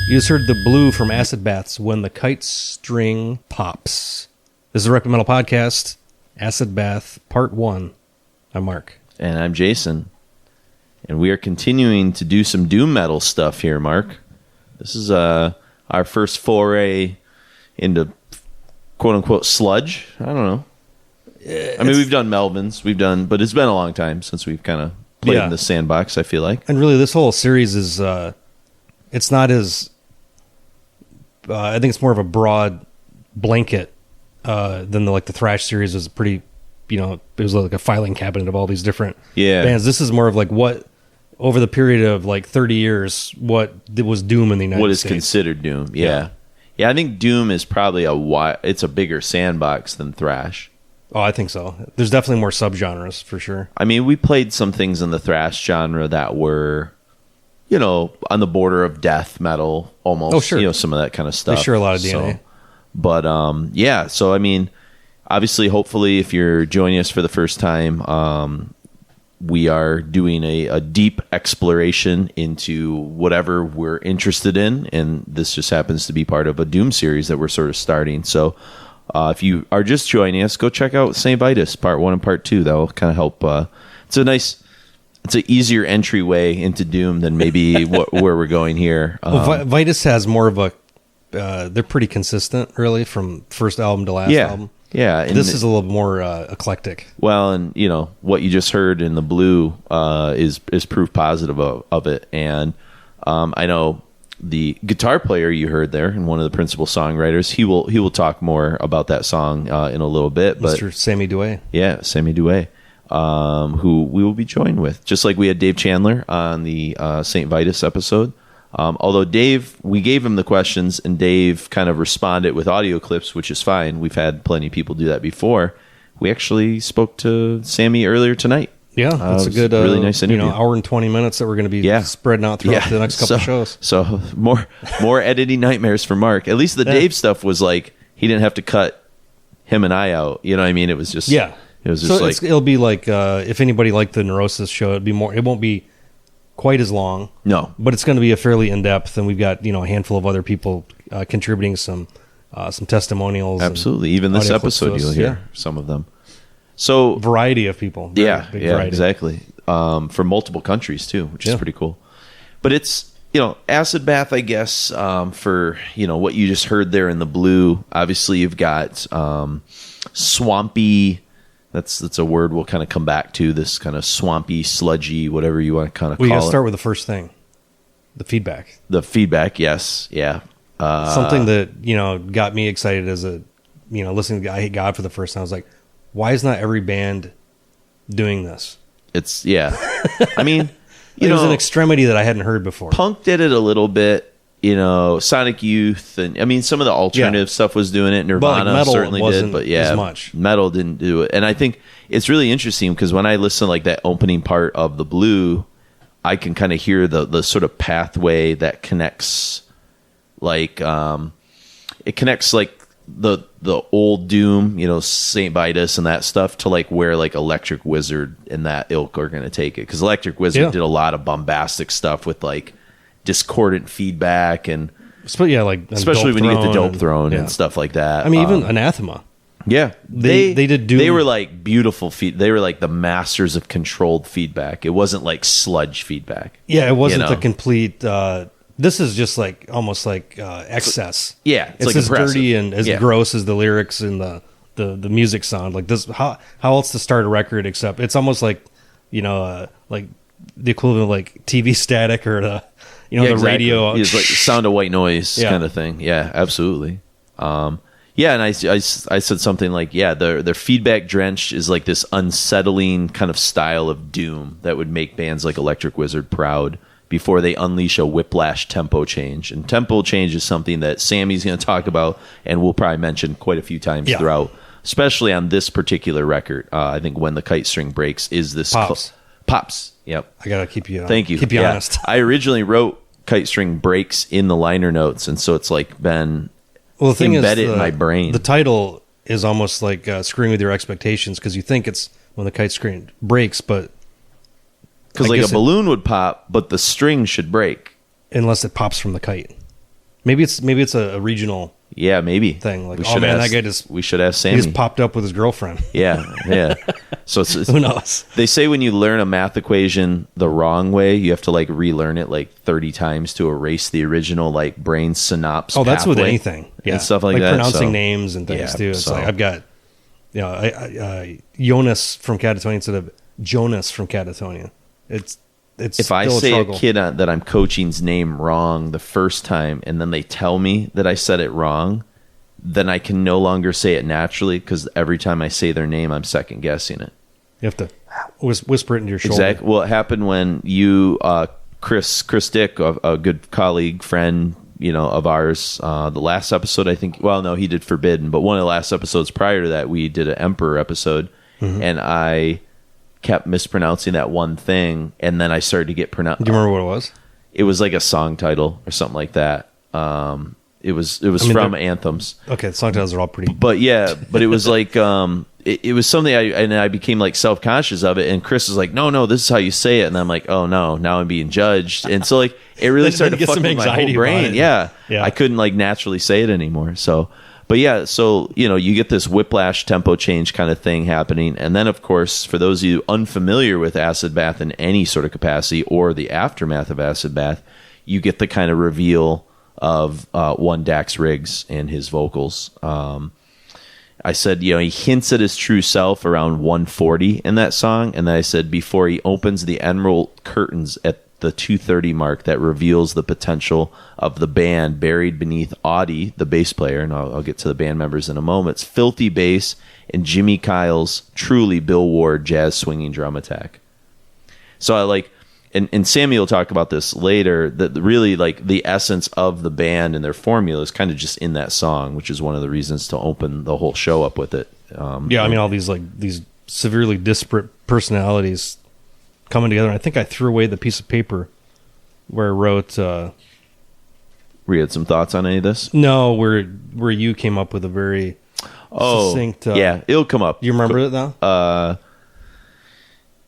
You just heard the blue from Acid Baths, When the Kite String Pops. This is a Requiem Metal Podcast, Acid Bath Part 1. I'm Mark. And I'm Jason. And we are continuing to do some doom metal stuff here, Mark. This is our first foray into quote-unquote sludge. I don't know. I mean, we've done Melvins, but it's been a long time since we've kind of played in the sandbox, I feel like. And really, this whole series is, it's not as, I think it's more of a broad blanket than the thrash series was pretty, it was like a filing cabinet of all these different bands. This is more of like what, over the period of like 30 years, what was doom in the United States. What is considered doom, yeah. Yeah, I think doom is probably it's a bigger sandbox than thrash. Oh, I think so. There's definitely more subgenres for sure. I mean, we played some things in the thrash genre that were, on the border of death metal almost. Oh, sure. Some of that kind of stuff. They share a lot of DNA. So I mean, obviously, hopefully, if you're joining us for the first time, we are doing a deep exploration into whatever we're interested in, and this just happens to be part of a doom series that we're sort of starting. So if you are just joining us, go check out St. Vitus Part 1 and Part 2. That will kind of help. It's an easier entryway into doom than maybe where we're going here. Vitus has more of a, they're pretty consistent, really, from first album to last album. Yeah. This is a little more eclectic. Well, and what you just heard in the blue is proof positive of it. And I know the guitar player you heard there, and one of the principal songwriters, he will talk more about that song in a little bit. But Mr. Sammy Douay. Yeah, Sammy Douay, who we will be joined with, just like we had Dave Chandler on the St. Vitus episode. Although we gave him the questions, and Dave kind of responded with audio clips, which is fine. We've had plenty of people do that before. We actually spoke to Sammy earlier tonight. Yeah, that's a good, really nice interview. Hour and 20 minutes that we're going to be spreading out throughout the next couple of shows. So more editing nightmares for Mark. At least the Dave stuff was like he didn't have to cut him and I out. You know what I mean? It was just It was just it'll be like if anybody liked the Neurosis show, it'd be more. It won't be quite as long. No, but it's going to be a fairly in depth, and we've got a handful of other people contributing some testimonials. Absolutely, even this episode you'll hear some of them. So variety of people. Variety. Exactly. From multiple countries too, which is pretty cool. But it's Acid Bath, I guess, for what you just heard there in the blue. Obviously, you've got swampy. That's a word we'll kind of come back to. This kind of swampy, sludgy, whatever you want to kind of call it. We got to start with the first thing, the feedback. The feedback, yes, yeah. Something that got me excited as a listening to I Hate God for the first time. I was like, why is not every band doing this? It's I mean, it was an extremity that I hadn't heard before. Punk did it a little bit. Sonic Youth, and I mean, some of the alternative stuff was doing it. Nirvana certainly did, but as much. Metal didn't do it. And I think it's really interesting because when I listen like that opening part of the blue, I can kind of hear the sort of pathway that connects, like it connects like the old Doom, St. Vitus and that stuff to like where like Electric Wizard and that ilk are going to take it, because Electric Wizard did a lot of bombastic stuff with like discordant feedback and especially when you get the Dope Throne and stuff like that. I mean, even Anathema. Yeah, they did Doom. They were like beautiful they were like the masters of controlled feedback. It wasn't like sludge feedback. Yeah, it wasn't the complete. This is just like almost like excess. Yeah, it's like as impressive. Dirty and as gross as the lyrics and the music sound. Like this, how else to start a record except it's almost like like the equivalent of like TV static or the the radio. It's like sound of white noise kind of thing. Yeah, absolutely. And I said something like, their feedback drenched is like this unsettling kind of style of doom that would make bands like Electric Wizard proud before they unleash a whiplash tempo change. And tempo change is something that Sammy's going to talk about and we'll probably mention quite a few times throughout, especially on this particular record. I think When the Kite String Breaks is this Pops. Yep. I gotta keep you. Thank you. Keep you honest. I originally wrote Kite String Breaks in the liner notes, and so it's like been embedded in my brain. The title is almost like screwing with your expectations because you think it's When the Kite String Breaks, but because like a balloon would pop, but the string should break unless it pops from the kite. Maybe it's a regional Yeah, maybe thing. Like, we oh man, ask, that guy just we should ask he Sammy. just popped up with his girlfriend. Yeah. So it's Who knows? They say when you learn a math equation the wrong way, you have to like relearn it like 30 times to erase the original like brain synapse. Oh, that's with pathway anything. Yeah, and stuff like that. Pronouncing So, names and things yeah, too. It's so- like I've got, Jonas from Catatonia instead of Jonas from Catatonia. It's if I still say a struggle. kid that I'm coaching's name wrong the first time, and then they tell me that I said it wrong, then I can no longer say it naturally because every time I say their name, I'm second guessing it. You have to whisper it into your shoulder. Exactly. Well, it happened when you, Chris Dick, a good colleague, friend, of ours, the last episode, I think, well, no, he did Forbidden, but one of the last episodes prior to that, we did an Emperor episode, and I kept mispronouncing that one thing, and then I started to get pronounced. Do you remember what it was? It was like a song title or something like that. It was from Anthems. Okay, the song titles are all pretty. But it was like it was something I became like self-conscious of it, and Chris was like, no, this is how you say it, and I'm like, oh no, now I'm being judged, and so like it really started to fuck with my whole brain. Yeah, I couldn't like naturally say it anymore. So, but yeah, so you get this whiplash tempo change kind of thing happening, and then of course for those of you unfamiliar with acid bath in any sort of capacity or the aftermath of acid bath, you get the kind of reveal of one Dax Riggs and his vocals. I said, he hints at his true self around 140 in that song, and then I said before he opens the emerald curtains at the 230 mark, that reveals the potential of the band buried beneath Audie, the bass player, and I'll get to the band members in a moment. It's filthy bass and Jimmy Kyle's truly Bill Ward jazz swinging drum attack. So I like. And Sammy will talk about this later, that really like the essence of the band and their formula is kind of just in that song, which is one of the reasons to open the whole show up with it. I mean, all these severely disparate personalities coming together. And I think I threw away the piece of paper where I wrote. Where you had some thoughts on any of this? No, where you came up with a very succinct. Yeah, it'll come up. Do you remember it now?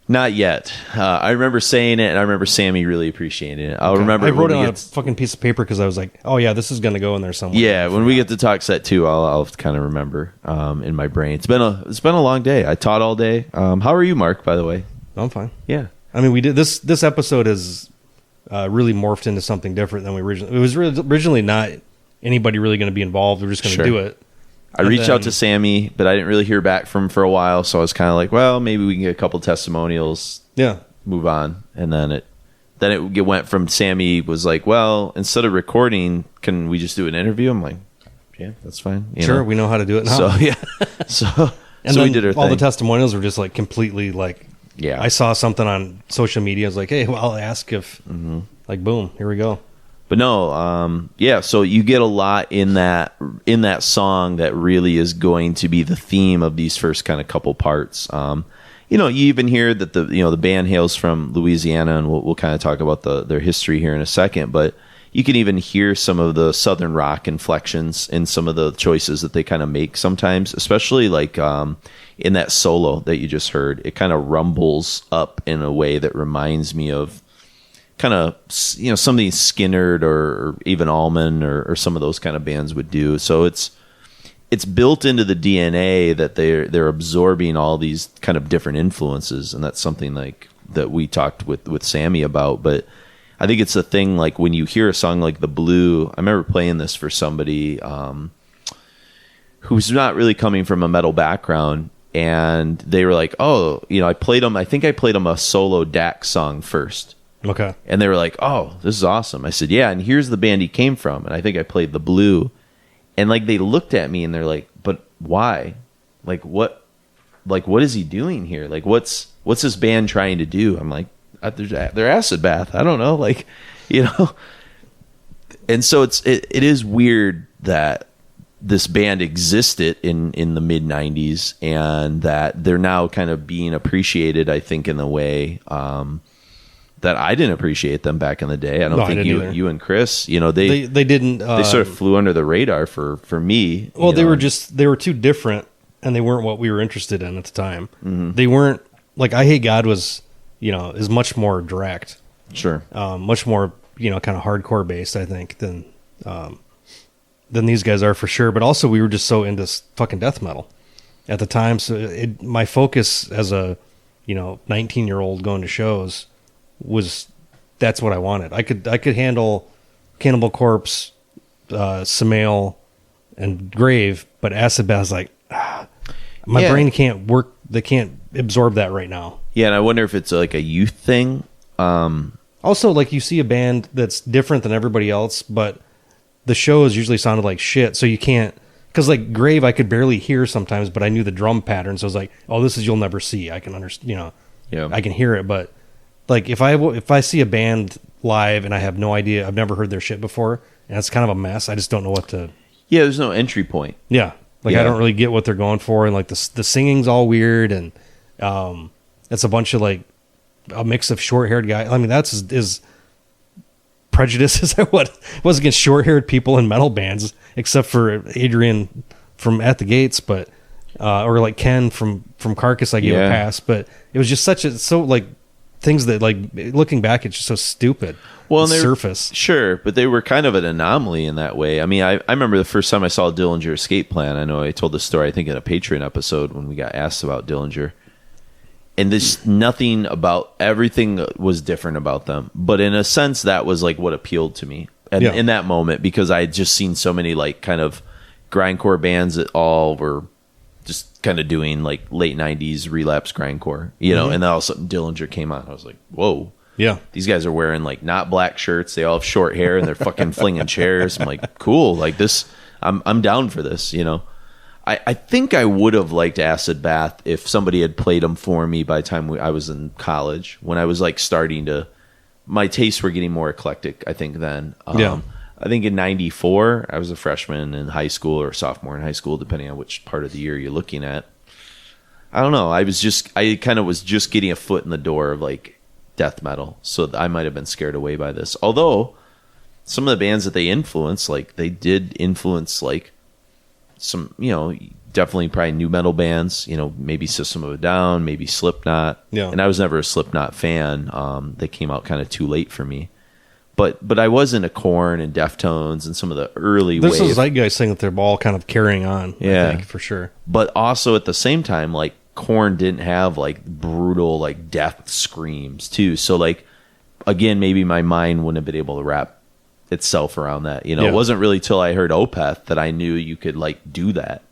Not yet. I remember saying it, and I remember Sammy really appreciating it. I'll remember. I wrote it on a fucking piece of paper because I was like, "Oh yeah, this is going to go in there somewhere." Yeah, when we get to Talkset 2, I'll kind of remember in my brain. It's been a long day. I taught all day. How are you, Mark? By the way, I'm fine. Yeah, I mean, we did this episode has really morphed into something different than we originally. It was originally not anybody really going to be involved. We were just going to do it. I reached out to Sammy, but I didn't really hear back from him for a while, so I was kind of like, well, maybe we can get a couple testimonials. Yeah. Move on. And then it went from Sammy was like, well, instead of recording, can we just do an interview? I'm like, yeah, that's fine. Sure, we know how to do it now. So, yeah. So we did our thing. All the testimonials were just like completely like, yeah. I saw something on social media. I was like, hey, well, I'll ask if, like, boom, here we go. But no, so you get a lot in that song that really is going to be the theme of these first kind of couple parts. You even hear that the band hails from Louisiana, and we'll kind of talk about their history here in a second. But you can even hear some of the Southern rock inflections in some of the choices that they kind of make sometimes, especially like in that solo that you just heard. It kind of rumbles up in a way that reminds me of kind of something Skinnerd or even Allman or some of those kind of bands would do. So it's built into the DNA that they're absorbing all these kind of different influences, and that's something like that we talked with Sammy about. But I think it's a thing like when you hear a song like The Blue. I remember playing this for somebody who's not really coming from a metal background, and they were like, "Oh, I think I played them a solo Dax song first." Okay. And they were like, "Oh, this is awesome." I said, "Yeah, and here's the band he came from." And I think I played The Blue. And like they looked at me and they're like, "But why? Like what is he doing here? Like what's this band trying to do?" I'm like, "They're acid bath. I don't know." Like, And so it is weird that this band existed in the mid 90s, and that they're now kind of being appreciated, I think, in the way that I didn't appreciate them back in the day. I don't think you and Chris, they didn't. They sort of flew under the radar for me. Well, they were too different, and they weren't what we were interested in at the time. Mm-hmm. They weren't like I Hate God was, is much more direct. Sure. Much more, kind of hardcore based, I think, than than these guys are for sure. But also, we were just so into fucking death metal at the time. So my focus as a 19-year-old going to shows was that's what I wanted. I could handle Cannibal Corpse, Samael, and Grave, but Acid Bath is like my brain can't work. They can't absorb that right now. Yeah, and I wonder if it's like a youth thing. Also, like you see a band that's different than everybody else, but the shows usually sounded like shit, so you can't. Because like Grave, I could barely hear sometimes, but I knew the drum pattern, so I was like, "Oh, this is You'll Never See." I can understand, I can hear it. But like if I see a band live and I have no idea, I've never heard their shit before, and it's kind of a mess. I just don't know what to. Yeah, there's no entry point. Yeah, I don't really get what they're going for, and like the singing's all weird, and it's a bunch of like a mix of short-haired guys. I mean, that's as prejudice as I was against short-haired people in metal bands, except for Adrian from At the Gates, but or like Ken from Carcass. I gave a pass, but it was just like things that, like, looking back, it's just so stupid. Well, on the surface, sure, but they were kind of an anomaly in that way. I mean, I remember the first time I saw Dillinger Escape Plan. I know I told this story, I think, in a Patreon episode when we got asked about Dillinger. And there's nothing about, everything was different about them. But in a sense, that was like what appealed to me in that moment, because I had just seen so many like kind of grindcore bands that all were just kind of doing like late 90s relapse grindcore, and then all of a sudden Dillinger came on. I was like, whoa. Yeah. These guys are wearing like not black shirts. They all have short hair and they're fucking flinging chairs. I'm like, cool. Like this, I'm down for this, I think I would have liked Acid Bath if somebody had played them for me by the time I was in college, when I was like starting to, my tastes were getting more eclectic, I think then. I think in 94, I was a freshman in high school or sophomore in high school, depending on which part of the year you're looking at. I don't know. I kind of was just getting a foot in the door of like death metal. So I might have been scared away by this. Although some of the bands that they influenced, like they did influence like some, definitely probably new metal bands, maybe System of a Down, maybe Slipknot. Yeah. And I was never a Slipknot fan. They came out kind of too late for me. But I was into Korn and Deftones and some of the early There's those zeitgeist thing that they're all kind of carrying on, I think, for sure. But also at the same time, like Korn didn't have like brutal like death screams too. So like, again, maybe my mind wouldn't have been able to wrap itself around that. It wasn't really till I heard Opeth that I knew you could like do that.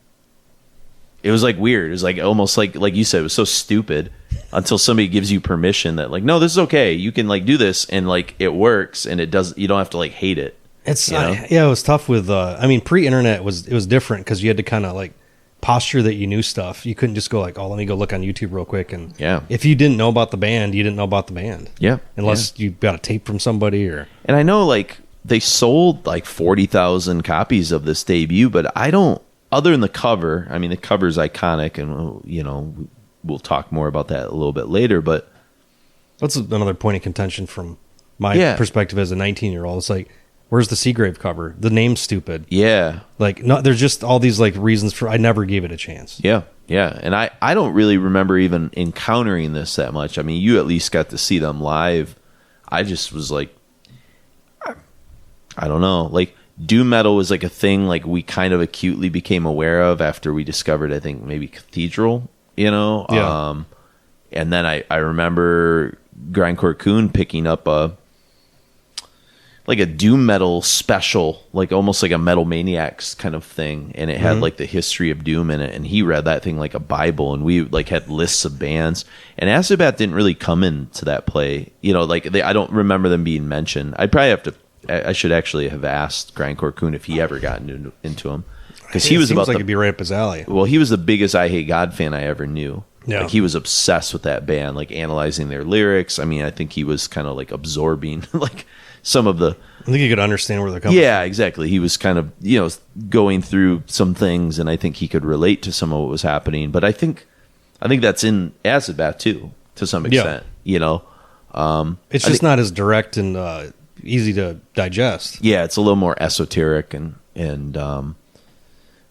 It was like weird. It was like almost like you said, it was so stupid until somebody gives you permission that like, no, this is okay. You can like do this and like it works and it does. You don't have to like hate it. It's it was tough with. Pre-internet it was different because you had to kind of like posture that you knew stuff. You couldn't just go like, oh, let me go look on YouTube real quick. And if you didn't know about the band, you didn't know about the band. Yeah, unless you got a tape from somebody or. And I know like they sold like 40,000 copies of this debut, but I don't. Other than the cover, I mean, the cover's iconic, and we'll talk more about that a little bit later. But that's another point of contention from my perspective as a 19-year-old. It's like, where's the Seagrave cover? The name's stupid. Yeah, like no, there's just all these like reasons for. I never gave it a chance. Yeah, and I don't really remember even encountering this that much. I mean, you at least got to see them live. I just was like, I don't know, like. Doom metal was like a thing like we kind of acutely became aware of after we discovered, I think, maybe Cathedral, and then I remember Grindcore Coon picking up a doom metal special, like almost like a Metal Maniacs kind of thing, and it had like the history of doom in it, and he read that thing like a Bible, and we like had lists of bands, and Acid Bath didn't really come into that play, I don't remember them being mentioned. I should actually have asked Grindcore Coon if he ever got into him, because he was about like it'd be right up his alley. Well, he was the biggest I Hate God fan I ever knew. Yeah, like he was obsessed with that band, like analyzing their lyrics. I mean, I think he was kind of like absorbing like some of the. I think he could understand where they're coming. Yeah, exactly. He was kind of going through some things, and I think he could relate to some of what was happening. But I think that's in Acid Bath too, to some extent. Yeah. It's just not as direct and. Easy to digest. Yeah, it's a little more esoteric and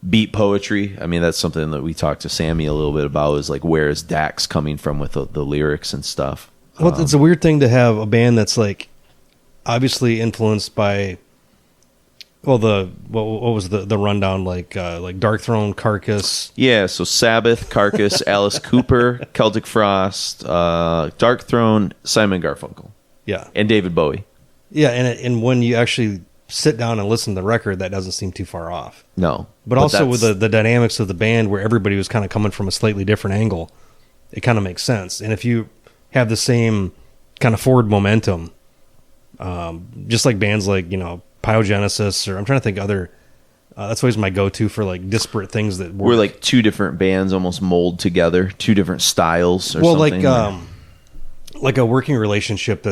beat poetry. I mean, that's something that we talked to Sammy a little bit about, is like, where is Dax coming from with the lyrics and stuff. Well, it's a weird thing to have a band that's like obviously influenced by Well, what was the rundown like Dark Throne, Carcass? Yeah, so Sabbath, Carcass, Alice Cooper, Celtic Frost, Dark Throne, Simon Garfunkel. Yeah, and David Bowie. Yeah, and when you actually sit down and listen to the record, that doesn't seem too far off. No, but also with the dynamics of the band, where everybody was kind of coming from a slightly different angle, it kind of makes sense. And if you have the same kind of forward momentum, just like bands like Pyogenesis, or I'm trying to think other. That's always my go-to for like disparate things that work. We're like two different bands almost mold together, two different styles. Or something. Like a working relationship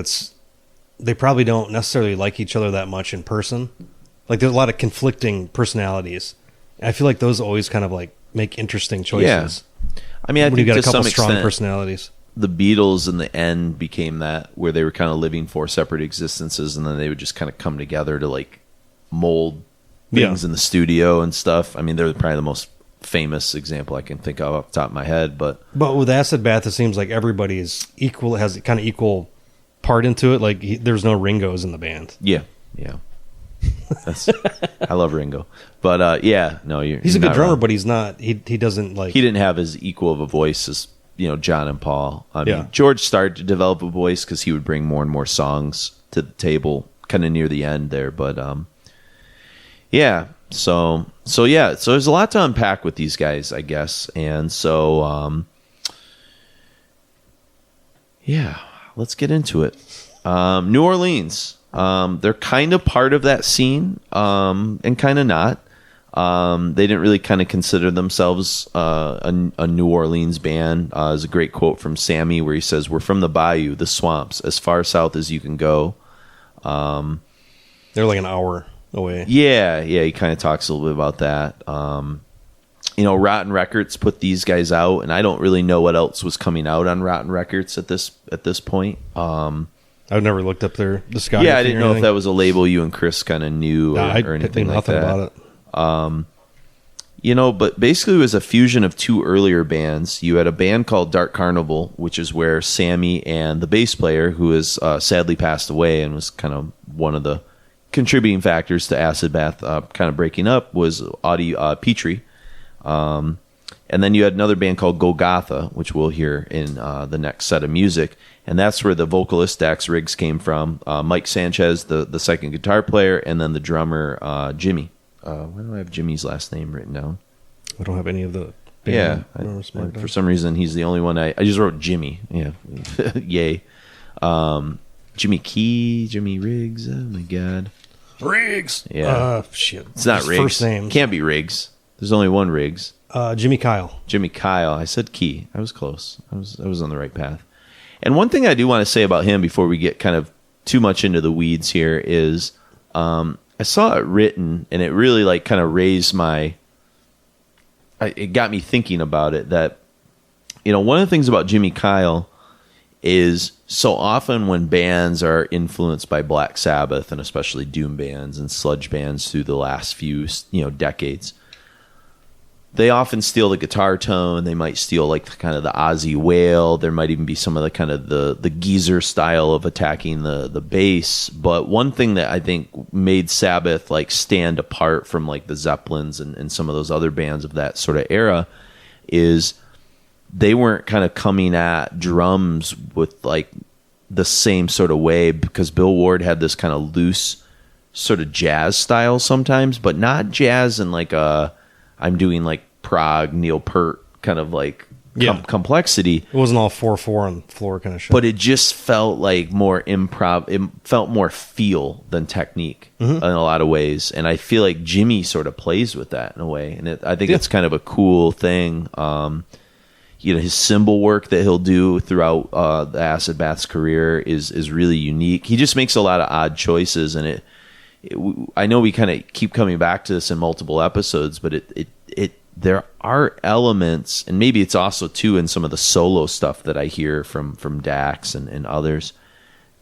they probably don't necessarily like each other that much in person. Like there's a lot of conflicting personalities. And I feel like those always kind of like make interesting choices. Yeah. I mean, I think you got to a couple some strong extent, personalities. The Beatles in the end became that, where they were kind of living four separate existences, and then they would just kind of come together to like mold things in the studio and stuff. I mean, they're probably the most famous example I can think of off the top of my head. But with Acid Bath, it seems like everybody is equal, has kind of equal part into it. Like there's no Ringos in the band. Yeah. I love Ringo, but he's a good drummer, wrong. but he's not. He doesn't like. He didn't have as equal of a voice as John and Paul. I mean, George started to develop a voice because he would bring more and more songs to the table, kind of near the end there. But So there's a lot to unpack with these guys, I guess, and so let's get into it. New Orleans. They're kind of part of that scene, and kind of not. They didn't really kind of consider themselves a New Orleans band. There's a great quote from Sammy where he says, "We're from the bayou, the swamps, as far south as you can go." They're like an hour away. Yeah, he kind of talks a little bit about that. Rotten Records put these guys out, and I don't really know what else was coming out on Rotten Records at this point. I've never looked up their discography. Yeah, I didn't know if that was a label you and Chris kind of knew or anything like that. About it. But basically it was a fusion of two earlier bands. You had a band called Dark Carnival, which is where Sammy and the bass player, who has sadly passed away and was kind of one of the contributing factors to Acid Bath kind of breaking up, was Audie Petrie. And then you had another band called Golgotha, which we'll hear in the next set of music. And that's where the vocalist Dax Riggs came from. Mike Sanchez, the second guitar player, and then the drummer Jimmy. Why don't I have Jimmy's last name written down? I don't have any of the band. For some reason, he's the only one I just wrote Jimmy. Yeah, yay. Jimmy Key, Jimmy Riggs. Oh my God, Riggs. Yeah, shit. It's not Riggs. First name can't be Riggs. There's only one Riggs. Jimmy Kyle. Jimmy Kyle. I said Key. I was close. I was on the right path. And one thing I do want to say about him before we get kind of too much into the weeds here is I saw it written, and it really like kind of raised it got me thinking about it, that one of the things about Jimmy Kyle is so often when bands are influenced by Black Sabbath, and especially doom bands and sludge bands through the last few decades, they often steal the guitar tone. They might steal like kind of the Ozzy wail. There might even be some of the kind of the geezer style of attacking the bass. But one thing that I think made Sabbath like stand apart from like the Zeppelins and some of those other bands of that sort of era is they weren't kind of coming at drums with like the same sort of way, because Bill Ward had this kind of loose sort of jazz style sometimes, but not jazz in like I'm doing like prog, Neil Peart kind of like complexity. It wasn't all 4/4 on the floor kind of shit. But it just felt like more improv. It felt more feel than technique in a lot of ways. And I feel like Jimmy sort of plays with that in a way. And I think it's kind of a cool thing. His cymbal work that he'll do throughout the Acid Bath's career is really unique. He just makes a lot of odd choices, and I know we kind of keep coming back to this in multiple episodes, but there are elements, and maybe it's also too in some of the solo stuff that I hear from Dax and others,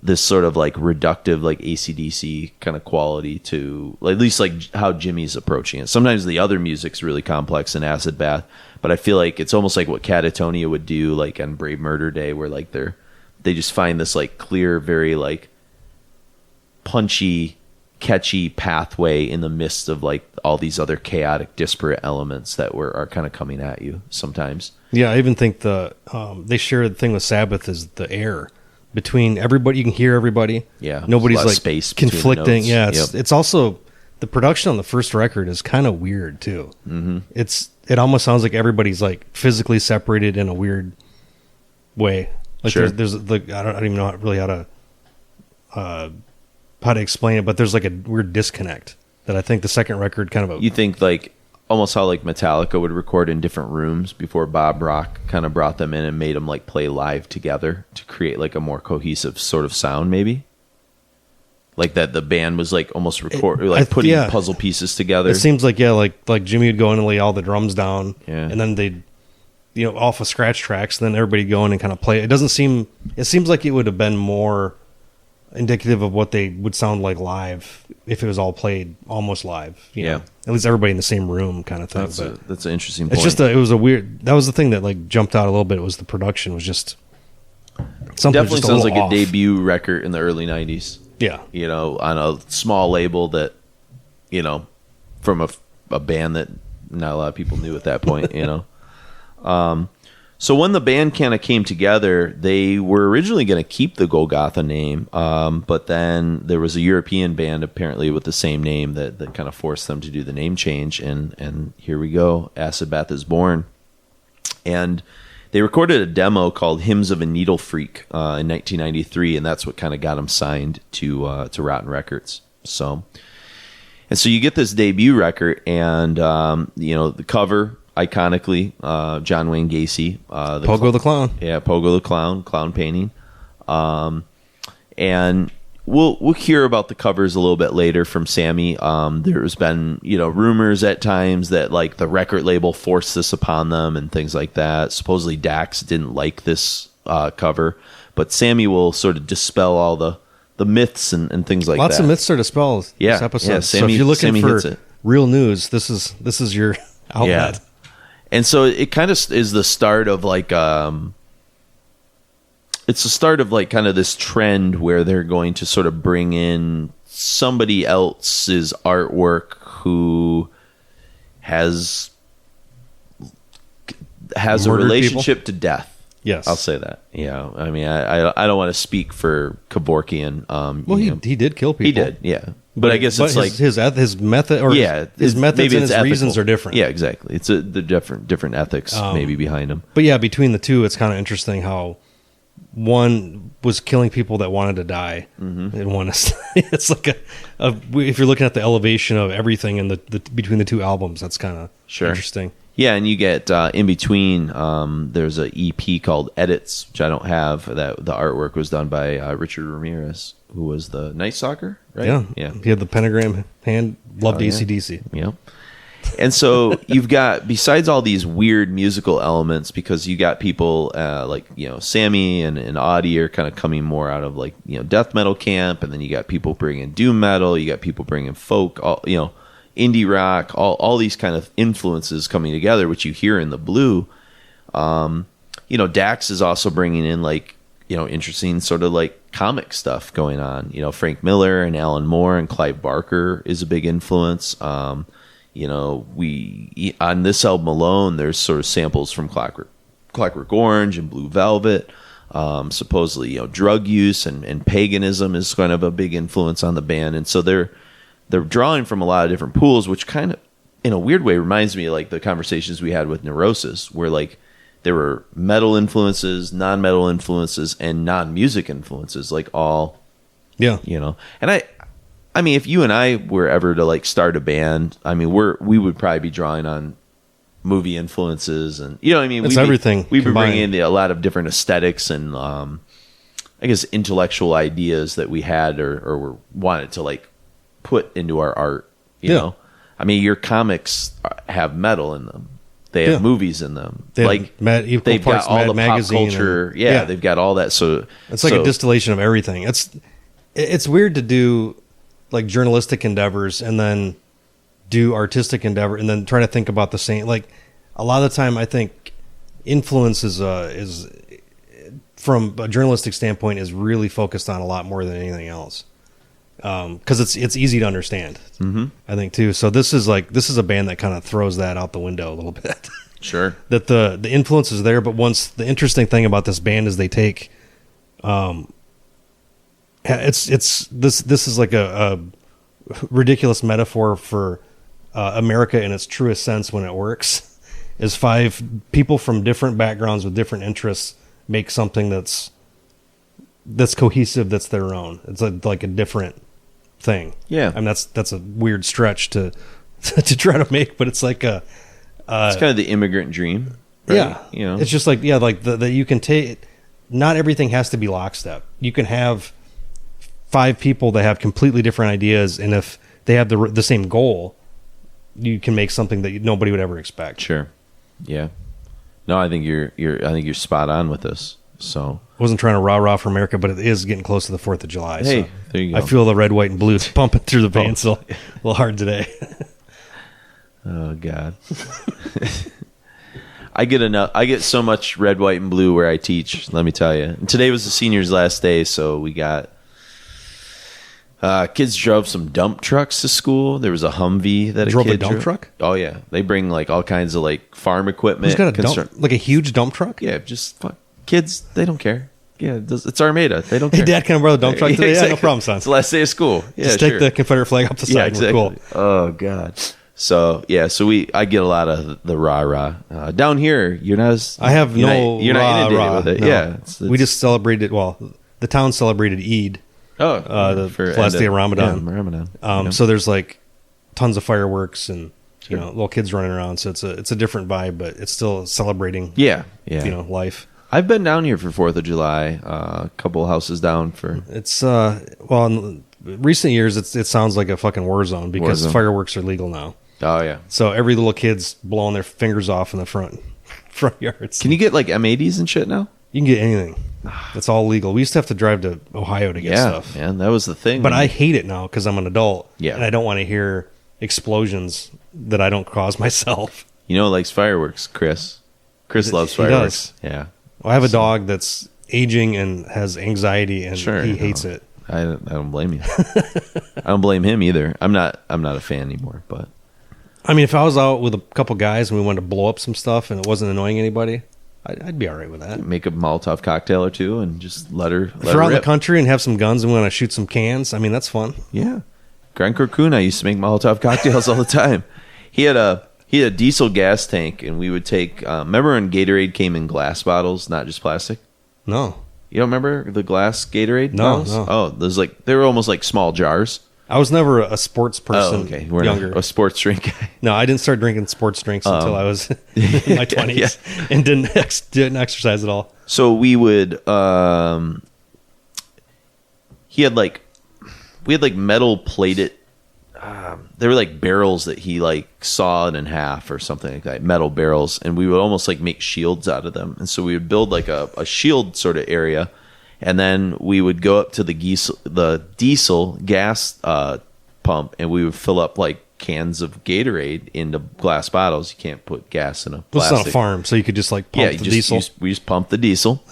this sort of like reductive, like AC/DC kind of quality to at least like how Jimmy's approaching it. Sometimes the other music's really complex in Acid Bath, but I feel like it's almost like what Catatonia would do like on Brave Murder Day, where like they just find this like clear, very like punchy catchy pathway in the midst of like all these other chaotic, disparate elements that are kind of coming at you sometimes. Yeah, I even think they share the thing with Sabbath is the air between everybody. You can hear everybody. Yeah, nobody's like space conflicting. Yeah, it's also the production on the first record is kind of weird too. Mm-hmm. It almost sounds like everybody's like physically separated in a weird way. Like sure. there's like I don't even know really how to explain it, but there's like a weird disconnect that I think the second record kind of you think like almost how like Metallica would record in different rooms before Bob Rock kind of brought them in and made them like play live together to create like a more cohesive sort of sound, maybe like that the band was like almost putting puzzle pieces together. It seems like like Jimmy would go in and lay all the drums down, and then they'd off of scratch tracks, and then everybody'd go in and kind of play. It seems like it would have been more indicative of what they would sound like live if it was all played almost live. You know? At least everybody in the same room kind of thing. That's an interesting point. It's just it was a weird. That was the thing that like jumped out a little bit. It was the production was just something. Definitely just sounds like off. a debut record in the early 90s. Yeah, on a small label that from a band that not a lot of people knew at that point. So when the band kind of came together, they were originally going to keep the Golgotha name, but then there was a European band apparently with the same name that kind of forced them to do the name change, and here we go, Acid Bath is born. And they recorded a demo called Hymns of a Needle Freak in 1993, and that's what kind of got them signed to Rotten Records. So you get this debut record, and the cover, iconically, John Wayne Gacy, Pogo the Clown. Yeah, Pogo the Clown painting. And we'll hear about the covers a little bit later from Sammy. There's been rumors at times that like the record label forced this upon them and things like that. Supposedly Dax didn't like this cover, but Sammy will sort of dispel all the myths and things like that. Lots of myths are dispelled this episode. Yeah, so if you're looking for real news, this is your outlet. Yeah. And so it kind of is the start of like it's the start of like kind of this trend where they're going to sort of bring in somebody else's artwork who has a relationship to death. Yes, I'll say that. Yeah, I mean, I don't want to speak for Kevorkian. Well, he did kill people. He did, yeah. But I guess it's like his method, or his methods and his ethical reasons are different. Yeah, exactly. It's the different ethics maybe behind him. But yeah, between the two, it's kind of interesting how one was killing people that wanted to die, and one is it's like if you're looking at the elevation of everything in the between the two albums, that's kind of interesting. Yeah, and you get in between. There's an EP called Edits, which I don't have. That the artwork was done by Richard Ramirez, who was the Night Stalker, right? Yeah. He had the pentagram hand. Loved AC/DC. Yeah. And so you've got, besides all these weird musical elements, because you got people like Sammy and Audie are kind of coming more out of like death metal camp, and then you got people bringing doom metal, you got people bringing folk, indie rock, all these kind of influences coming together, which you hear in the Blue. Dax is also bringing in like interesting sort of like comic stuff going on. Frank Miller and Alan Moore and Clive Barker is a big influence. We on this album alone, there's sort of samples from Clockwork Orange and Blue Velvet. Supposedly, drug use and paganism is kind of a big influence on the band, and so they're drawing from a lot of different pools, which kind of, in a weird way, reminds me of like the conversations we had with Neurosis, where like there were metal influences, non-metal influences, and non-music influences, like all, And I mean, if you and I were ever to like start a band, I mean, we would probably be drawing on movie influences, and what I mean. It's everything. We'd be bringing in a lot of different aesthetics and I guess intellectual ideas that we had or wanted to like put into our art. You know, I mean, your comics have metal in them. They have movies in them. They've got all the pop culture. They've got all that. So it's like a distillation of everything. It's weird to do like journalistic endeavors and then do artistic endeavor and then try to think about the same. Like a lot of the time, I think influence is from a journalistic standpoint is really focused on a lot more than anything else. because it's easy to understand. Mm-hmm. I think too. So this is a band that kind of throws that out the window a little bit. Sure. That the influence is there, but the interesting thing about this band is they take, this is like a ridiculous metaphor for America in its truest sense when it works. Is 5 people from different backgrounds with different interests make something that's cohesive, that's their own. It's like a different thing. Yeah. I mean, that's a weird stretch to try to make, but it's like a it's kind of the immigrant dream. Right? Yeah. You know, it's just like that you can take. Not everything has to be lockstep. You can have 5 people that have completely different ideas, and if they have the same goal, you can make something that nobody would ever expect. Sure. Yeah. No, I think you're spot on with this. So I wasn't trying to rah for America, but it is getting close to the 4th of July. Hey, so there you go. I feel the red, white, and blue pumping through the veins a little hard today. Oh God. I get so much red, white, and blue where I teach. Let me tell you. And today was the seniors' last day, so we got kids drove some dump trucks to school. There was a Humvee that drove a kid a dump truck. Oh yeah, they bring like all kinds of like farm equipment. Who's got a dump, like a huge dump truck? Yeah, just kids. They don't care. Yeah, it's Armada. They don't care. Hey, Dad, can I borrow the dump truck today? Exactly. Yeah, no problem, son. It's the last day of school. Yeah, just take the Confederate flag off the side. Yeah, exactly. We're cool. Oh God. So yeah, I get a lot of the rah. Down here, you're not as I have no you're not inundated with it. No. Yeah, it's, we just celebrated. Well, the town celebrated Eid. The last day of Ramadan. Yeah, Ramadan. So there's like tons of fireworks and little kids running around. So it's a different vibe, but it's still celebrating. Yeah. Life. I've been down here for 4th of July. A couple of houses down for. It's in recent years it sounds like a fucking war zone because fireworks are legal now. Oh yeah. So every little kid's blowing their fingers off in the front yards. Can you get like M80s and shit now? You can get anything. It's all legal. We used to have to drive to Ohio to get stuff. Yeah, man, that was the thing. But I hate it now because I'm an adult. Yeah. And I don't want to hear explosions that I don't cause myself. You know who likes fireworks? Chris. Chris loves fireworks. He does. Yeah. Well, I have a dog that's aging and has anxiety, and he hates it. I don't blame you. I don't blame him either. I'm not a fan anymore, but I mean, if I was out with a couple guys and we wanted to blow up some stuff and it wasn't annoying anybody, I'd be all right with that. Make a Molotov cocktail or two and just let her if we're out in the country and have some guns and we want to shoot some cans, I mean, that's fun. Yeah. Grand Corcuna used to make Molotov cocktails all the time. He had a diesel gas tank, and we would take. Remember when Gatorade came in glass bottles, not just plastic? No. You don't remember the glass Gatorade bottles? No. Oh, they were almost like small jars. I was never a sports person. Oh, okay. We're younger. A sports drink guy. No, I didn't start drinking sports drinks until I was in my 20s and didn't exercise at all. So we would. We had metal plated. They were like barrels that he like sawed in half or something like that, metal barrels, and we would almost like make shields out of them. And so we would build like a shield sort of area, and then we would go up to the diesel gas pump, and we would fill up like cans of Gatorade into glass bottles. You can't put gas in a plastic. It's not a farm, so you could just like pump the diesel. We just pump the diesel,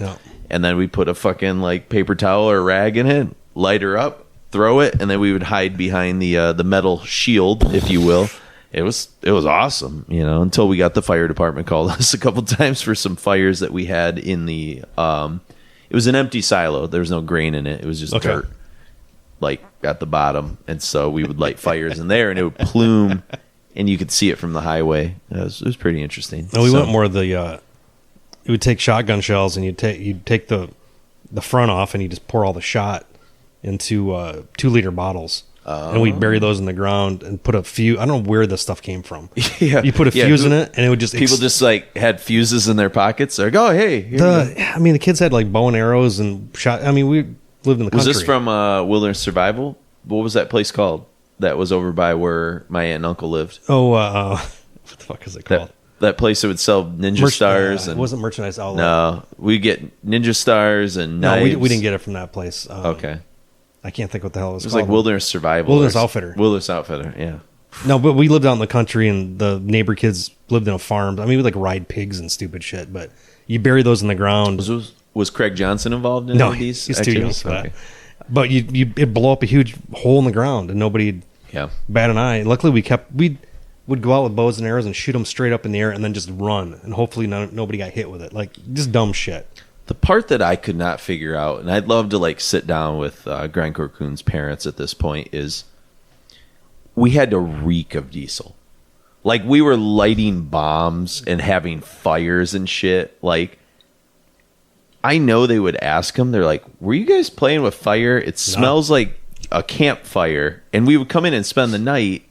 and then we put a fucking like paper towel or rag in it, light her up, throw it, and then we would hide behind the metal shield, if you will. It was awesome, until we got the fire department called us a couple times for some fires that we had in the it was an empty silo. There was no grain in it. It was just dirt like at the bottom, and so we would light fires in there, and it would plume, and you could see it from the highway. It was pretty interesting. No, we went more of the you would take shotgun shells and you'd take the front off and you just pour all the shot into 2-liter bottles. And we'd bury those in the ground and put a fuse. I don't know where this stuff came from. Yeah, you put a fuse in it, and it would just people just like had fuses in their pockets. They're like, oh hey, the kids had like bow and arrows and shot. I mean, we lived in the country. Was this from Wilderness Survival? What was that place called? That was over by where my aunt and uncle lived. Oh, what the fuck is it called? That place that would sell ninja stars. It wasn't Merchandise Outlet. No, we get ninja stars and knives. No, we didn't get it from that place. Okay. I can't think what the hell it was called. It was like Wilderness Survival. Wilderness Outfitter. Wilderness Outfitter, yeah. No, but we lived out in the country, and the neighbor kids lived in a farm. I mean, we like ride pigs and stupid shit, but you bury those in the ground. Was Craig Johnson involved in any of these? He's too young for that. But it'd blow up a huge hole in the ground, and nobody'd bat an eye. And luckily, we would go out with bows and arrows and shoot them straight up in the air, and then just run, and hopefully nobody got hit with it. Like, just dumb shit. The part that I could not figure out, and I'd love to like sit down with Grand Cocoon's parents at this point, is we had to reek of diesel. Like, we were lighting bombs and having fires and shit. Like, I know they would ask them, they're like, were you guys playing with fire? It smells like a campfire. And we would come in and spend the night.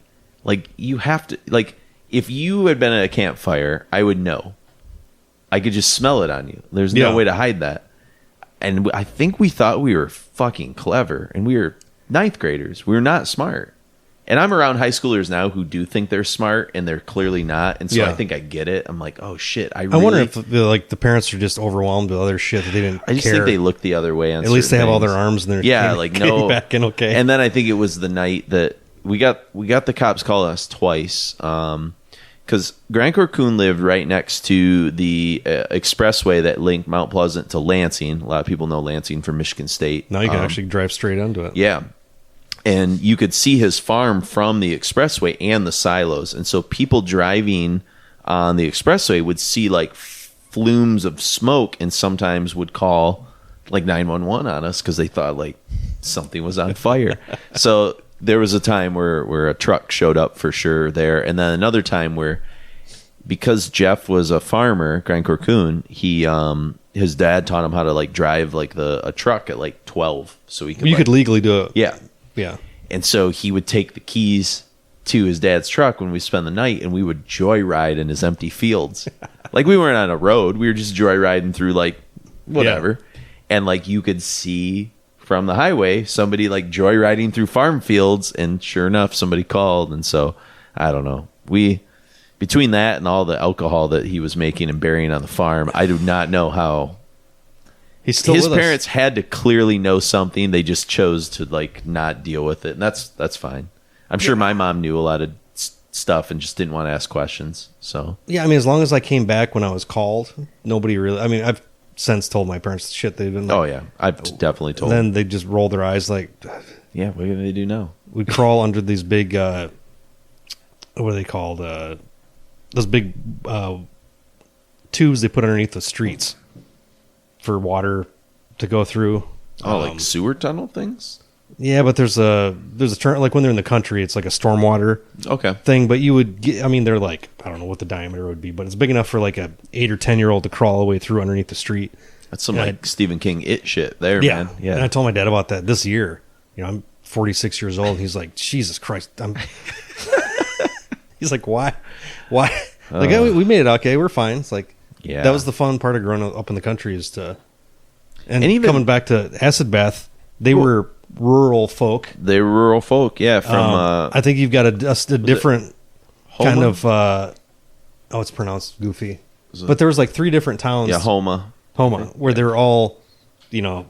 Like, you have to, like, if you had been at a campfire, I would know. I could just smell it on you. There's no way to hide that. And I think we thought we were fucking clever. And we were ninth graders. We were not smart. And I'm around high schoolers now who do think they're smart, and they're clearly not. And so I think I get it. I'm like, oh shit, I wonder if the parents are just overwhelmed with other shit that they didn't. I just think they look the other way. At least they have all their arms and they're no back in okay. And then I think it was the night that we got the cops calling us twice, because Grand Cocoon lived right next to the expressway that linked Mount Pleasant to Lansing. A lot of people know Lansing from Michigan State. Now you can actually drive straight into it. Yeah. And you could see his farm from the expressway and the silos. And so people driving on the expressway would see like flumes of smoke and sometimes would call like 911 on us because they thought like something was on fire. So there was a time where a truck showed up for sure there. And then another time where, because Jeff was a farmer, Grand Cocoon, his dad taught him how to like drive like a truck at like 12. So he could could legally do it. Yeah. Yeah. And so he would take the keys to his dad's truck when we spend the night, and we would joyride in his empty fields. Like, we weren't on a road. We were just joyriding through like whatever. Yeah. And like, you could see from the highway somebody like joyriding through farm fields, and sure enough, somebody called. And so I don't know. Between that and all the alcohol that he was making and burying on the farm, I do not know how. His parents had to clearly know something. They just chose to like not deal with it, and that's fine. I'm sure my mom knew a lot of stuff and just didn't want to ask questions. So yeah, I mean, as long as I came back when I was called, nobody really. I mean, I've since told my parents shit they've been. Like, oh yeah, I've definitely told. Then they just roll their eyes like, yeah, what do they do now? We'd crawl under these big, what are they called? Those big tubes they put underneath the streets for water to go through. Oh, like sewer tunnel things? Yeah, but there's a turn, like when they're in the country, it's like a stormwater thing. But you would get, I mean, they're like, I don't know what the diameter would be, but it's big enough for like a 8 or 10-year-old to crawl all the way through underneath the street. That's some like Stephen King shit there, man. Yeah. And I told my dad about that this year. You know, I'm 46 years old. And he's like, Jesus Christ. He's like, why? Like, we made it okay. We're fine. It's like, that was the fun part of growing up in the country is to, and even coming back to Acid Bath, they were rural folk. They were rural folk, yeah. From I think you've got a different kind of, it's pronounced goofy. But there was like 3 different towns. Yeah, Homa, where they're all, you know,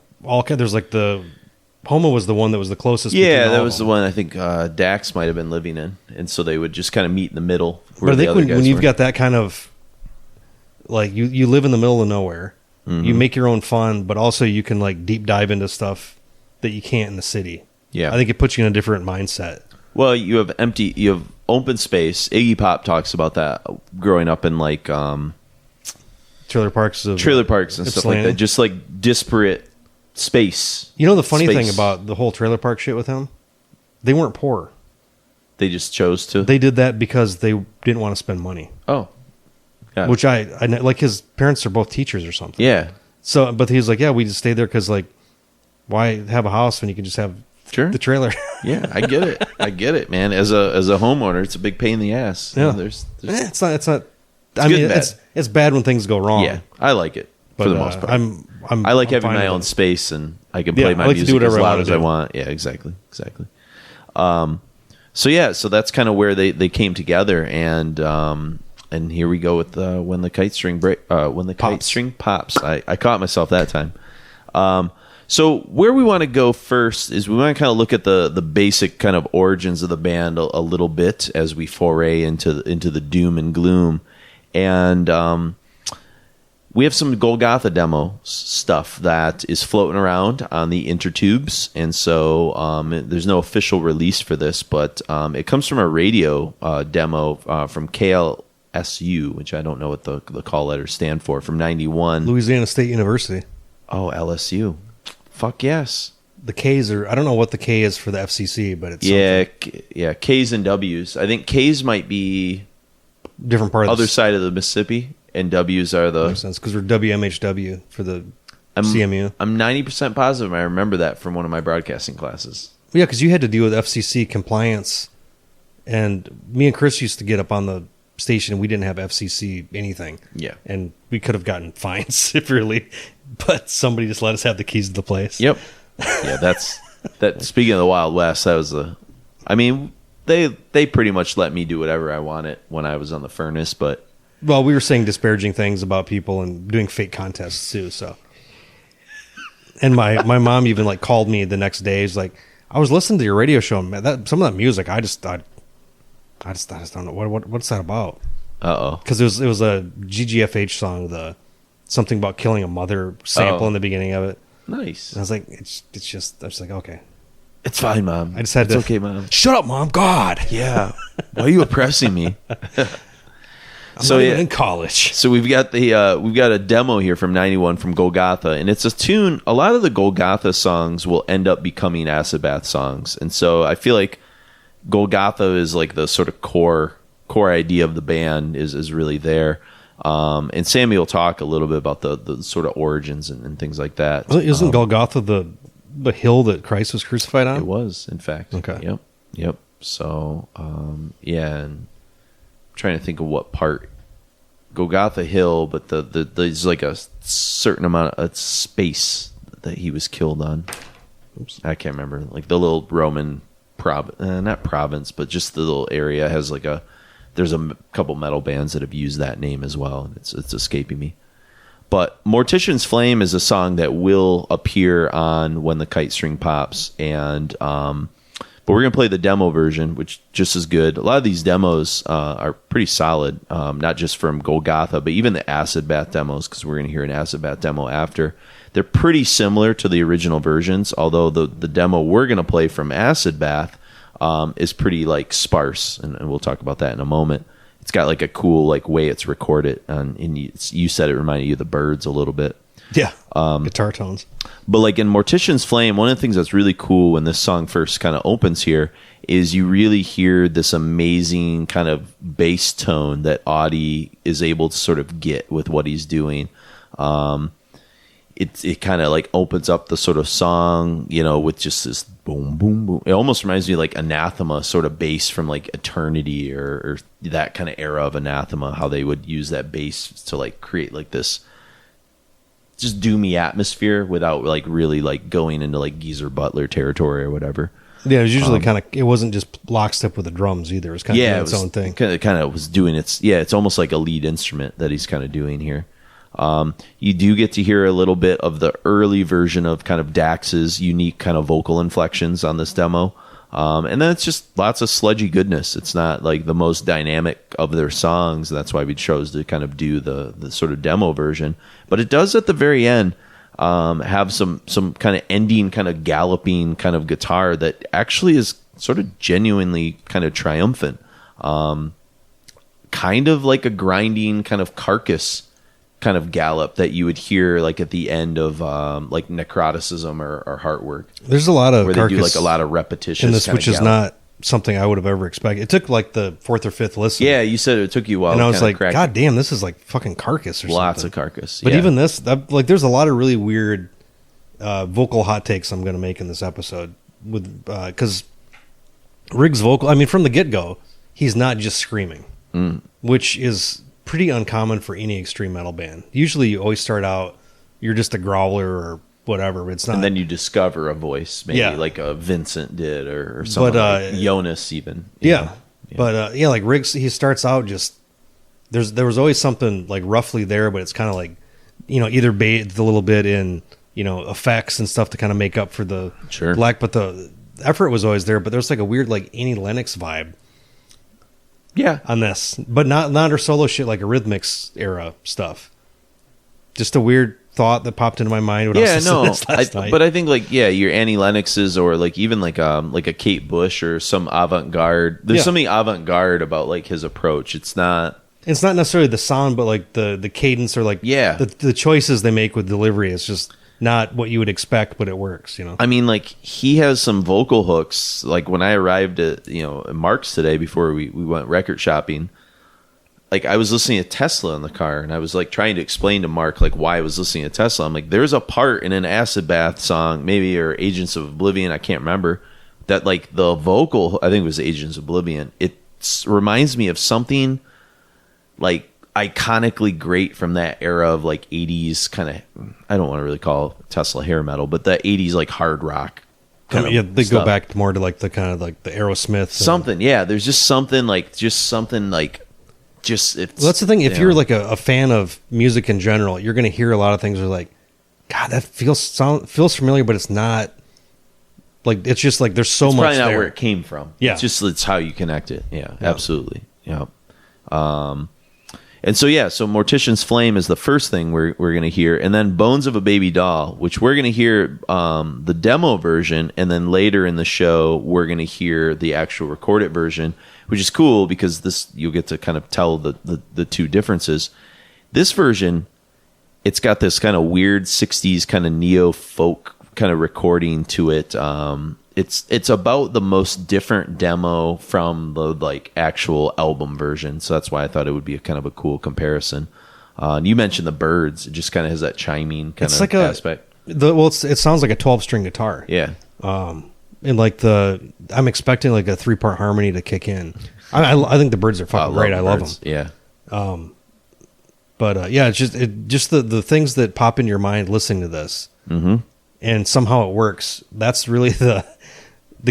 there's like Homa was the one that was the closest. Yeah, that was the one I think Dax might have been living in. And so they would just kind of meet in the middle. But I think when you've got that kind of, like, you live in the middle of nowhere, you make your own fun, but also you can like deep dive into stuff that you can't in the city. Yeah. I think it puts you in a different mindset. Well, you have open space. Iggy Pop talks about that growing up in like trailer parks and stuff like that. Just like disparate space. You know the funny thing about the whole trailer park shit with him? They weren't poor. They just chose to. They did that because they didn't want to spend money. Oh. Yeah. Which I like, his parents are both teachers or something. Yeah. So, but he's like, yeah, we just stayed there because, like, why have a house when you can just have the trailer? Yeah, I get it, man. As a homeowner, it's a big pain in the ass. Yeah. You know, there's it's not. I mean, it's bad when things go wrong. Yeah, I like it for the most part. I like having my own space and I can play my music as loud as I want. Yeah, exactly. So that's kind of where they came together, and here we go with when the kite string pops. I caught myself that time. So where we want to go first is we want to kind of look at the basic kind of origins of the band a little bit as we foray into the doom and gloom. And we have some Golgotha demo stuff that is floating around on the intertubes, and so there's no official release for this, but it comes from a radio demo from KLSU, which I don't know what the call letters stand for, from 91. Louisiana State University. Oh, LSU. Fuck yes. The K's are, I don't know what the K is for the FCC, but it's yeah, K's and W's. I think K's might be different part of other side of the Mississippi, and W's are the... Makes sense, because we're WMHW for the CMU. I'm 90% positive I remember that from one of my broadcasting classes. Yeah, because you had to deal with FCC compliance, and me and Chris used to get up on the station, and we didn't have FCC anything. Yeah. And we could have gotten fines, if really, but somebody just let us have the keys to the place. Yep. Yeah, that. Speaking of the Wild West, that was I mean, they pretty much let me do whatever I wanted when I was on the furnace, but... Well, we were saying disparaging things about people and doing fake contests too. So, and my mom even like called me the next day. She's like, "I was listening to your radio show, man. Some of that music, I just don't know what's that about." Because it was a GGFH song, something about killing a mother sample in the beginning of it. Nice. And I was like, it's just. I was like, okay, it's fine, Mom. I just had it's okay, Mom. Shut up, Mom. God. Yeah. Why are you oppressing me? I'm not even in college. So we've got a demo here from 91 from Golgotha, and it's a tune. A lot of the Golgotha songs will end up becoming Acid Bath songs, and so I feel like Golgotha is like the sort of core idea of the band is really there. And Sammy will talk a little bit about the sort of origins and things like that. Well, isn't Golgotha the hill that Christ was crucified on? It was, in fact. Okay. Yep. So yeah, and trying to think of what part Golgotha Hill, but there's like a certain amount of space that he was killed on. Oops. I can't remember, like the little Roman not province, but just the little area has like there's a couple metal bands that have used that name as well, and it's escaping me. But Mortician's Flame is a song that will appear on When the Kite String Pops, and but we're going to play the demo version, which just as good. A lot of these demos are pretty solid, not just from Golgotha, but even the Acid Bath demos, because we're going to hear an Acid Bath demo after. They're pretty similar to the original versions, although the demo we're going to play from Acid Bath is pretty like sparse, and we'll talk about that in a moment. It's got like a cool like way it's recorded, and you said it reminded you of the Byrds a little bit. Yeah, guitar tones. But like in Mortician's Flame, one of the things that's really cool when this song first kind of opens here is you really hear this amazing kind of bass tone that Audie is able to sort of get with what he's doing. It kind of like opens up the sort of song, with just this boom, boom, boom. It almost reminds me of like Anathema sort of bass from like Eternity or that kind of era of Anathema, how they would use that bass to like create like this just doomy atmosphere without like really like going into like Geezer Butler territory or whatever. Yeah, it was usually it wasn't just lockstep with the drums either. It was kind of doing its own thing. Kind of was doing it's almost like a lead instrument that he's kind of doing here. You do get to hear a little bit of the early version of kind of Dax's unique kind of vocal inflections on this demo. And then it's just lots of sludgy goodness. It's not like the most dynamic of their songs. That's why we chose to kind of do the sort of demo version. But it does at the very end have some kind of ending, kind of galloping kind of guitar that actually is sort of genuinely kind of triumphant. Kind of like a grinding kind of Carcass kind of gallop that you would hear like at the end of like Necroticism or Heartwork. There's a lot of where they do like a lot of repetitions in this, which is not something I would have ever expected. It took like the fourth or fifth listen. Yeah, you said it took you a while. And I was like, God damn, this is like fucking Carcass or lots something. of Carcass. But even this, like, there's a lot of really weird vocal hot takes I'm going to make in this episode with because Riggs' vocal. I mean, from the get go, he's not just screaming, which is pretty uncommon for any extreme metal band. Usually you always start out, you're just a growler or whatever, but it's not. And then you discover a voice, maybe like a Vincent did or something, like Jonas even. Yeah. But like Riggs, he starts out just, there was always something like roughly there, but it's kind of like, either bathed a little bit in, effects and stuff to kind of make up for the lack, but the effort was always there, but there's like a weird like Annie Lennox vibe. Yeah, on this, but not her solo shit like Eurythmics era stuff. just a weird thought that popped into my mind when I was listening to this last night. But I think like your Annie Lennox's or like even like a Kate Bush or some avant-garde. There's something avant-garde about like his approach. It's not necessarily the sound, but like the cadence or like the choices they make with delivery. It's just not what you would expect, but it works, you know. I mean, like he has some vocal hooks. Like when I arrived at Mark's today before we went record shopping, like I was listening to Tesla in the car, and I was like trying to explain to Mark like why I was listening to Tesla. I'm like, there's a part in an Acid Bath song, maybe or Agents of Oblivion, I can't remember, that like the vocal, I think it was Agents of Oblivion. It reminds me of something like iconically great from that era of like 80s kind of, I don't want to really call Tesla hair metal, but that 80s like hard rock kind of they stuff. go back more to like the kind of like the Aerosmith something. There's just something like it's that's the thing. If you're like a fan of music in general, you're going to hear a lot of things that are like, God, that feels familiar, but it's not. Like it's just like there's so much probably not there. where it came from. It's how you connect it. Absolutely. And so Mortician's Flame is the first thing we're going to hear, and then Bones of a Baby Doll, which we're going to hear the demo version, and then later in the show we're going to hear the actual recorded version, which is cool because this you'll get to kind of tell the two differences. This version, it's got this kind of weird 60s kind of neo folk kind of recording to it. It's about the most different demo from the like actual album version, so that's why I thought it would be a kind of a cool comparison. And you mentioned the birds; it just kind of has that chiming kind of aspect. It sounds like a 12-string guitar. Yeah. And like I'm expecting like a 3-part harmony to kick in. I think the birds are fucking great. I love them. Yeah. But it's just the things that pop in your mind listening to this, and somehow it works. That's really the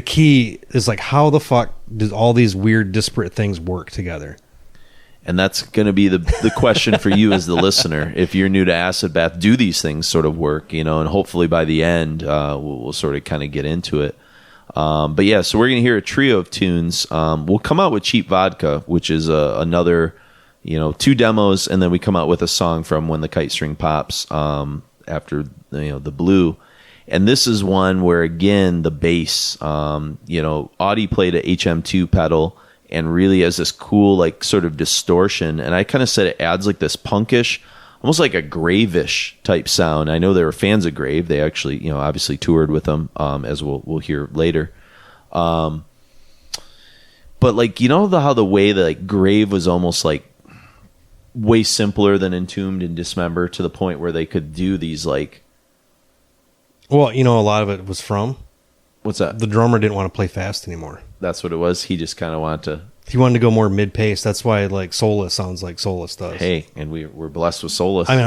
key is like, how the fuck does all these weird disparate things work together? And that's going to be the question for you as the listener. If you're new to Acid Bath, do these things sort of work, and hopefully by the end, we'll sort of kind of get into it. So we're going to hear a trio of tunes. We'll come out with Cheap Vodka, which is another, 2 demos, and then we come out with a song from When the Kite String Pops after, the Blue. And this is one where, again, the bass, Audie played a HM2 pedal and really has this cool, like, sort of distortion. And I kind of said it adds, like, this punkish, almost like a Grave-ish type sound. I know they were fans of Grave. They actually, obviously toured with them, as we'll hear later. But, like, how the way that, like, Grave was almost, like, way simpler than Entombed and Dismember to the point where they could do these, like... Well, a lot of it was from... What's that? The drummer didn't want to play fast anymore. That's what it was? He just kind of wanted to... He wanted to go more mid-pace. That's why, like, Seuss sounds like Seuss does. Hey, and we're blessed with Seuss. I mean,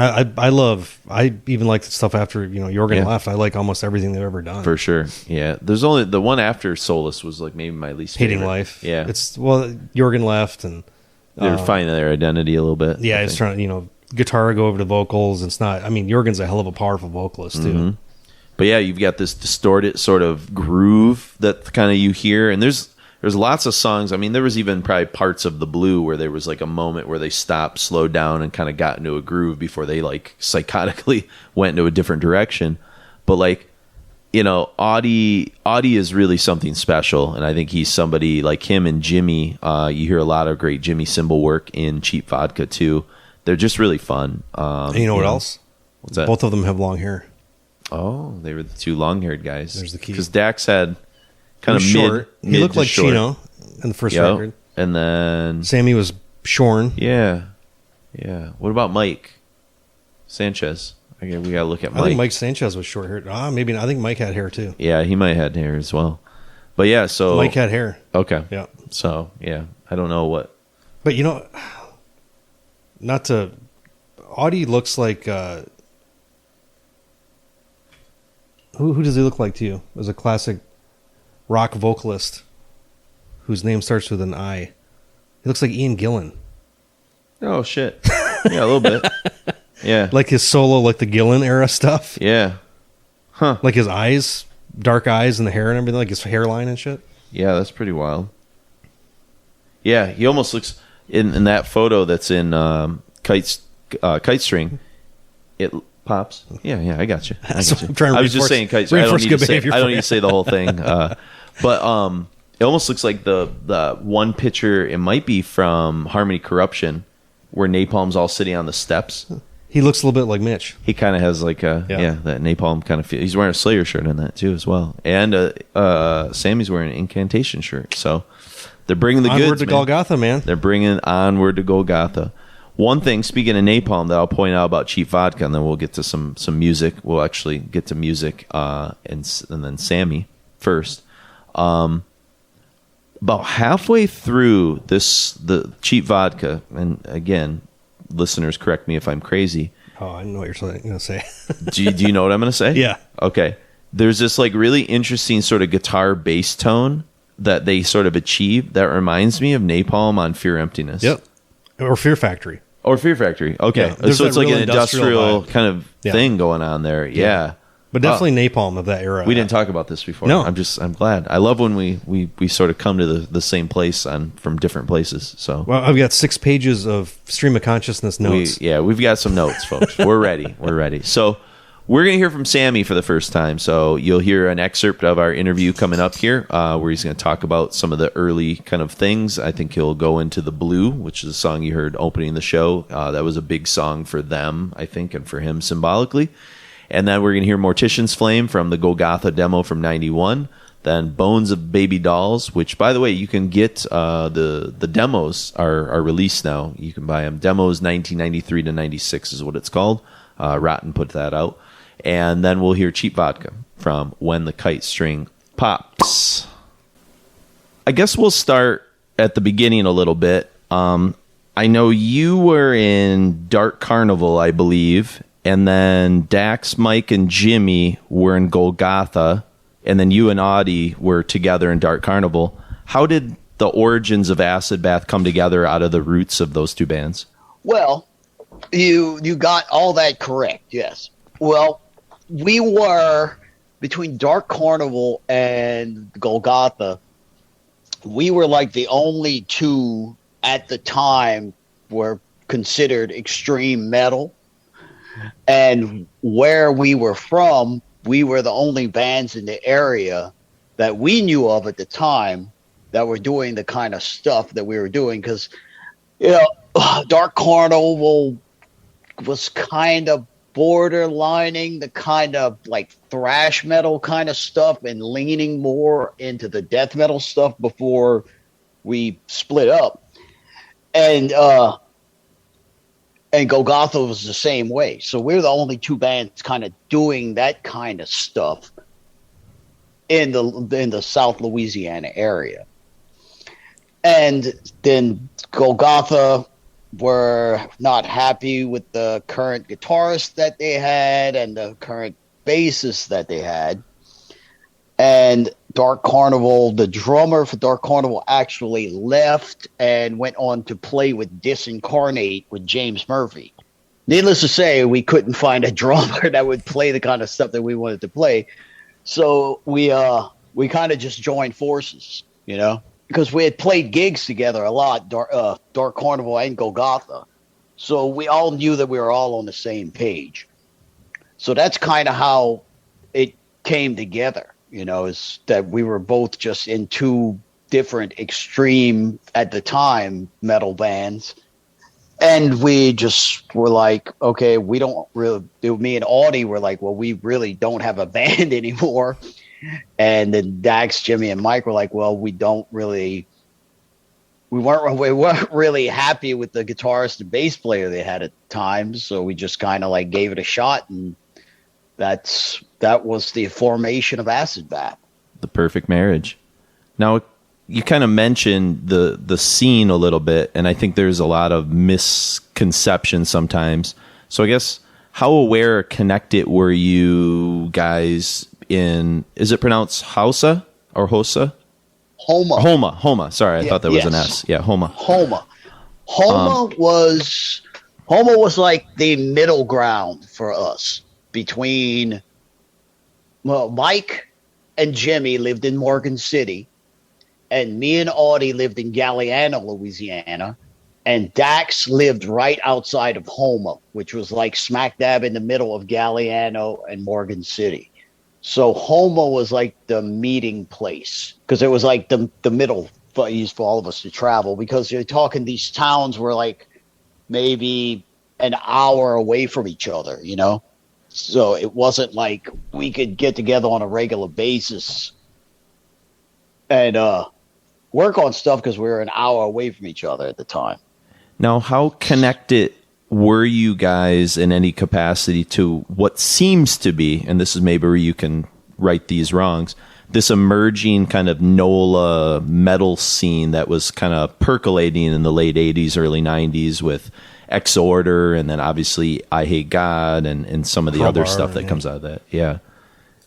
I even like the stuff after, Jorgan left. I like almost everything they've ever done. For sure. Yeah. There's only... The one after Seuss was, like, maybe my least favorite. Hating Life. Yeah. Jorgan left, and... They're finding their identity a little bit. Yeah, it's trying to, guitar go over to vocals. It's not... I mean, Jorgan's a hell of a powerful vocalist, too. Mm-hmm. But yeah, you've got this distorted sort of groove that kind of you hear, and there's lots of songs. I mean, there was even probably parts of the Blue where there was like a moment where they stopped, slowed down, and kind of got into a groove before they like psychotically went into a different direction. But like, Audie is really something special, and I think he's somebody like him and Jimmy. You hear a lot of great Jimmy cymbal work in Cheap Vodka too. They're just really fun. And you know what else? What's that? Both of them have long hair. Oh, they were the 2 long-haired guys. There's the key. Because Dax had kind of short. He looked like short. Chino in the first record. And then... Sammy was shorn. Yeah. Yeah. What about Mike Sanchez? We got to look at Mike. I think Mike Sanchez was short hair. Maybe not. I think Mike had hair too. Yeah, he might have had hair as well. But yeah, so... Mike had hair. Okay. Yeah. So, yeah. I don't know what... But not to... Audie looks like... Who does he look like to you? As a classic rock vocalist whose name starts with an I. He looks like Ian Gillan. Oh, shit. Yeah, a little bit. Yeah. Like his solo, like the Gillan era stuff. Yeah. Huh. Like his eyes, dark eyes and the hair and everything, like his hairline and shit. Yeah, that's pretty wild. Yeah, he almost looks... In that photo that's in Kite String, It pops. Yeah, I got you. I'm trying to I was just saying, Kite, I don't need to say the whole thing. But it almost looks like the one picture, it might be from Harmony Corruption, where Napalm's all sitting on the steps. He looks a little bit like Mitch. He kind of has like that Napalm kind of feel. He's wearing a Slayer shirt in that too as well. And Sammy's wearing an Incantation shirt. So they're bringing the onward goods, to man. Golgotha, man. They're bringing onward to Golgotha. One thing, speaking of Napalm, that I'll point out about Cheap Vodka, and then we'll get to some music. We'll actually get to music and then Sammy first. About halfway through the Cheap Vodka, and again, listeners, correct me if I'm crazy. Oh, I know what you're going to say. do you know what I'm going to say? Yeah. Okay. There's this like really interesting sort of guitar bass tone that they sort of achieve that reminds me of Napalm on Fear Emptiness. Yep. Or Fear Factory. Or Fear Factory. Okay. Yeah, So it's like an industrial vibe. kind of thing going on there. Yeah. But definitely Napalm of that era. We didn't talk about this before. No. I'm glad. I love when we sort of come to the same place from different places. So Well, I've got 6 pages of stream of consciousness notes. we've got some notes, folks. We're ready. We're ready. So we're going to hear from Sammy for the first time. So you'll hear an excerpt of our interview coming up here where he's going to talk about some of the early kind of things. I think he'll go into The Blue, which is a song you heard opening the show. That was a big song for them, I think, and for him symbolically. And then we're going to hear Mortician's Flame from the Golgotha demo from 91. Then Bones of Baby Dolls, which, by the way, you can get the demos are released now. You can buy them. Demos 1993 to 96 is what it's called. Rotten put that out. And then we'll hear Cheap Vodka from When the Kite String Pops. I guess we'll start at the beginning a little bit. I know you were in Dark Carnival, I believe. And then Dax, Mike, and Jimmy were in Golgotha. And then you and Audie were together in Dark Carnival. How did the origins of Acid Bath come together out of the roots of those two bands? Well, you got all that correct, yes. Well, we were, between Dark Carnival and Golgotha, we were like the only two at the time were considered extreme metal. And where we were from, we were the only bands in the area that we knew of at the time that were doing the kind of stuff that we were doing. Because, Dark Carnival was kind of borderlining the kind of like thrash metal kind of stuff and leaning more into the death metal stuff before we split up. And Golgotha was the same way. So we're the only two bands kind of doing that kind of stuff in the South Louisiana area. And then Golgotha were not happy with the current guitarist that they had and the current bassist that they had. And Dark Carnival, the drummer for Dark Carnival actually left and went on to play with Disincarnate with James Murphy. Needless to say, we couldn't find a drummer that would play the kind of stuff that we wanted to play. So we kind of just joined forces, because we had played gigs together a lot, Dark Carnival and Golgotha. So we all knew that we were all on the same page. So that's kind of how it came together. Is that we were both just in two different extreme, at the time, metal bands. And we just were like, okay, we don't really, me and Audie were like, well, we really don't have a band anymore. And then Dax, Jimmy, and Mike were like, well, we weren't really happy with the guitarist and bass player they had at the time. So we just kind of like gave it a shot, and that was the formation of Acid Bath. The perfect marriage. Now, you kind of mentioned the scene a little bit, and I think there's a lot of misconception sometimes. So I guess, how aware or connected were you guys in, is it pronounced Hausa or Hosa? Homa. Sorry, I thought that was an S. Yeah, Homa. Homa was like the middle ground for us between, Mike and Jimmy lived in Morgan City, and me and Audie lived in Galliano, Louisiana, And Dax lived right outside of Houma, which was like smack dab in the middle of Galliano and Morgan City. So Houma was like the meeting place because it was like the middle phase for all of us to travel, because you're talking these towns were like maybe an hour away from each other, you know? So it wasn't like we could get together on a regular basis and work on stuff because we were an hour away from each other at the time. Now, how connected were you guys in any capacity to what seems to be, and this is maybe where you can right these wrongs, this emerging kind of NOLA metal scene that was kind of percolating in the late 80s, early 90s with Exorder, and then obviously I Hate God and some of the other stuff that comes out of that. Yeah.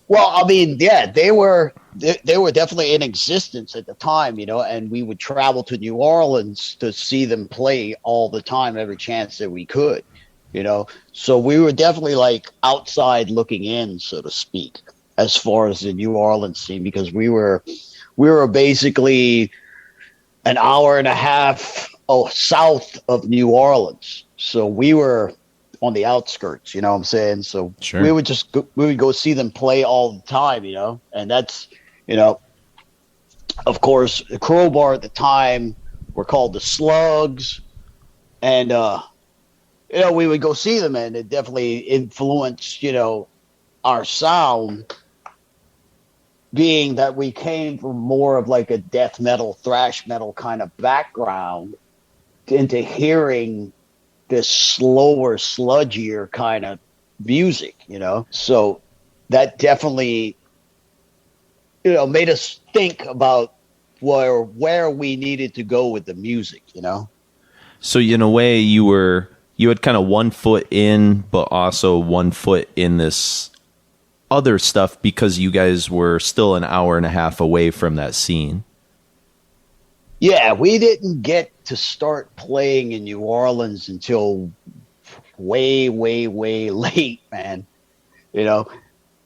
Well, I mean, yeah, they were definitely in existence at the time, you know, and we would travel to New Orleans to see them play all the time, every chance that we could, you know. So we were definitely like outside looking in, so to speak, as far as the New Orleans scene, because we were basically an hour and a half south of New Orleans. So we were on the outskirts, you know what I'm saying? So sure. we would go see them play all the time, you know, and that's, you know, of course, the Crowbar at the time were called the Slugs, and, you know, we would go see them, and it definitely influenced, you know, our sound, being that we came from more of like a death metal, thrash metal kind of background into hearing this slower, sludgier kind of music, you know? So that definitely, you know, made us think about where we needed to go with the music, you know? So in a way you had kind of 1 foot in, but also 1 foot in this other stuff because you guys were still an hour and a half away from that scene. Yeah, we didn't get to start playing in New Orleans until way, way, way late, man. You know,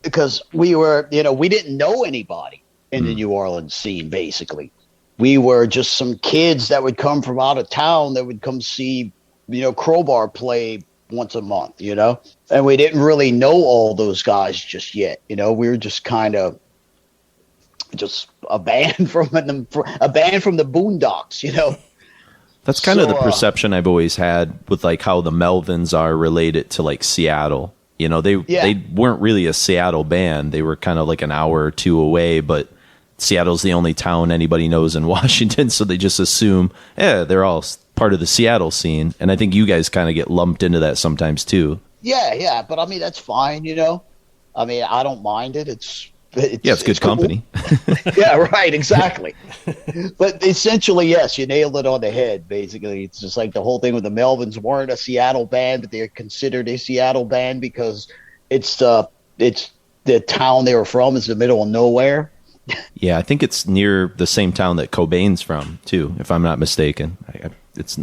because we were, you know, we didn't know anybody in the New Orleans scene, basically. We were just some kids that would come from out of town that would come see, you know, Crowbar play once a month, you know? And we didn't really know all those guys just yet, you know? We were just kind of just a band from the Boondocks, you know. That's kind of the perception I've always had with like how the Melvins are related to like Seattle. You know, they weren't really a Seattle band. They were kind of like an hour or two away, but Seattle's the only town anybody knows in Washington, so they just assume, they're all part of the Seattle scene. And I think you guys kind of get lumped into that sometimes too. Yeah, but I mean that's fine, you know. I mean, I don't mind it. It's good cool company. Yeah, right, exactly. But essentially, yes, you nailed it on the head, basically. It's just like the whole thing with the Melvins weren't a Seattle band, but they're considered a Seattle band because it's the town they were from is the middle of nowhere. Yeah, I think it's near the same town that Cobain's from, too, if I'm not mistaken. It's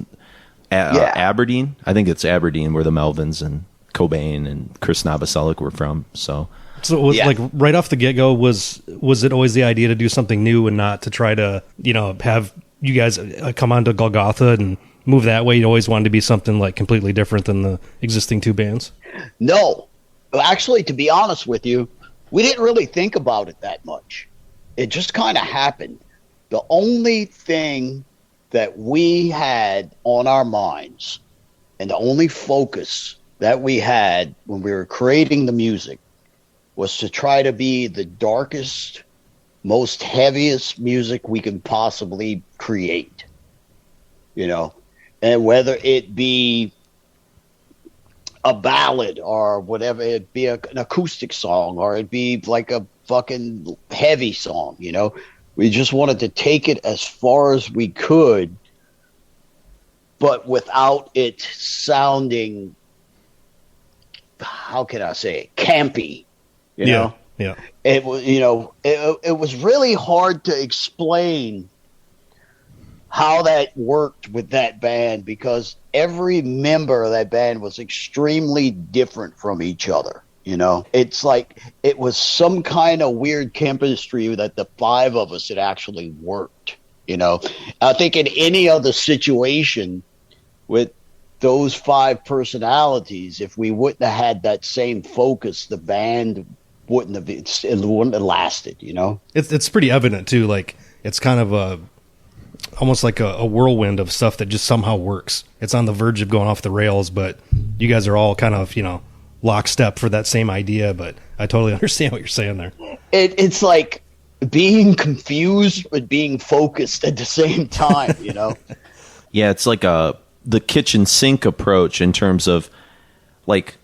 Aberdeen. I think it's Aberdeen where the Melvins and Cobain and Chris Novoselic were from, so... So it was like right off the get-go, was it always the idea to do something new and not to try to, you know, have you guys come on to Golgotha and move that way? You always wanted to be something like completely different than the existing two bands? No. Actually, to be honest with you, we didn't really think about it that much. It just kind of happened. The only thing that we had on our minds and the only focus that we had when we were creating the music was to try to be the darkest, most heaviest music we can possibly create, you know, and whether it be a ballad or whatever, it be an acoustic song or it be like a fucking heavy song, you know, we just wanted to take it as far as we could, but without it sounding, how can I say it, campy. You know, it was, you know, it was really hard to explain how that worked with that band because every member of that band was extremely different from each other. You know, it's like it was some kind of weird chemistry that the five of us had actually worked. You know, I think in any other situation, with those 5 personalities, if we wouldn't have had that same focus, the band it wouldn't have lasted, you know? It's pretty evident too. Like it's kind of almost like a whirlwind of stuff that just somehow works. It's on the verge of going off the rails, but you guys are all kind of, lockstep for that same idea. But I totally understand what you're saying there. It's like being confused but being focused at the same time, you know? Yeah, it's like the kitchen sink approach in terms of, like,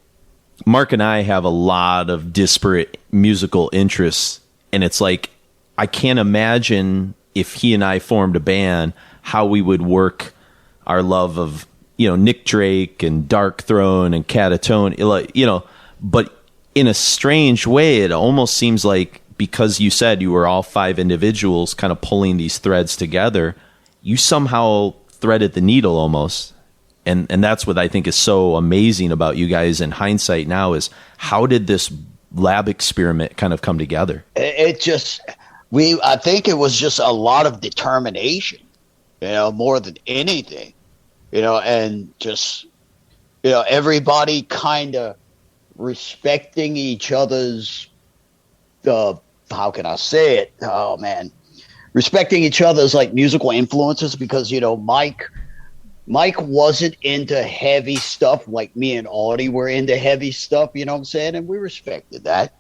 Mark and I have a lot of disparate musical interests, and it's like I can't imagine if he and I formed a band how we would work our love of Nick Drake and Dark Throne and Catatone, but in a strange way it almost seems like, because you said you were all 5 individuals kind of pulling these threads together, you somehow threaded the needle almost. And that's what I think is so amazing about you guys in hindsight now, is how did this lab experiment kind of come together? I think it was just a lot of determination, more than anything, and just, everybody kind of respecting each other's, how can I say it? Oh man, respecting each other's like musical influences, because, Mike wasn't into heavy stuff like me and Audie were into heavy stuff, you know what I'm saying? And we respected that.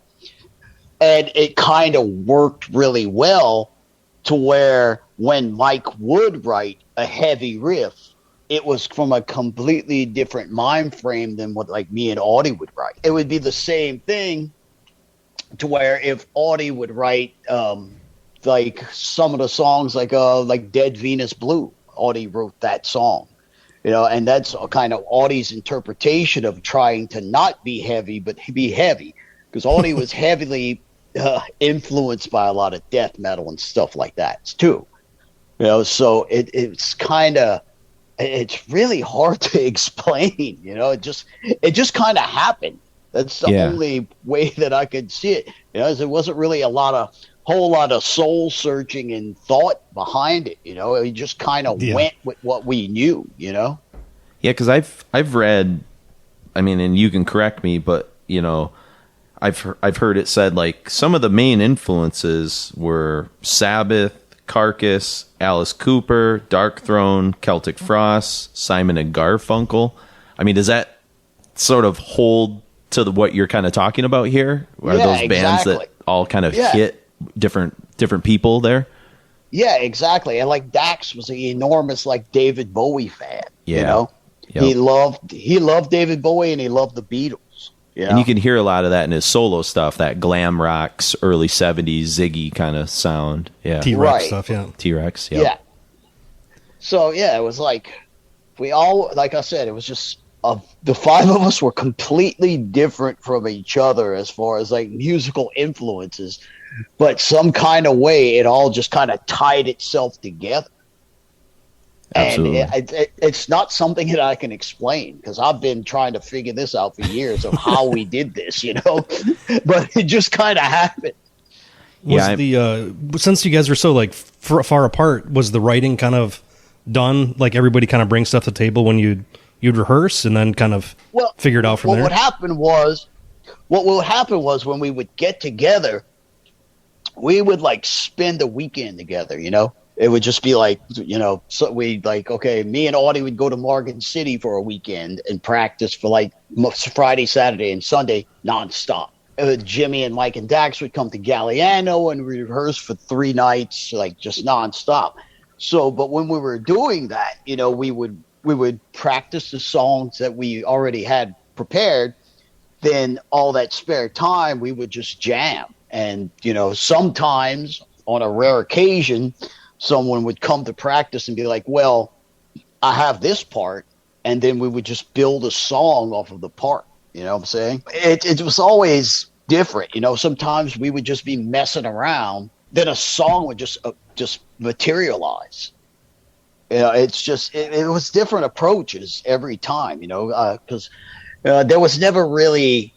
And it kind of worked really well to where when Mike would write a heavy riff, it was from a completely different mind frame than what like me and Audie would write. It would be the same thing to where if Audie would write like some of the songs like Dead Venus Blue, Audie wrote that song. And that's kind of Audie's interpretation of trying to not be heavy, but be heavy. Because Audie was heavily influenced by a lot of death metal and stuff like that, too. So it's really hard to explain, It just kind of happened. That's the only way that I could see it. There wasn't really a whole lot of soul searching and thought behind it. We just kind of went with what we knew. Yeah, because I've read, I mean, and you can correct me, but I've heard it said like some of the main influences were Sabbath, Carcass, Alice Cooper, Dark Throne, Celtic Frost, Simon and Garfunkel. I mean, does that sort of hold to what you're kind of talking about here? Are those bands that all kind of hit different people there? Yeah, exactly. And like Dax was an enormous like David Bowie fan. Yep. He loved David Bowie and he loved the Beatles. And you can hear a lot of that in his solo stuff, that glam rock's early 70s Ziggy kind of sound. Yeah. T-Rex stuff, yeah. T-Rex, yeah. So it was like we all, like I said, it was just the 5 of us were completely different from each other as far as like musical influences. But some kind of way, it all just kind of tied itself together. Absolutely. And it's not something that I can explain, because I've been trying to figure this out for years of how we did this, But it just kind of happened. Since you guys were so like far apart, was the writing kind of done? Like everybody kind of brings stuff to the table when you'd rehearse and then kind of figure it out from there? What would happen was when we would get together, we would like spend a weekend together, It would just be like, so we like, okay, me and Audie would go to Morgan City for a weekend and practice for like Friday, Saturday, and Sunday nonstop. Jimmy and Mike and Dax would come to Galliano and we rehearse for 3 nights, like just nonstop. So, but when we were doing that, we would practice the songs that we already had prepared. Then all that spare time, we would just jam. And, sometimes on a rare occasion, someone would come to practice and be like, well, I have this part. And then we would just build a song off of the part. You know what I'm saying? It was always different. Sometimes we would just be messing around. Then a song would just materialize. It's just, it was different approaches every time, because there was never really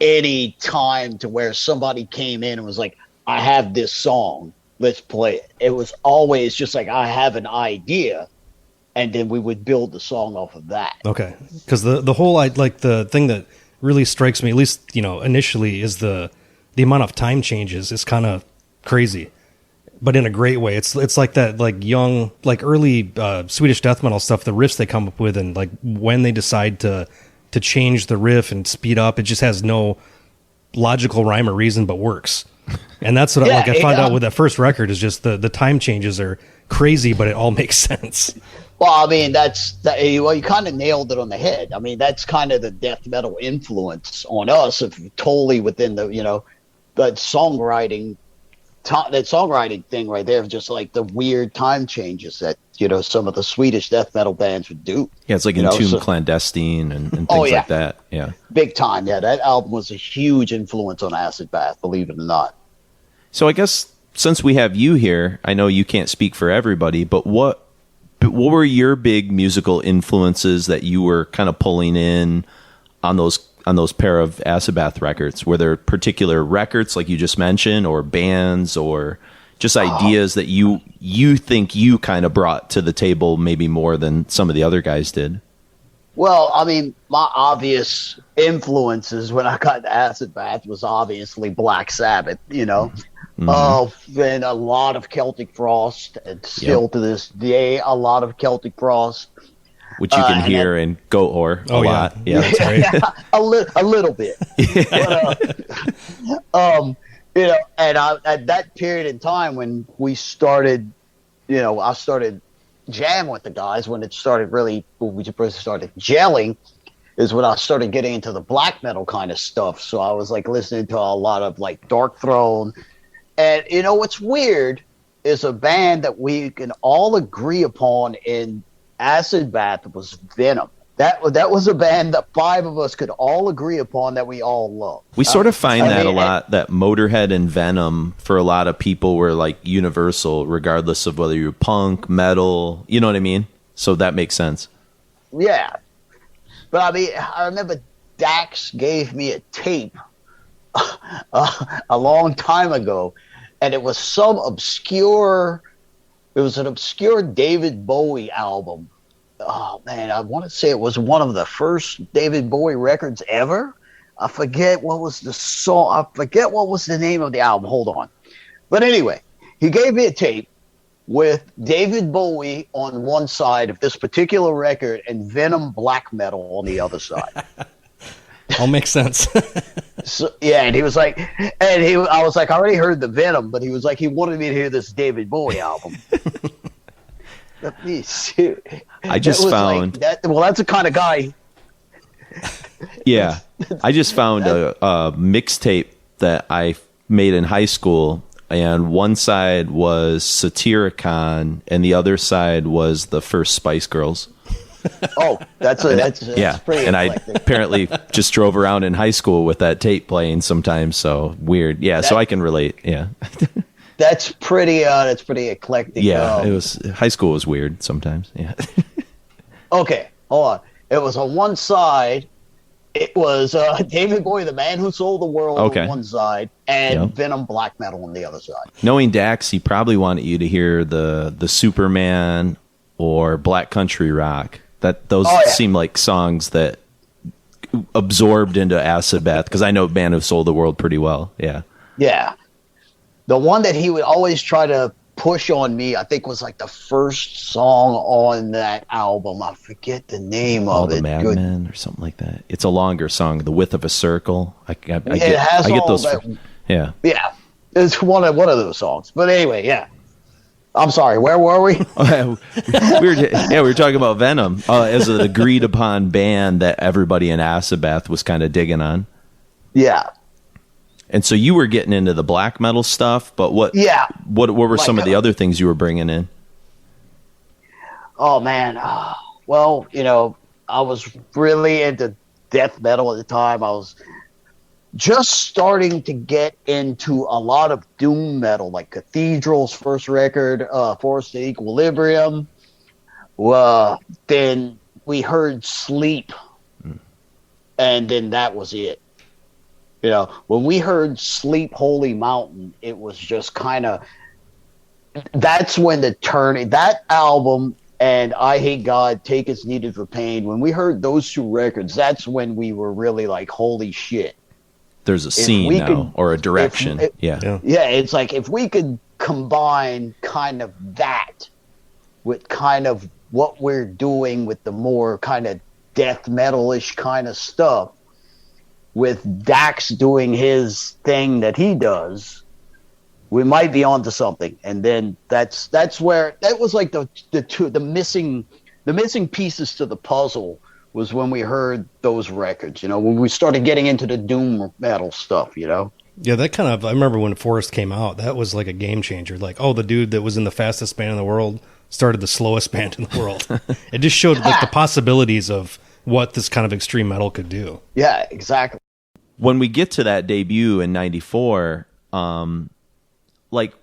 any time to where somebody came in and was like, I have this song, let's play it. It was always just like, I have an idea, and then we would build the song off of that. Okay, because the whole the thing that really strikes me, at least initially, is the amount of time changes is kind of crazy, but in a great way. It's like that young early Swedish death metal stuff. The riffs they come up with, and when they decide to change the riff and speed up, it just has no logical rhyme or reason, but works. And that's what I found out with that first record is just the time changes are crazy, but it all makes sense. Well, I mean, you kind of nailed it on the head. I mean, that's kind of the death metal influence on us, if totally within the, that songwriting thing right there, just like the weird time changes that, some of the Swedish death metal bands would do. Yeah, it's like Entombed Clandestine and things like that. Yeah. Big time. Yeah, that album was a huge influence on Acid Bath, believe it or not. So I guess since we have you here, I know you can't speak for everybody, but what were your big musical influences that you were kind of pulling in on those pair of Acid Bath records? Were there particular records like you just mentioned, or bands, or just ideas that you think you kind of brought to the table maybe more than some of the other guys did? Well, I mean, my obvious influences when I got to Acid Bath was obviously Black Sabbath, and a lot of Celtic Frost, and still to this day, a lot of Celtic Frost. Which you can hear in Goat Whore a lot. Yeah, that's right. a little bit. But, and at that period in time when we started, I started jamming with the guys, when we started gelling, is when I started getting into the black metal kind of stuff. So I was listening to a lot of Dark Throne. And what's weird is a band that we can all agree upon in Acid Bath was Venom. That was a band that 5 of us could all agree upon that we all love. We sort of find a lot, that Motorhead and Venom for a lot of people were universal, regardless of whether you're punk, metal, you know what I mean? So that makes sense. Yeah. But I mean, I remember Dax gave me a tape a long time ago, and it was an obscure David Bowie album. Oh man, I want to say it was one of the first David Bowie records ever. I forget what was the song. I forget what was the name of the album. Hold on. But anyway, he gave me a tape with David Bowie on one side of this particular record and Venom black metal on the other side. All makes sense. So, yeah, and he was I was I already heard the Venom, but he was he wanted me to hear this David Bowie album. Let me see. I just found that. Well, that's the kind of guy. Yeah, I just found a mixtape that I made in high school, and one side was Satyricon, and the other side was the first Spice Girls. Oh, that's pretty. And I apparently just drove around in high school with that tape playing sometimes. So weird. Yeah, so I can relate. Yeah. That's pretty eclectic. Yeah, it was. High school was weird sometimes. Yeah. Okay, hold on. It was on one side. It was David Bowie, the man who sold the world, on one side, and Venom black metal on the other side. Knowing Dax, he probably wanted you to hear the Superman or Black Country Rock. Those seem like songs that absorbed into Acid Bath, because I know Band Who Sold the World pretty well. Yeah. Yeah. The one that he would always try to push on me, I think, was the first song on that album. I forget the name of it. The Madmen or something like that. It's a longer song, The Width of a Circle. I get those. Yeah. Yeah. It's one of those songs. But anyway, yeah. I'm sorry, where were we? we were talking about Venom as an agreed upon band that everybody in Acid Bath was kind of digging on. Yeah. And so you were getting into the black metal stuff, but what were some of the other things you were bringing in? Oh man. Well, I was really into death metal at the time. I was just starting to get into a lot of doom metal, like Cathedral's first record, Forest of Equilibrium. Then we heard Sleep, and then that was it. When we heard Sleep Holy Mountain, it was just kind of, that's when that album and I Hate God, Take Is Needed for Pain. When we heard those two records, that's when we were really like, holy shit. There's a scene now, or a direction. Yeah. It's like if we could combine kind of that with kind of what we're doing with the more kind of death metal-ish kind of stuff, with Dax doing his thing that he does, we might be onto something. And then that's where that was like the missing pieces to the puzzle was when we heard those records, when we started getting into the doom metal stuff, Yeah, that kind of, I remember when Forest came out, that was like a game changer. Like, oh, the dude that was in the fastest band in the world started the slowest band in the world. It just showed like the possibilities of what this kind of extreme metal could do. Yeah, exactly. When we get to that debut in 94, like,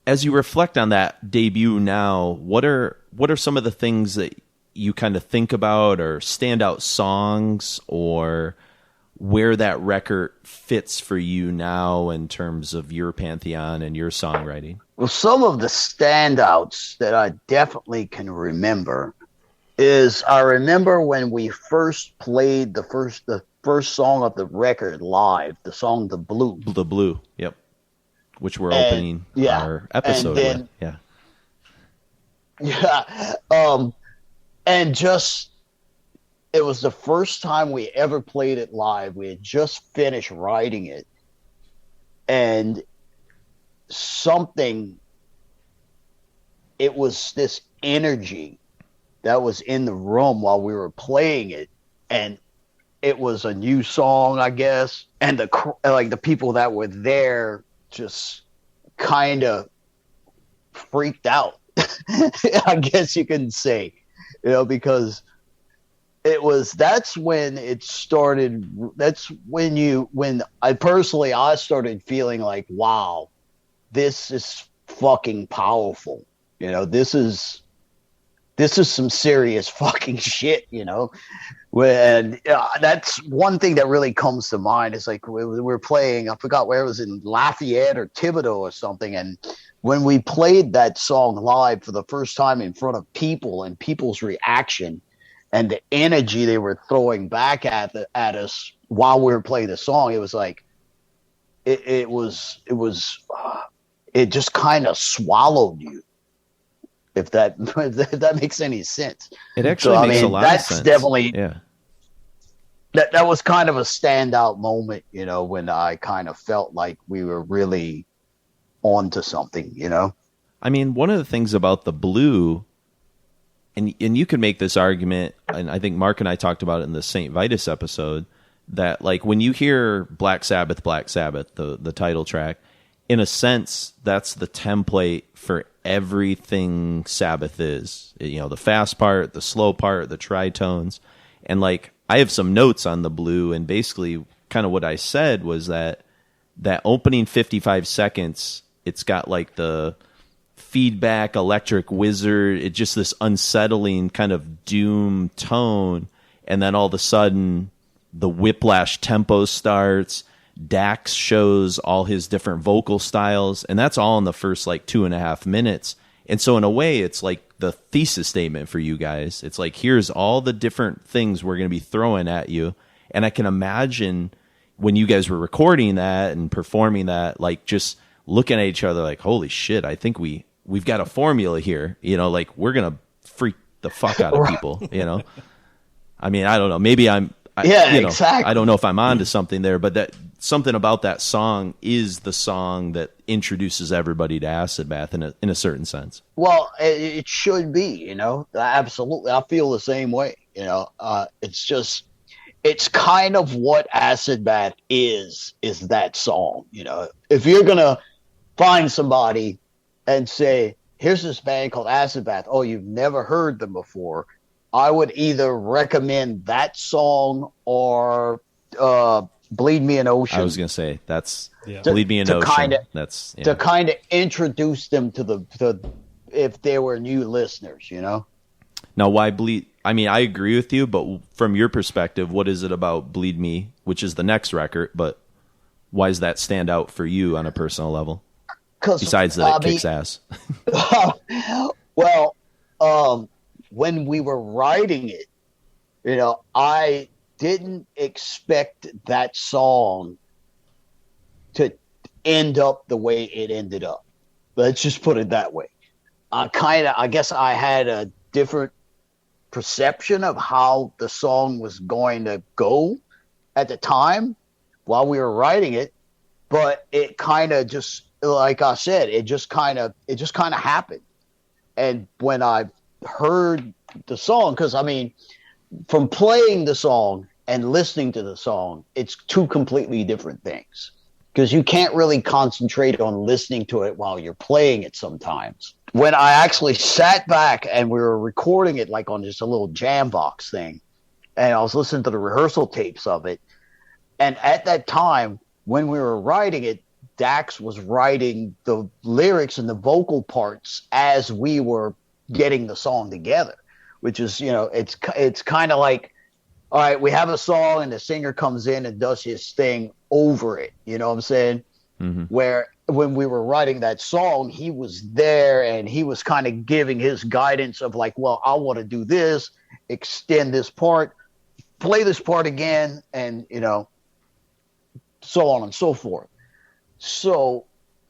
as you reflect on that debut now, what are some of the things that you kind of think about, or standout songs, or where that record fits for you now in terms of your pantheon and your songwriting? Well, some of the standouts that I definitely can remember is I remember when we first played the first song of the record live, the song The Blue. The Blue, yep. Which we're opening our episode with. Yeah. Yeah. And just, it was the first time we ever played it live. We had just finished writing it. And it was this energy that was in the room while we were playing it. And it was a new song, I guess. And the people that were there just kind of freaked out, I guess you can say. Because that's when it started. That's when I started feeling like, wow, this is fucking powerful. This is some serious fucking shit. When that's one thing that really comes to mind. Is like we were playing, I forgot where it was, in Lafayette or Thibodeau or something, and when we played that song live for the first time in front of people and people's reaction and the energy they were throwing back at us while we were playing the song, it was like it just kind of swallowed you. If that makes any sense. It actually makes a lot of sense. That's definitely that was kind of a standout moment, when I kind of felt like we were really onto something, I mean, one of the things about The Blue, and you can make this argument, and I think Mark and I talked about it in the St. Vitus episode, that like when you hear Black Sabbath, the title track, in a sense, that's the template for everything Sabbath is. The fast part, the slow part, the tritones. And like, I have some notes on The Blue, and basically kind of what I said was that opening 55 seconds, it's got like the feedback electric wizard, it's just this unsettling kind of doom tone, and then all of a sudden the whiplash tempo starts. Dax shows all his different vocal styles, and that's all in the first like 2.5 minutes. And so in a way, it's like the thesis statement for you guys. It's like, here's all the different things we're going to be throwing at you. And I can imagine when you guys were recording that and performing that, like just looking at each other like, holy shit, I think we've got a formula here, like we're going to freak the fuck out of people, I mean, I don't know, maybe exactly. I don't know if I'm onto something there, but that something about that song is the song that introduces everybody to Acid Bath in a certain sense. Well, it should be, absolutely. I feel the same way, it's kind of what Acid Bath is that song. If you're going to find somebody and say, here's this band called Acid Bath. Oh, you've never heard them before. I would either recommend that song or Bleed Me an Ocean. I was going to say, that's Bleed Me an Ocean. To kind of introduce them to if they were new listeners, Now, why Bleed? I mean, I agree with you, but from your perspective, what is it about Bleed Me, which is the next record, but why does that stand out for you on a personal level? Besides that it kicks ass. Well, when we were writing it, I didn't expect that song to end up the way it ended up. Let's just put it that way. I guess I had a different perception of how the song was going to go at the time while we were writing it, but it kind of just, like I said, it just kind of happened. And when I heard the song, because I mean, from playing the song and listening to the song, it's two completely different things, because you can't really concentrate on listening to it while you're playing it sometimes. When I actually sat back and we were recording it like on just a little jam box thing, and I was listening to the rehearsal tapes of it, and at that time when we were writing it, Dax was writing the lyrics and the vocal parts as we were getting the song together, which is, it's kind of like, all right, we have a song and the singer comes in and does his thing over it. You know what I'm saying? Mm-hmm. Where when we were writing that song, he was there and he was kind of giving his guidance of like, well, I want to do this, extend this part, play this part again, and, so on and so forth. So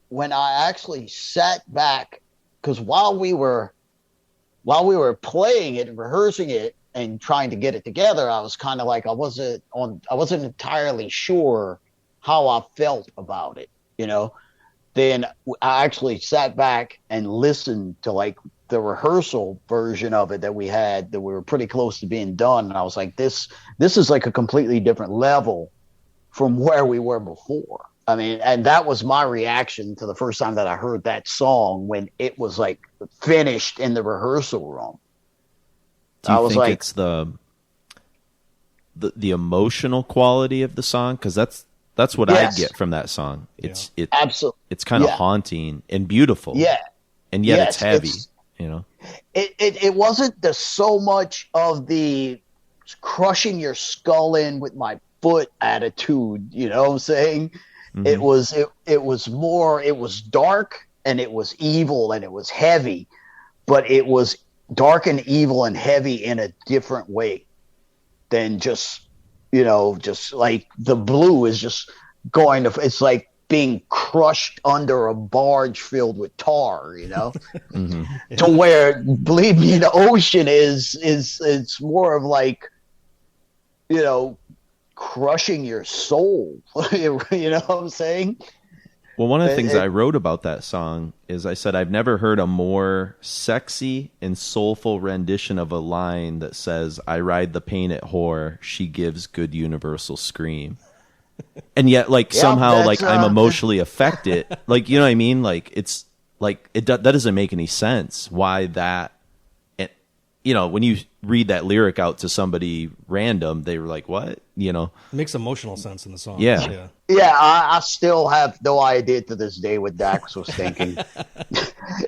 when I actually sat back, because while we were playing it and rehearsing it and trying to get it together, I was kind of like, I wasn't entirely sure how I felt about it, Then I actually sat back and listened to like the rehearsal version of it that we had, that we were pretty close to being done. And I was like, this is like a completely different level from where we were before. I mean, and that was my reaction to the first time that I heard that song when it was like finished in the rehearsal room. Do you think it's the emotional quality of the song? Because that's what I get from that song. Absolutely. It's kind of haunting and beautiful. Yeah. And yet it's heavy. It wasn't so much of the crushing your skull in with my foot attitude. You know what I'm saying? Mm-hmm. It was more. It was dark and it was evil and it was heavy, but it was dark and evil and heavy in a different way than just like the blue is just going to. It's like being crushed under a barge filled with tar, mm-hmm. To where, believe me, the ocean is it's more of like, crushing your soul. You know what I'm saying? Well, one of the things I wrote about that song is I said, I've never heard a more sexy and soulful rendition of a line that says, I ride the pain at whore, she gives good universal scream. And yet, somehow, I'm emotionally affected. Like, you know what I mean? Like, it's like, that doesn't make any sense. Why that? And, when you read that lyric out to somebody random, they were like, what? It makes emotional sense in the song. Yeah. Yeah, I still have no idea to this day what Dax was thinking.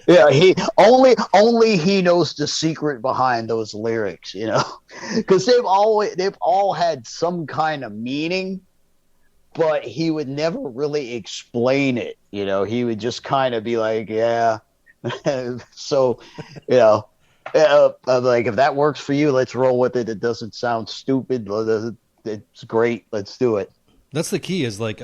Yeah, only he knows the secret behind those lyrics, because they've all had some kind of meaning, but he would never really explain it. He would just kind of be like, yeah. So, I'm like, if that works for you, let's roll with it. It doesn't sound stupid. It's great. Let's do it. That's the key, is like,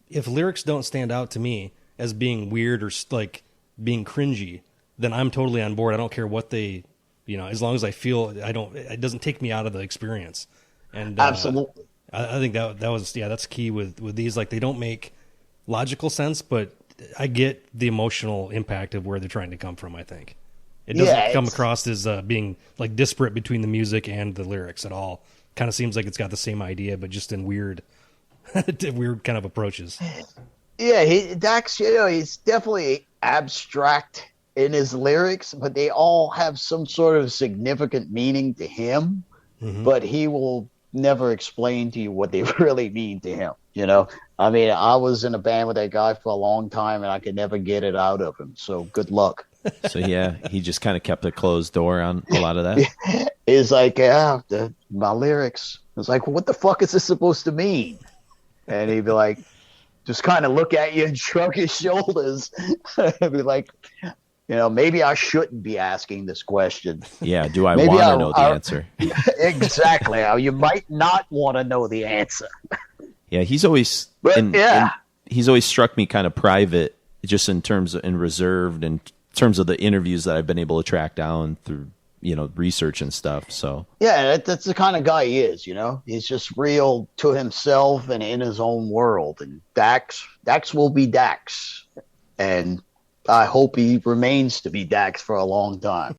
if lyrics don't stand out to me as being weird or like being cringy, then I'm totally on board. I don't care what they, as long as I feel it doesn't take me out of the experience. And absolutely. I think that was, that's key with these. Like, they don't make logical sense, but I get the emotional impact of where they're trying to come from, I think. It doesn't come across as being like disparate between the music and the lyrics at all. Kind of seems like it's got the same idea, but just in weird kind of approaches. Yeah, Dax, he's definitely abstract in his lyrics, but they all have some sort of significant meaning to him. Mm-hmm. But he will never explain to you what they really mean to him. I mean, I was in a band with that guy for a long time, and I could never get it out of him. So good luck. So he just kind of kept a closed door on a lot of that. It's like, my lyrics. It's like, well, what the fuck is this supposed to mean? And he'd be like, just kind of look at you and shrug his shoulders. And be like, maybe I shouldn't be asking this question. Yeah, do I Maybe want to know the answer? Exactly. You might not want to know the answer. Yeah, he's always he's always struck me kind of private, just in terms of, and reserved in terms of the interviews that I've been able to track down through research and stuff. So yeah, that's the kind of guy he is. He's just real to himself and in his own world. And Dax will be Dax, and I hope he remains to be Dax for a long time.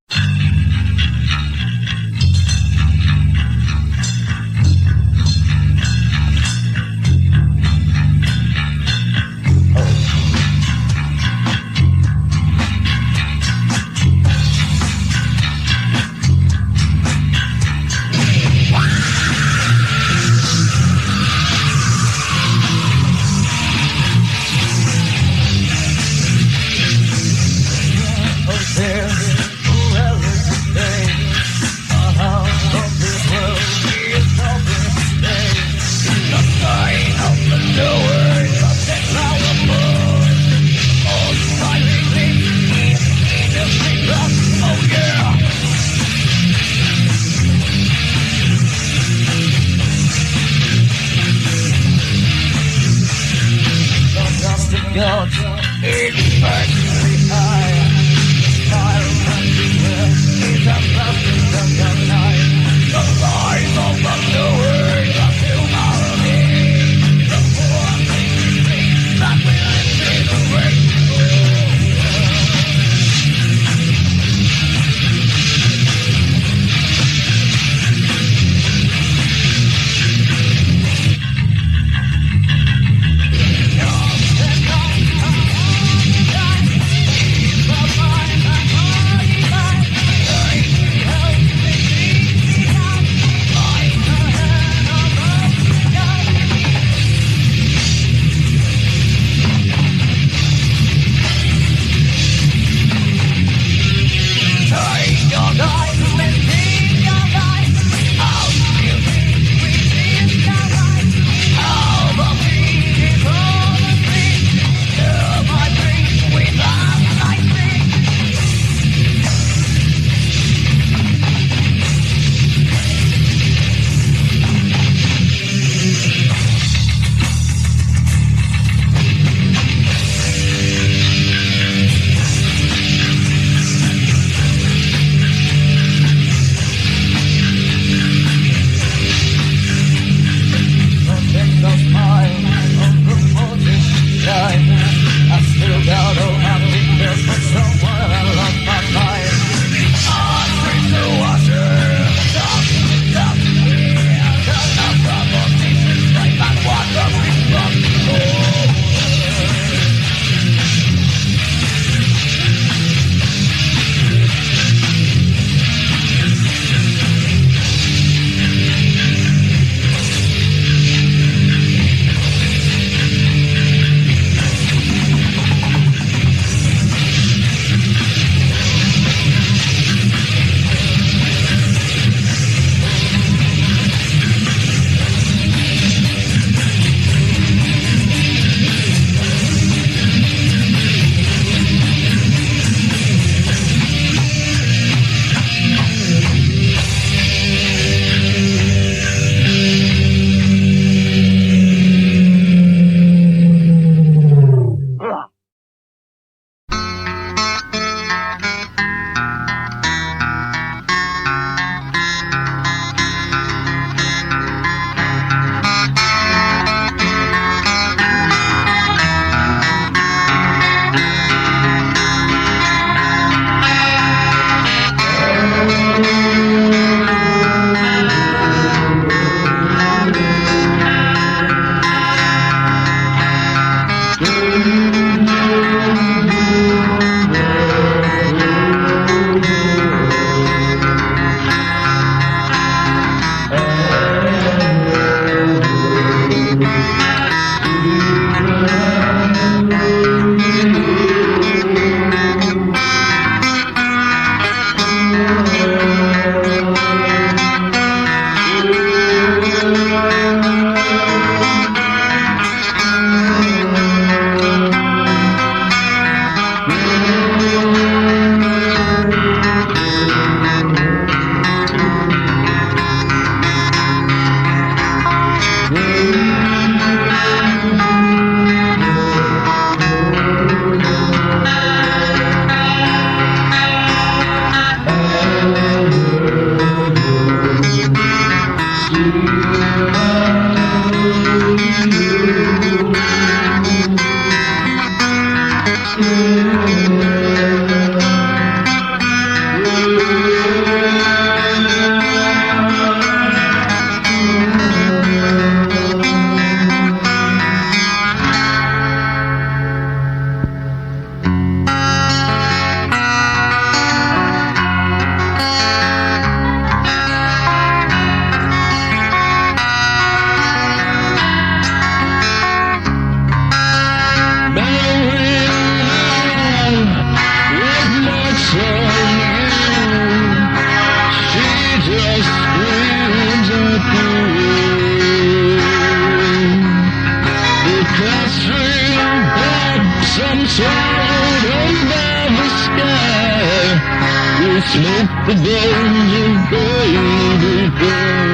smoke the bones of baby girls.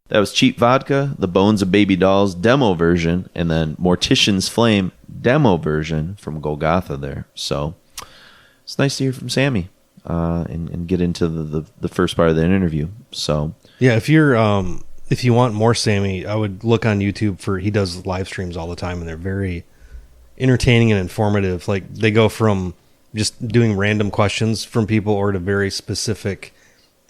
That was Cheap Vodka, The Bones of Baby Dolls demo version, and then Mortician's Flame demo version from Golgotha there. So it's nice to hear from Sammy and get into the first part of the interview. So yeah, if you want more Sammy, I would look on YouTube he does live streams all the time, and they're very entertaining and informative. Like, they go from just doing random questions from people or to very specific,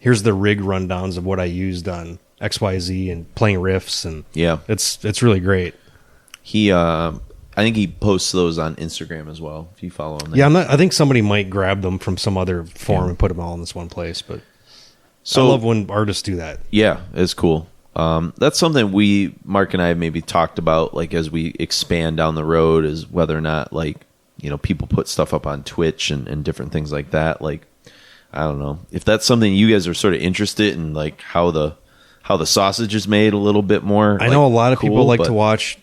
here's the rig rundowns of what I used on XYZ and playing riffs, and yeah, it's really great. I think he posts those on Instagram as well, if you follow him there. Yeah, I think somebody might grab them from some other forum and put them all in this one place, but so, I love when artists do that. Yeah, it's cool. That's something Mark and I have maybe talked about, like, as we expand down the road, is whether or not, like, you know, people put stuff up on Twitch and different things like that. Like, I don't know if that's something you guys are sort of interested in, like how the sausage is made a little bit more. I know a lot of people like to watch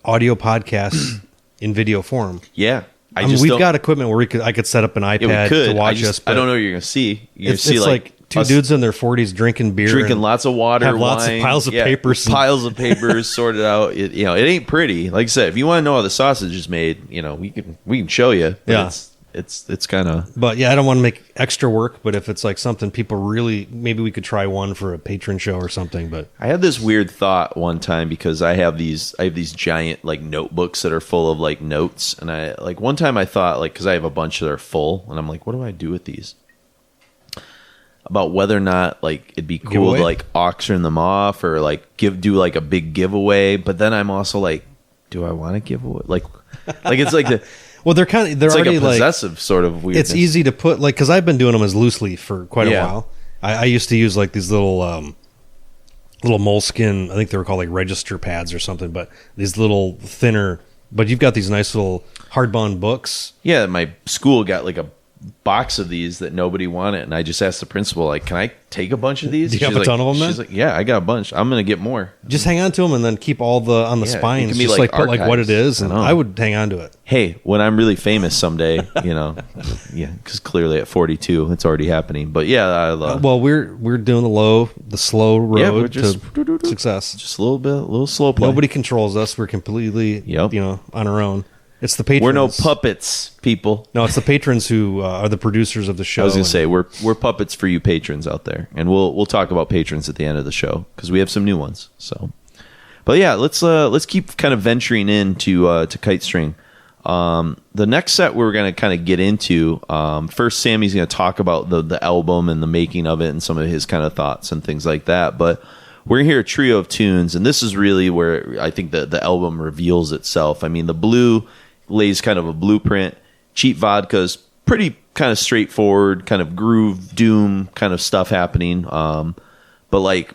audio podcasts in video form. Yeah. We've got equipment where I could set up an iPad to watch us. I don't know what you're going to see. You're it's like two dudes in their 40s drinking beer. Drinking lots of water, have lots of piles of papers. Piles of papers sorted out. It ain't pretty. Like I said, if you want to know how the sausage is made, we can show you. Yeah. It's kind of... But yeah, I don't want to make extra work, but if it's like something people really... Maybe we could try one for a patron show or something, but... I had this weird thought one time, because I have these giant, like, notebooks that are full of, like, notes, and one time I thought, like, because I have a bunch that are full, and I'm like, what do I do with these? About whether or not, like, it'd be cool to, like, auction them off or, like, do like a big giveaway, but then I'm also like, do I want to give away? Like it's like the... Well, they're already like a possessive sort of weirdness. It's easy to put, like, because I've been doing them as loose leaf for quite a while. I used to use like these little moleskin. I think they were called like register pads or something. But these little thinner. But you've got these nice little hardbound books. Yeah, my school got like a box of these that nobody wanted, and I just asked the principal, like, can I take a bunch of these? Do you have a ton of them then? She's like, yeah, I got a bunch. I'm gonna get more. Just hang on to them and then keep all on the spines. Just like put like what it is, and I would hang on to it. Hey, when I'm really famous someday, yeah, because clearly at 42 it's already happening. But yeah, well, we're doing the slow road to success. Just a little slow play. Nobody controls us. We're completely on our own. It's the patrons. We're no puppets, people. No, it's the patrons who are the producers of the show. I was going to say, we're puppets for you patrons out there, and we'll talk about patrons at the end of the show, because we have some new ones. So, but yeah, let's keep kind of venturing into to Kite String. The next set we're going to kind of get into. First, Sammy's going to talk about the album and the making of it and some of his kind of thoughts and things like that. But we're going to hear a trio of tunes, and this is really where I think the album reveals itself. I mean, the blue lays kind of a blueprint. Cheap Vodka's pretty kind of straightforward, kind of groove, doom kind of stuff happening. But like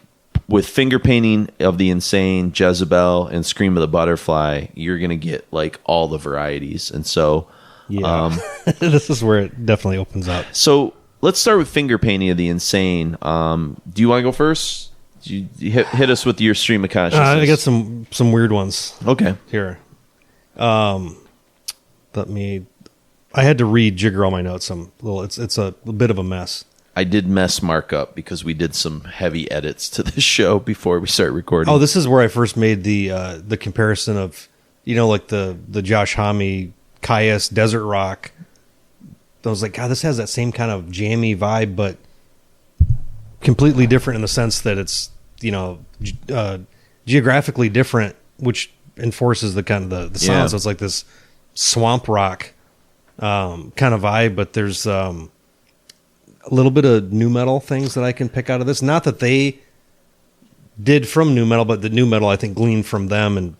with Finger Painting of the Insane, Jezebel, and Scream of the Butterfly, you're going to get like all the varieties. And so this is where it definitely opens up. So let's start with Finger Painting of the Insane. Do you want to go first? You hit us with your stream of consciousness. I got some weird ones. Okay. Here. I had to re-jigger all my notes. It's a bit of a mess. I did mess Mark up because we did some heavy edits to the show before we start recording. Oh, this is where I first made the comparison of, like the Josh Homme Caius Desert Rock. I was like, God, this has that same kind of jammy vibe, but completely different in the sense that it's geographically different, which enforces the kind of the sound. So it's like this swamp rock kind of vibe, but there's a little bit of nu metal things that I can pick out of this. Not that they did from nu metal, but the nu metal I think gleaned from them, and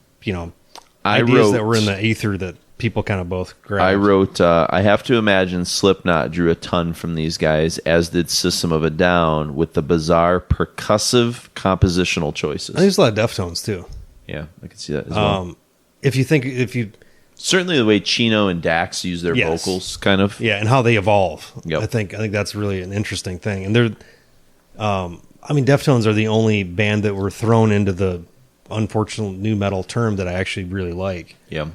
ideas that were in the ether that people kind of both grabbed. I wrote, I have to imagine Slipknot drew a ton from these guys, as did System of a Down, with the bizarre percussive compositional choices. I think there's a lot of Deftones too. Yeah, I can see that as well. If you certainly the way Chino and Dax use their vocals, kind of, and how they evolve. Yep. I think that's really an interesting thing. And they're, Deftones are the only band that were thrown into the unfortunate nu metal term that I actually really like. Yeah.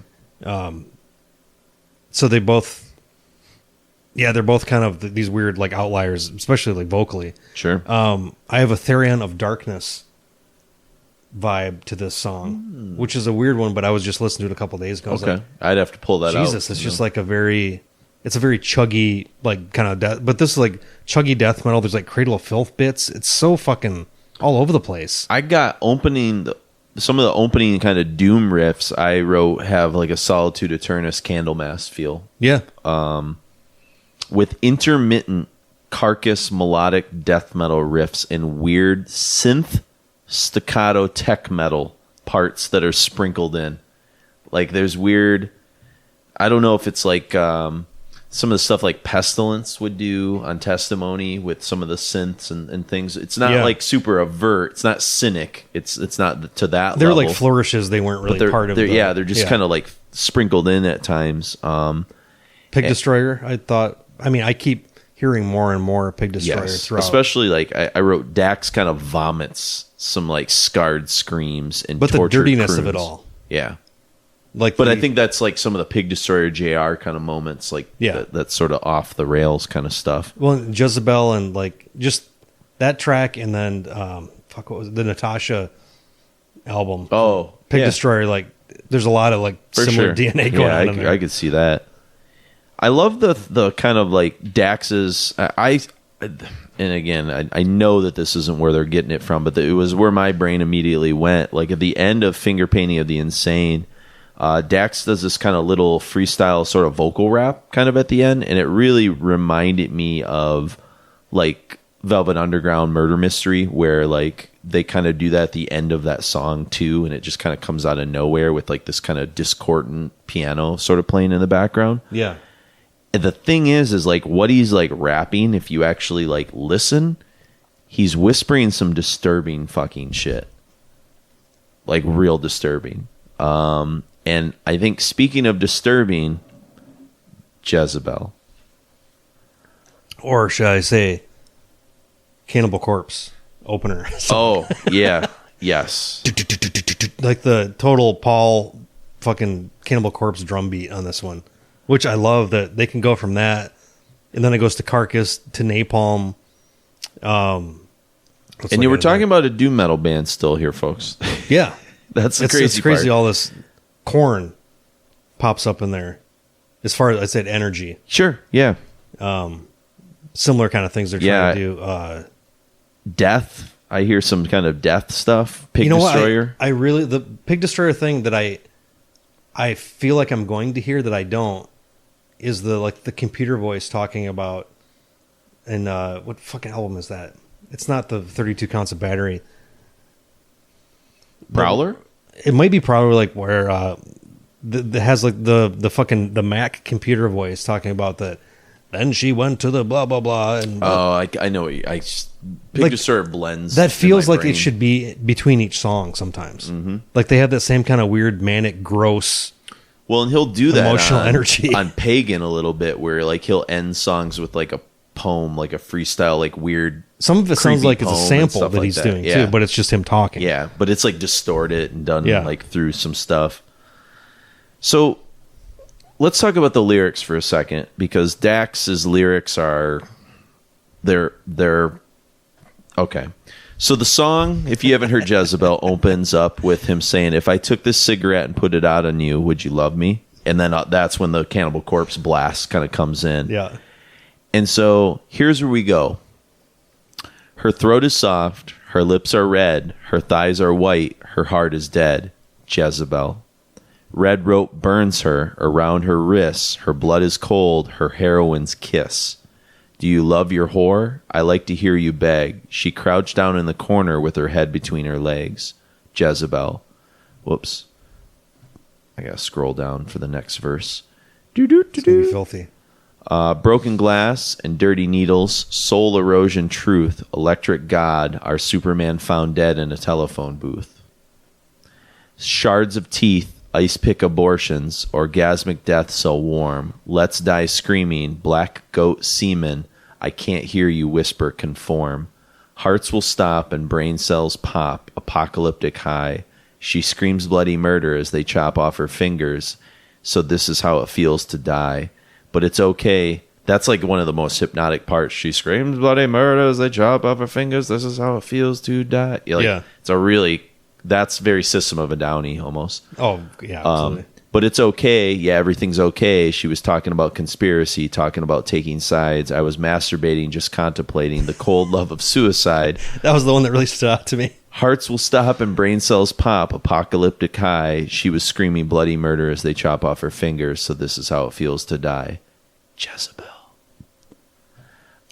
So they both, they're both kind of these weird like outliers, especially like vocally. Sure. I have a Therion of Darkness vibe to this song, which is a weird one, but I was just listening to it a couple days ago. I was Okay. like, I'd have to pull that out. Jesus, it's just like it's a very chuggy, like kind of death, but this is like chuggy death metal. There's like Cradle of Filth bits. It's so fucking all over the place. I got some of the opening kind of doom riffs I wrote have like a Solitude Eternus Candlemass feel. Yeah. With intermittent carcass melodic death metal riffs and weird synth staccato tech metal parts that are sprinkled in. Like there's weird, I don't know if it's like some of the stuff like Pestilence would do on Testimony with some of the synths and things. It's not like super avert. It's not cynic. It's not to that They're level. Like flourishes. They weren't really part of they're just kind of like sprinkled in at times. Pig Destroyer, I keep hearing more and more Pig Destroyer throughout. Especially like I wrote Dax kind of vomits some like scarred screams and but the tortured dirtiness croons. of it all. Yeah. But I think that's like some of the Pig Destroyer JR kind of moments, like that sort of off the rails kind of stuff. Well, Jezebel and like just that track, and then what was it? The Natasha album? Oh, Pig Destroyer. Like, there's a lot of like similar DNA going on in there. I could see that. I love the kind of like Dax's. And again, I know that this isn't where they're getting it from, but it was where my brain immediately went. Like at the end of Finger Painting of the Insane. Dax does this kind of little freestyle sort of vocal rap kind of at the end, and it really reminded me of like Velvet Underground Murder Mystery, where like they kind of do that at the end of that song too, and it just kind of comes out of nowhere with like this kind of discordant piano sort of playing in the background. Yeah. And the thing is like what he's like rapping, if you actually like listen, he's whispering some disturbing fucking shit. Like real disturbing. And I think, speaking of disturbing, Jezebel. Or should I say, Cannibal Corpse opener. Oh, yeah. Yes. Like the total Paul fucking Cannibal Corpse drum beat on this one. Which I love that they can go from that, and then it goes to Carcass, to Napalm. And you were talking about a doom metal band still here, folks. Yeah. That's the It's crazy part. All this Corn pops up in there. As far as I said, energy. Sure, yeah. Similar kind of things they're trying to do. Death. I hear some kind of death stuff. Pig you know Destroyer. What? I really, the Pig Destroyer thing that I feel like I'm going to hear that I don't is the computer voice talking about, and what fucking album is that? It's not the 32 Counts of Battery. Prowler? It might be probably like where that has like the fucking the Mac computer voice talking about that. Then she went to the blah blah blah. And I know. Pig Destroyer blends. That feels like brain. it should be between each song sometimes. Mm-hmm. Like they have that same kind of weird manic, gross. Well, and he'll do that emotional energy on Pagan a little bit, where like he'll end songs with like a poem, like a freestyle, like weird. Some of it sounds like it's a sample that he's doing yeah. too, but it's just him talking. Yeah, but it's like distorted and done like through some stuff. So let's talk about the lyrics for a second, because Dax's lyrics are they're okay. So the song, if you haven't heard Jezebel, opens up with him saying, "If I took this cigarette and put it out on you, would you love me?" And then that's when the Cannibal Corpse blast kind of comes in. Yeah. And so here's where we go. Her throat is soft, her lips are red, her thighs are white, her heart is dead. Jezebel. Red rope burns her around her wrists, her blood is cold, her heroine's kiss. Do you love your whore? I like to hear you beg. She crouched down in the corner with her head between her legs. Jezebel. Whoops. I gotta scroll down for the next verse. It's gonna be filthy. Broken glass and dirty needles, soul erosion truth, electric god, our Superman found dead in a telephone booth. Shards of teeth, ice pick abortions, orgasmic death so warm. Let's die screaming, black goat semen, I can't hear you whisper conform. Hearts will stop and brain cells pop, apocalyptic high. She screams bloody murder as they chop off her fingers. So this is how it feels to die. But it's okay. That's like one of the most hypnotic parts. She screams bloody murder as they chop off her fingers. This is how it feels to die. It's a really that's very System of a Downy almost. Oh, yeah, absolutely. But it's okay. Yeah, everything's okay. She was talking about conspiracy, talking about taking sides. I was masturbating, just contemplating the cold love of suicide. That was the one that really stood out to me. Hearts will stop and brain cells pop. Apocalyptic high. She was screaming bloody murder as they chop off her fingers. So this is how it feels to die. Jezebel.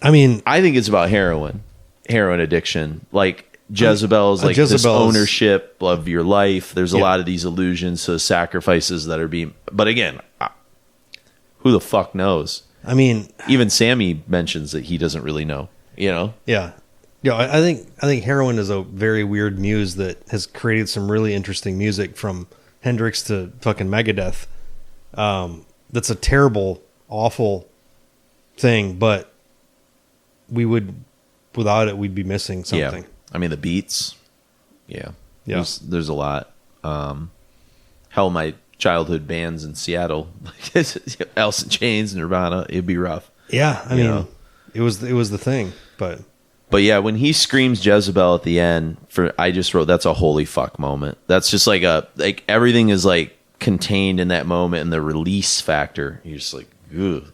I mean, I think it's about heroin addiction. Like Jezebel's like this ownership of your life. There's a lot of these allusions to sacrifices that are being. But again, who the fuck knows? I mean, even Sammy mentions that he doesn't really know. You know? Yeah. Yeah, I think heroin is a very weird muse that has created some really interesting music from Hendrix to fucking Megadeth. That's a terrible, awful thing, but without it, we'd be missing something. Yeah. I mean, the beats. Yeah. There's a lot. Hell, my childhood bands in Seattle, Alice in Chains, Nirvana, it'd be rough. Yeah. I mean, it was the thing, but yeah, when he screams Jezebel at the end, I just wrote, that's a holy fuck moment. That's just like everything is like contained in that moment, and the release factor. You're just like, ugh.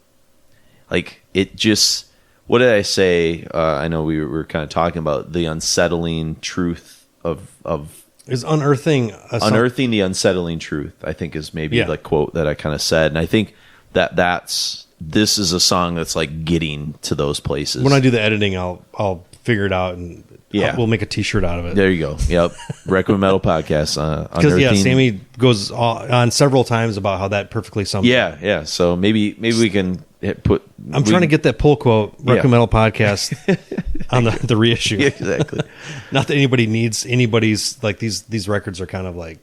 Like it just. What did I say? I know we were kind of talking about the unsettling truth of is unearthing the unsettling truth. I think is maybe the quote that I kind of said, and I think this is a song that's like getting to those places. When I do the editing, I'll figure it out, and we'll make a T-shirt out of it. There you go. Yep, Requiem Metal Podcast. Because Sammy goes on several times about how that perfectly sums. Yeah. So maybe we can put. I'm trying to get that pull quote. Requiem Metal Podcast on the reissue. Yeah, exactly. Not that anybody needs anybody's like these records are kind of like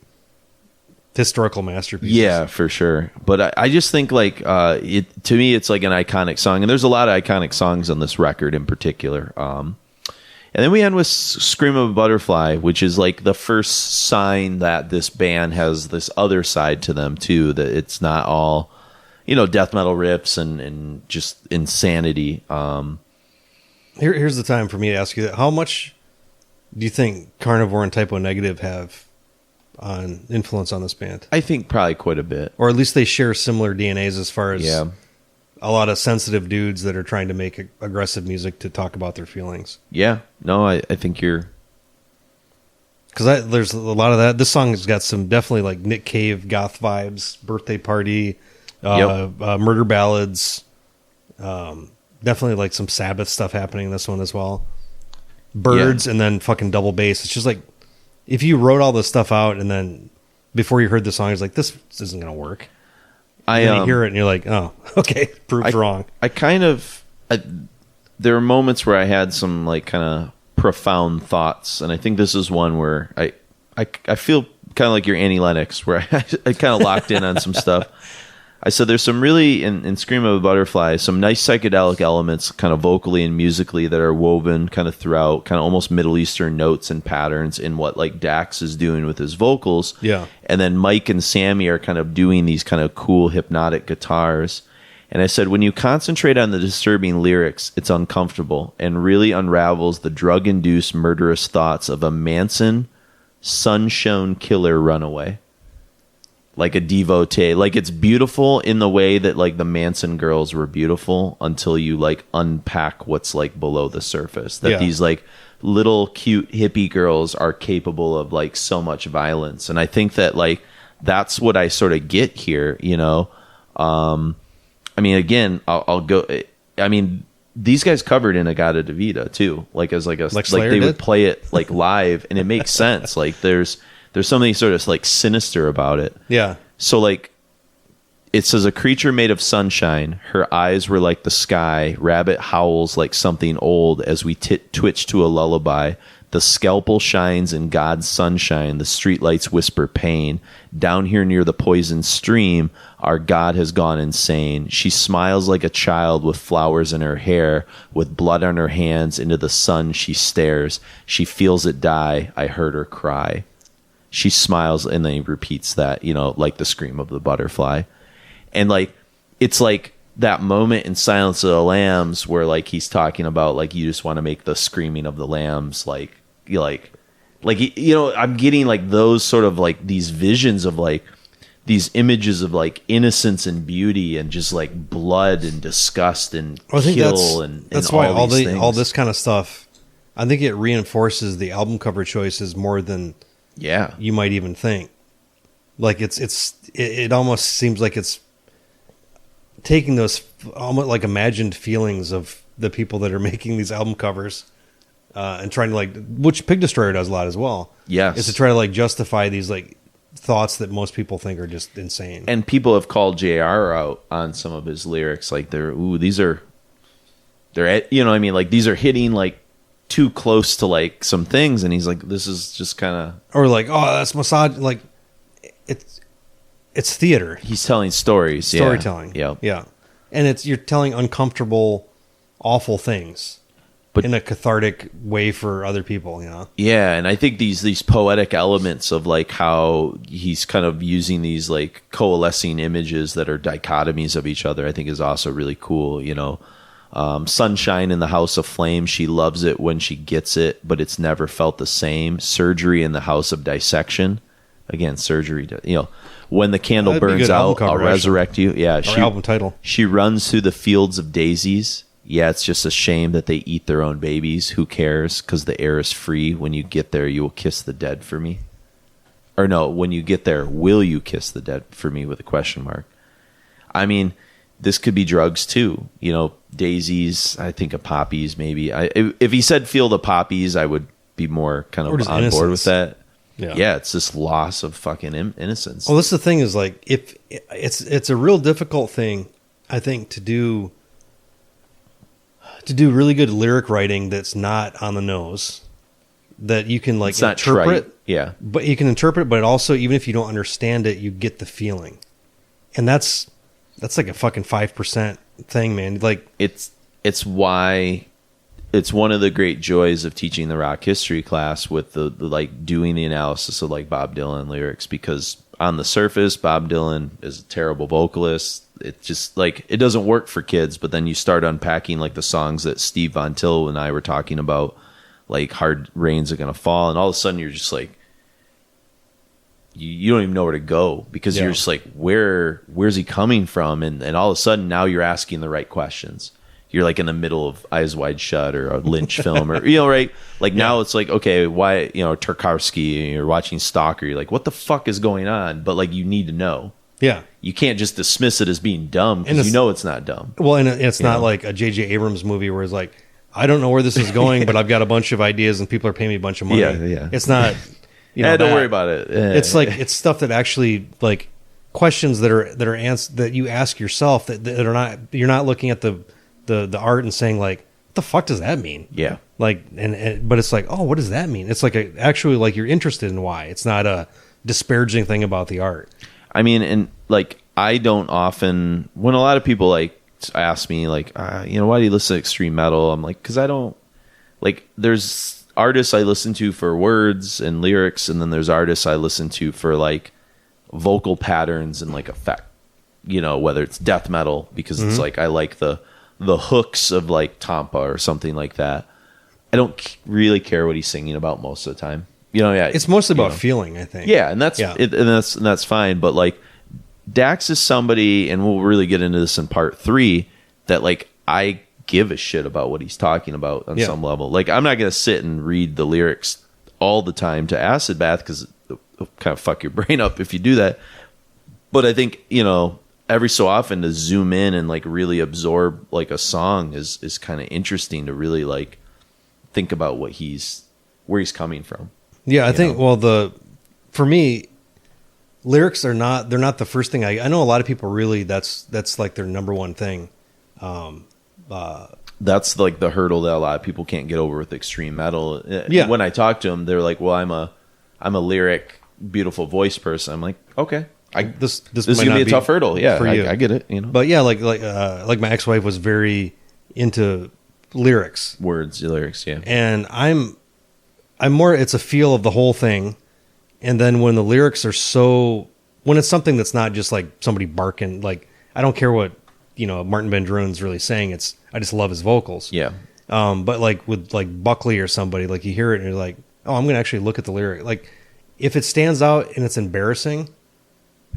historical masterpieces. Yeah, for sure. But I just think like to me it's like an iconic song, and there's a lot of iconic songs on this record in particular. And then we end with Scream of a Butterfly, which is like the first sign that this band has this other side to them too, that it's not all, death metal riffs and just insanity. Here's the time for me to ask you that. How much do you think Carnivore and Typo Negative have on influence on this band? I think probably quite a bit. Or at least they share similar DNAs as far as a lot of sensitive dudes that are trying to make aggressive music to talk about their feelings. Yeah. No, I think you're... Because there's a lot of that. This song has got some definitely like Nick Cave goth vibes, Birthday Party, murder ballads, definitely like some Sabbath stuff happening in this one as well. Birds and then fucking double bass. It's just like if you wrote all this stuff out and then before you heard the song, it's like, this isn't going to work. And then you hear it and you're like, oh, okay, proved wrong. There are moments where I had some like kind of profound thoughts, and I think this is one where I feel kind of like your Annie Lennox, where I kind of locked in on some stuff. I said there's some really, in Scream of a Butterfly, some nice psychedelic elements kind of vocally and musically that are woven kind of throughout, kind of almost Middle Eastern notes and patterns in what like Dax is doing with his vocals. Yeah. And then Mike and Sammy are kind of doing these kind of cool hypnotic guitars. And I said, when you concentrate on the disturbing lyrics, it's uncomfortable and really unravels the drug-induced murderous thoughts of a Manson sun-shown killer runaway. Like a devotee. Like it's beautiful in the way that like the Manson girls were beautiful until you like unpack what's like below the surface. That these like little cute hippie girls are capable of like so much violence. And I think that like that's what I sort of get here, I mean, again, I'll go. I mean, these guys covered in Agata Devita too, like as like they would play it like live, and it makes sense. Like there's something sort of like sinister about it. Yeah. So like, it says a creature made of sunshine. Her eyes were like the sky. Rabbit howls like something old as we twitch to a lullaby. The scalpel shines in God's sunshine. The streetlights whisper pain. Down here near the poison stream, our God has gone insane. She smiles like a child with flowers in her hair. With blood on her hands, into the sun she stares. She feels it die. I heard her cry. She smiles, and then he repeats that, like the scream of the butterfly. And like, it's like that moment in Silence of the Lambs where like he's talking about like you just want to make the screaming of the lambs like Like, you know, I'm getting like those sort of like these visions of like these images of like innocence and beauty and just like blood and disgust and I think kill that's and why all these things. all this kind of stuff. I think it reinforces the album cover choices more than you might even think. Like it almost seems like it's taking those almost like imagined feelings of the people that are making these album covers and trying to like, which Pig Destroyer does a lot as well. Yes, is to try to like justify these like thoughts that most people think are just insane. And people have called JR out on some of his lyrics, like they're you know what I mean, like these are hitting like too close to like some things, and he's like, this is just kind of, or like, oh, that's massage, like it's theater. He's telling storytelling. Yeah. And you're telling uncomfortable, awful things, but in a cathartic way for other people, you know? Yeah, and I think these poetic elements of like how he's kind of using these like coalescing images that are dichotomies of each other, I think is also really cool, you know? Sunshine in the House of Flame, she loves it when she gets it, but it's never felt the same. Surgery in the House of Dissection. Again, surgery, you know, when the candle burns out, I'll resurrect you. Yeah, album title. She runs through the fields of daisies. Yeah, it's just a shame that they eat their own babies. Who cares? Because the air is free. When you get there, you will kiss the dead for me. Or no, when you get there, will you kiss the dead for me with a question mark? I mean, this could be drugs too. You know, daisies, I think of poppies maybe. If he said feel the poppies, I would be more kind of on board with that. Yeah, it's this loss of fucking innocence. Well, this is the thing is like, if it's a real difficult thing, I think, to do really good lyric writing that's not on the nose, that you can like interpret. Yeah, but you can interpret, but also even if you don't understand it, you get the feeling, and that's like a fucking 5% thing, man. Like it's why. It's one of the great joys of teaching the rock history class with the like doing the analysis of like Bob Dylan lyrics, because on the surface, Bob Dylan is a terrible vocalist. It just like, it doesn't work for kids, but then you start unpacking like the songs that Steve Von Till and I were talking about, like Hard Rains Are Gonna Fall, and all of a sudden you're just like, you don't even know where to go, because you're just like, where's he coming from? And all of a sudden now you're asking the right questions. You're like in the middle of Eyes Wide Shut or a Lynch film, or, you know, right? Like now it's like, okay, why, you know, Tarkovsky, and you're watching Stalker. You're like, what the fuck is going on? But like, you need to know. Yeah. You can't just dismiss it as being dumb, because you know it's not dumb. Well, and it's not like a J.J. Abrams movie where it's like, I don't know where this is going, but I've got a bunch of ideas and people are paying me a bunch of money. Yeah. It's not, you know, don't worry about it. It's like, it's stuff that actually, like, questions that are answered, that you ask yourself, that are not, you're not looking at the art and saying like, what the fuck does that mean? Yeah. Like, but it's like, oh, what does that mean? It's like actually like you're interested in why. It's not a disparaging thing about the art. I mean, and like, I don't often, when a lot of people like ask me like, you know, why do you listen to extreme metal? I'm like, because I don't, like, there's artists I listen to for words and lyrics, and then there's artists I listen to for like vocal patterns and like effect, you know, whether it's death metal, because it's like, I like the hooks of like Tampa or something like that. I don't really care what he's singing about most of the time. You know, it's mostly about feeling, I think. Yeah, and that's fine. But like, Dax is somebody, and we'll really get into this in part 3, that like I give a shit about what he's talking about on some level. Like, I'm not going to sit and read the lyrics all the time to Acid Bath, because it'll kind of fuck your brain up if you do that. But I think, you know, every so often to zoom in and like really absorb like a song is kind of interesting, to really like think about where he's coming from. Yeah, I think, well, for me, lyrics they're not the first thing. I know a lot of people really, that's like their number one thing. That's like the hurdle that a lot of people can't get over with extreme metal. Yeah. When I talk to them, they're like, well, I'm a lyric, beautiful voice person. I'm like, okay. This is gonna be a tough hurdle. Yeah, I get it. You know, but yeah, like my ex-wife was very into lyrics, lyrics. Yeah, and I'm more. It's a feel of the whole thing, and then when the lyrics are when it's something that's not just like somebody barking. Like, I don't care what Martin Van Druren's really saying. I just love his vocals. Yeah. But like with like Buckley or somebody, like you hear it and you're like, oh, I'm going to actually look at the lyric. Like, if it stands out and it's embarrassing,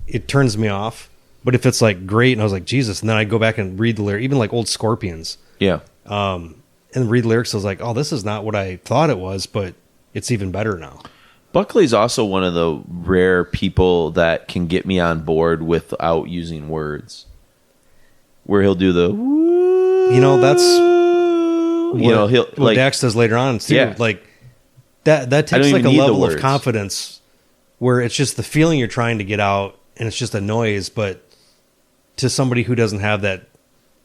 it turns me off. But if it's like great and I was like, Jesus, and then I go back and read the lyric, even like old Scorpions. Yeah. And read lyrics, I was like, oh, this is not what I thought it was, but it's even better now. Buckley's also one of the rare people that can get me on board without using words. Where he'll do the, That's he'll what like Dax does later on too. Yeah. Like that takes don't like even a need the level of words. confidence where it's just the feeling you're trying to get out and it's just a noise, but to somebody who doesn't have that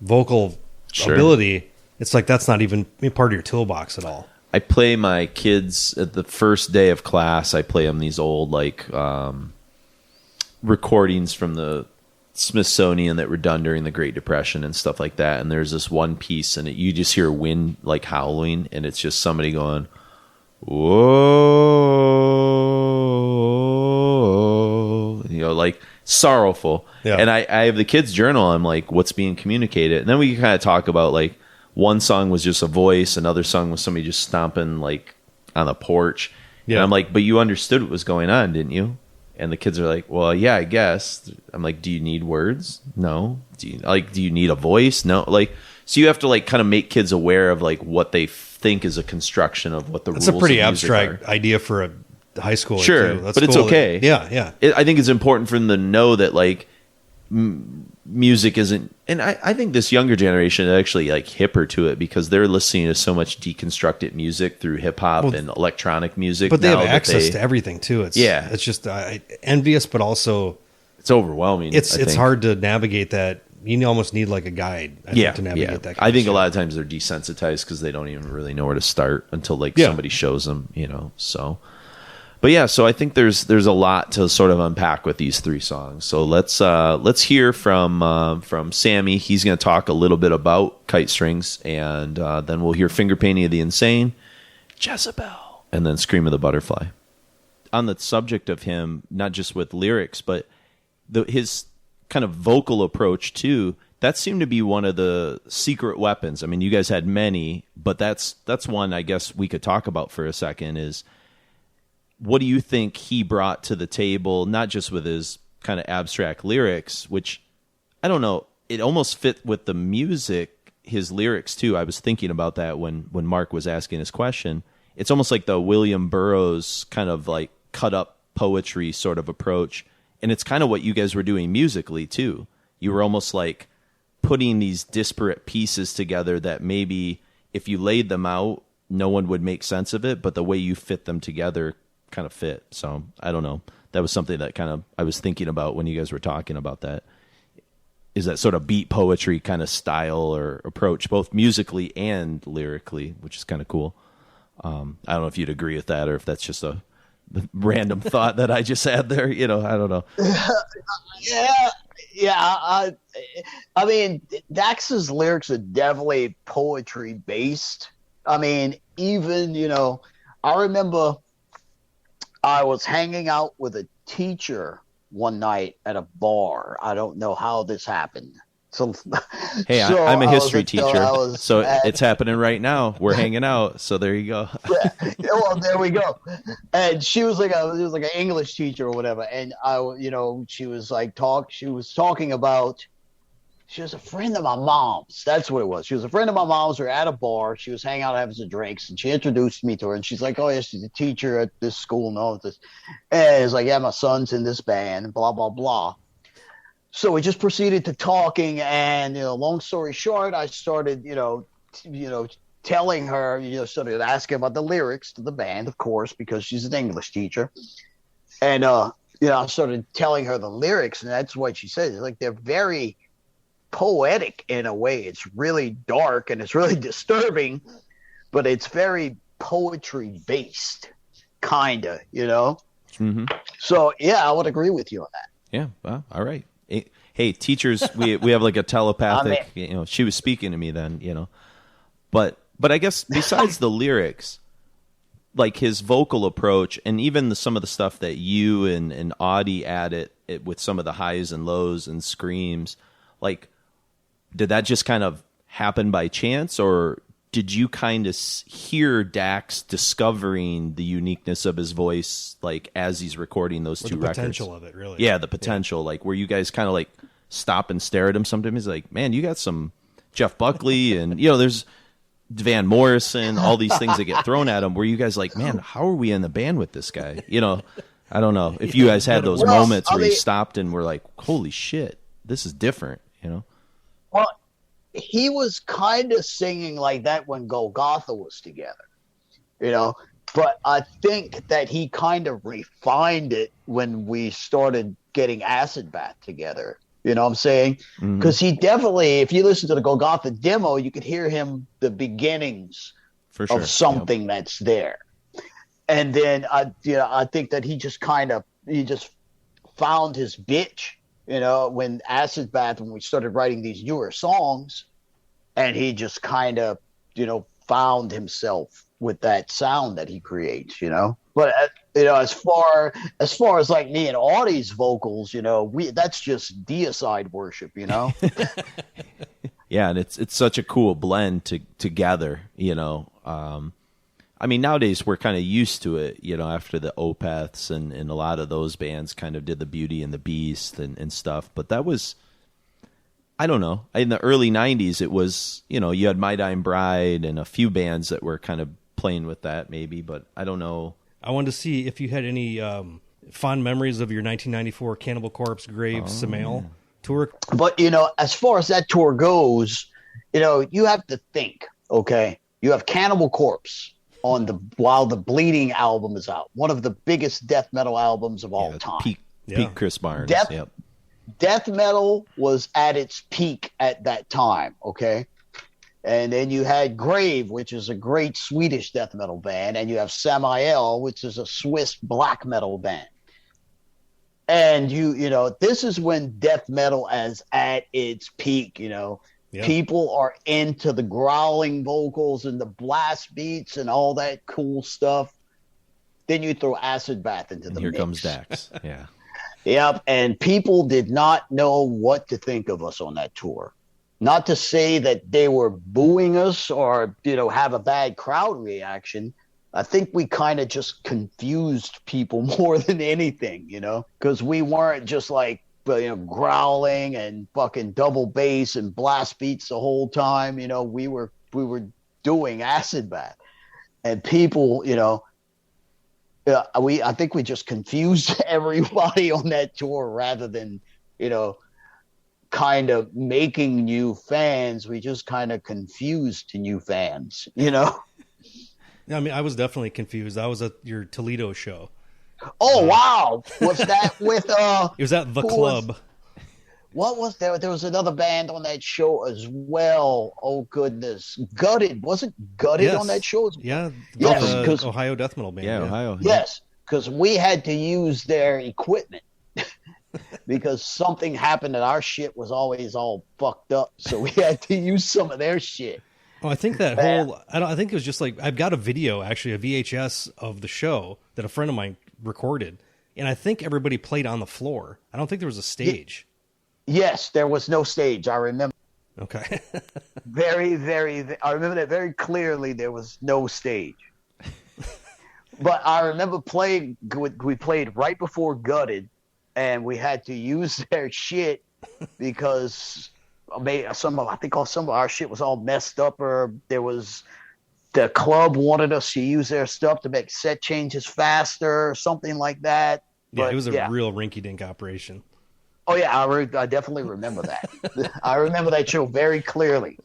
vocal ability, it's like that's not even part of your toolbox at all. I play my kids at the first day of class. I play them these old like recordings from the Smithsonian that were done during the Great Depression and stuff like that. And there's this one piece, and you just hear wind like howling, and it's just somebody going, "Whoa," like sorrowful. Yeah. And I have the kids' journal. I'm like, what's being communicated? And then we kind of talk about like. One song was just a voice. Another song was somebody just stomping like on the porch. Yeah. And I'm like, but you understood what was going on, didn't you? And the kids are like, well, yeah, I guess. I'm like, do you need words? No. Do you need a voice? No. Like, so you have to like kind of make kids aware of like what they think is a construction of what the rules. It's a pretty of music abstract are. idea for a high schooler. Sure, too. That's but it's cool okay. Yeah. I think it's important for them to know that like music isn't, and I think this younger generation is actually like hipper to it because they're listening to so much deconstructed music through hip hop and electronic music. But they have access to everything too. It's just envious, but also it's overwhelming. It's hard to navigate that. You almost need like a guide. To navigate that. I think a lot of times they're desensitized because they don't even really know where to start until like somebody shows them. So. But yeah, so I think there's a lot to sort of unpack with these three songs. So let's hear from Sammy. He's going to talk a little bit about Kite Strings, and then we'll hear Finger Painting of the Insane, Jezebel, and then Scream of the Butterfly. On the subject of him, not just with lyrics, but his kind of vocal approach too. That seemed to be one of the secret weapons. I mean, you guys had many, but that's one I guess we could talk about for a second is. What do you think he brought to the table, not just with his kind of abstract lyrics, which, I don't know, it almost fit with the music, his lyrics too. I was thinking about that when Mark was asking his question. It's almost like the William Burroughs kind of like cut up poetry sort of approach. And it's kind of what you guys were doing musically too. You were almost like putting these disparate pieces together that maybe if you laid them out, no one would make sense of it, but the way you fit them together kind of fit. So I don't know. That was something that kind of I was thinking about when you guys were talking about that. Is that sort of beat poetry kind of style or approach, both musically and lyrically, which is kind of cool. I don't know if you'd agree with that or if that's just a random thought that I just had there. I don't know. Yeah. I mean, Dax's lyrics are definitely poetry based. I mean, even, I remember I was hanging out with a teacher one night at a bar. I don't know how this happened. Hey, I'm a history teacher, so it's happening right now. We're hanging out, so there you go. Well, there we go. And she was like an English teacher or whatever. And she was talking about. She was a friend of my mom's. That's what it was. She was a friend of my mom's. We were at a bar. She was hanging out having some drinks, and she introduced me to her. And she's like, "Oh, yeah, she's a teacher at this school and all this." And it's like, "Yeah, my son's in this band." Blah blah blah. So we just proceeded to talking, and long story short, I started, telling her, started asking about the lyrics to the band, of course, because she's an English teacher, and I started telling her the lyrics, and that's what she said. It's like they're very poetic in a way. It's really dark and it's really disturbing, but it's very poetry based, kinda, Mm-hmm. So yeah, I would agree with you on that. Yeah. Well, all right. Hey, teachers, we have like a telepathic. She was speaking to me then. But I guess besides the lyrics, like his vocal approach, and even some of the stuff that you and Audie added with some of the highs and lows and screams, like. Did that just kind of happen by chance, or did you kind of hear Dax discovering the uniqueness of his voice, like as he's recording those two records? The potential of it, really. Yeah, the potential. Like, were you guys kind of like stop and stare at him sometimes? He's like, man, you got some Jeff Buckley, and there's Van Morrison, all these things that get thrown at him. Were you guys like, man, how are we in the band with this guy? I don't know if you guys had those moments where you stopped and were like, holy shit, this is different, Well, he was kind of singing like that when Golgotha was together, but I think that he kind of refined it when we started getting Acid Bath together. You know what I'm saying? Because he definitely, if you listen to the Golgotha demo, you could hear the beginnings of something that's there. And then I think that he just found his bitch, when Acid Bath, when we started writing these newer songs, and he just kind of, found himself with that sound that he creates, But as far as like me and Audie's vocals, that's just deicide worship, Yeah, and it's such a cool blend together, I mean, nowadays we're kind of used to it, after the Opeths and a lot of those bands kind of did the Beauty and the Beast and stuff. But that was, I don't know, in the early 90s, it was, you had My Dying Bride and a few bands that were kind of playing with that maybe, but I don't know. I wanted to see if you had any fond memories of your 1994 Cannibal Corpse Grave Samael tour. But, as far as that tour goes, you have to think, okay, you have Cannibal Corpse while the Bleeding album is out, one of the biggest death metal albums of all time. Peak Chris Barnes. Death metal was at its peak at that time, okay? And then you had Grave, which is a great Swedish death metal band, and you have Samael, which is a Swiss black metal band. And this is when death metal is at its peak, Yeah. People are into the growling vocals and the blast beats and all that cool stuff. Then you throw Acid Bath into the mix. Here comes Dax. Yeah. Yep. And people did not know what to think of us on that tour. Not to say that they were booing us or, have a bad crowd reaction. I think we kind of just confused people more than anything, because we weren't just like, growling and fucking double bass and blast beats the whole time. We were doing Acid Bath, and people, I think we just confused everybody on that tour rather than, kind of making new fans. We just kind of confused new fans, I mean, I was definitely confused. That was at your Toledo show. Oh, wow. Was that with... it was at The Club. What was there? There was another band on that show as well. Oh, goodness. Gutted. Wasn't Gutted on that show? Yeah. Yes. Ohio death metal band. Yeah, Ohio. Yes, because we had to use their equipment because something happened and our shit was always all fucked up. So we had to use some of their shit. Oh, I think I think it was just like, I've got a video, actually, a VHS of the show that a friend of mine recorded. And I think everybody played on the floor. I don't think there was a stage. Yes, there was no stage. I remember. Okay. I remember that very clearly. There was no stage. But I remember we played right before Gutted, and we had to use their shit because some of our shit was all messed up, or the club wanted us to use their stuff to make set changes faster or something like that. Yeah, it was a real rinky-dink operation. Oh, yeah, I definitely remember that. I remember that show very clearly.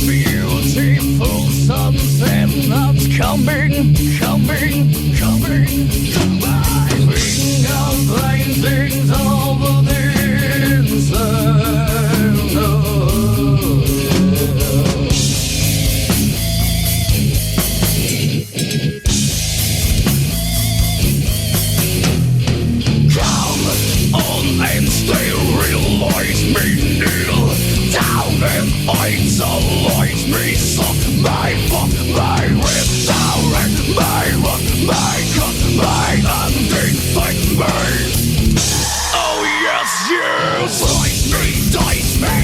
beautiful sunset that's coming. Bring out blindings over the Come on and stay, realize me near. Down and isolate me, suck my fuck, my rib, down and my rock, my cut, my ending, fight me. Oh yes, dice me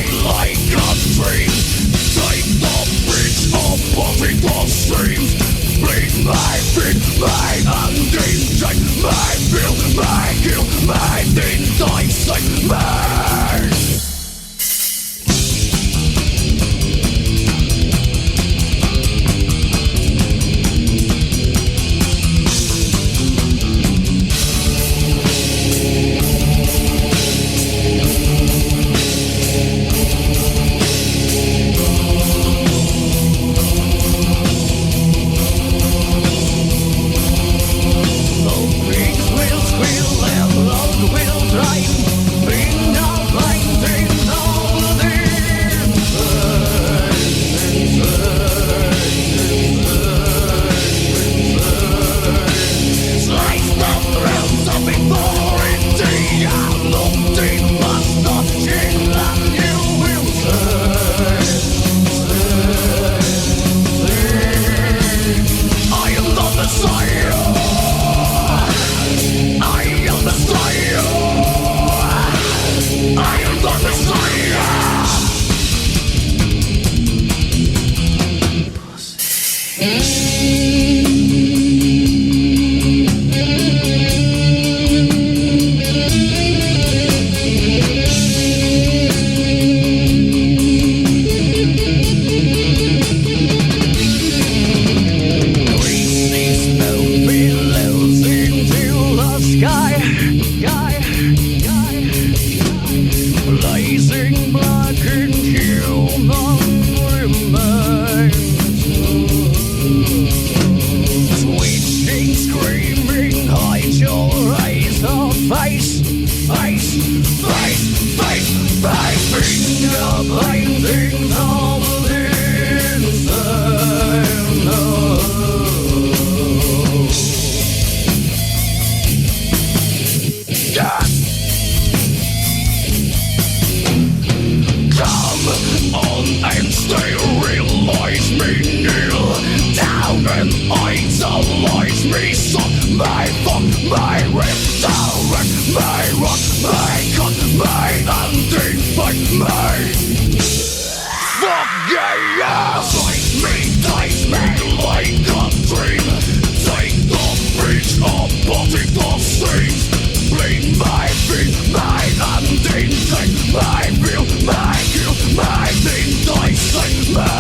like a dream. Take the bridge above the streams. Bleed my feet, my ending, take my bill, my kill, my thing, dissect me.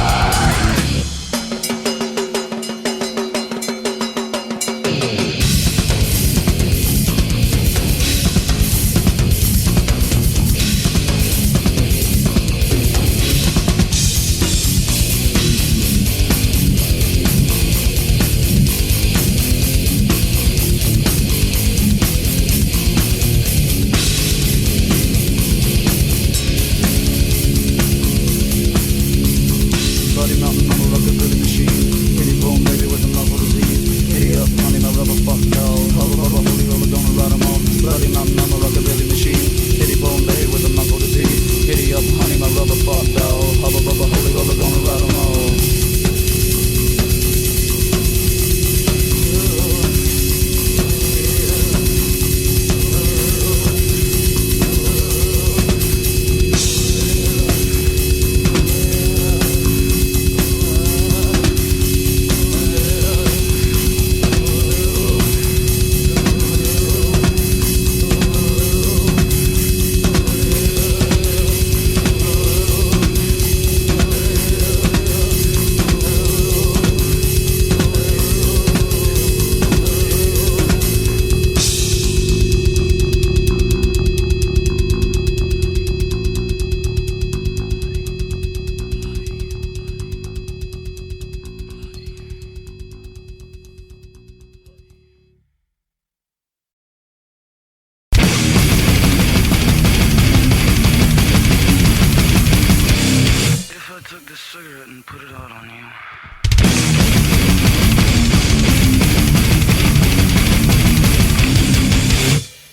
took this cigarette and put it out on you.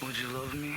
Would you love me?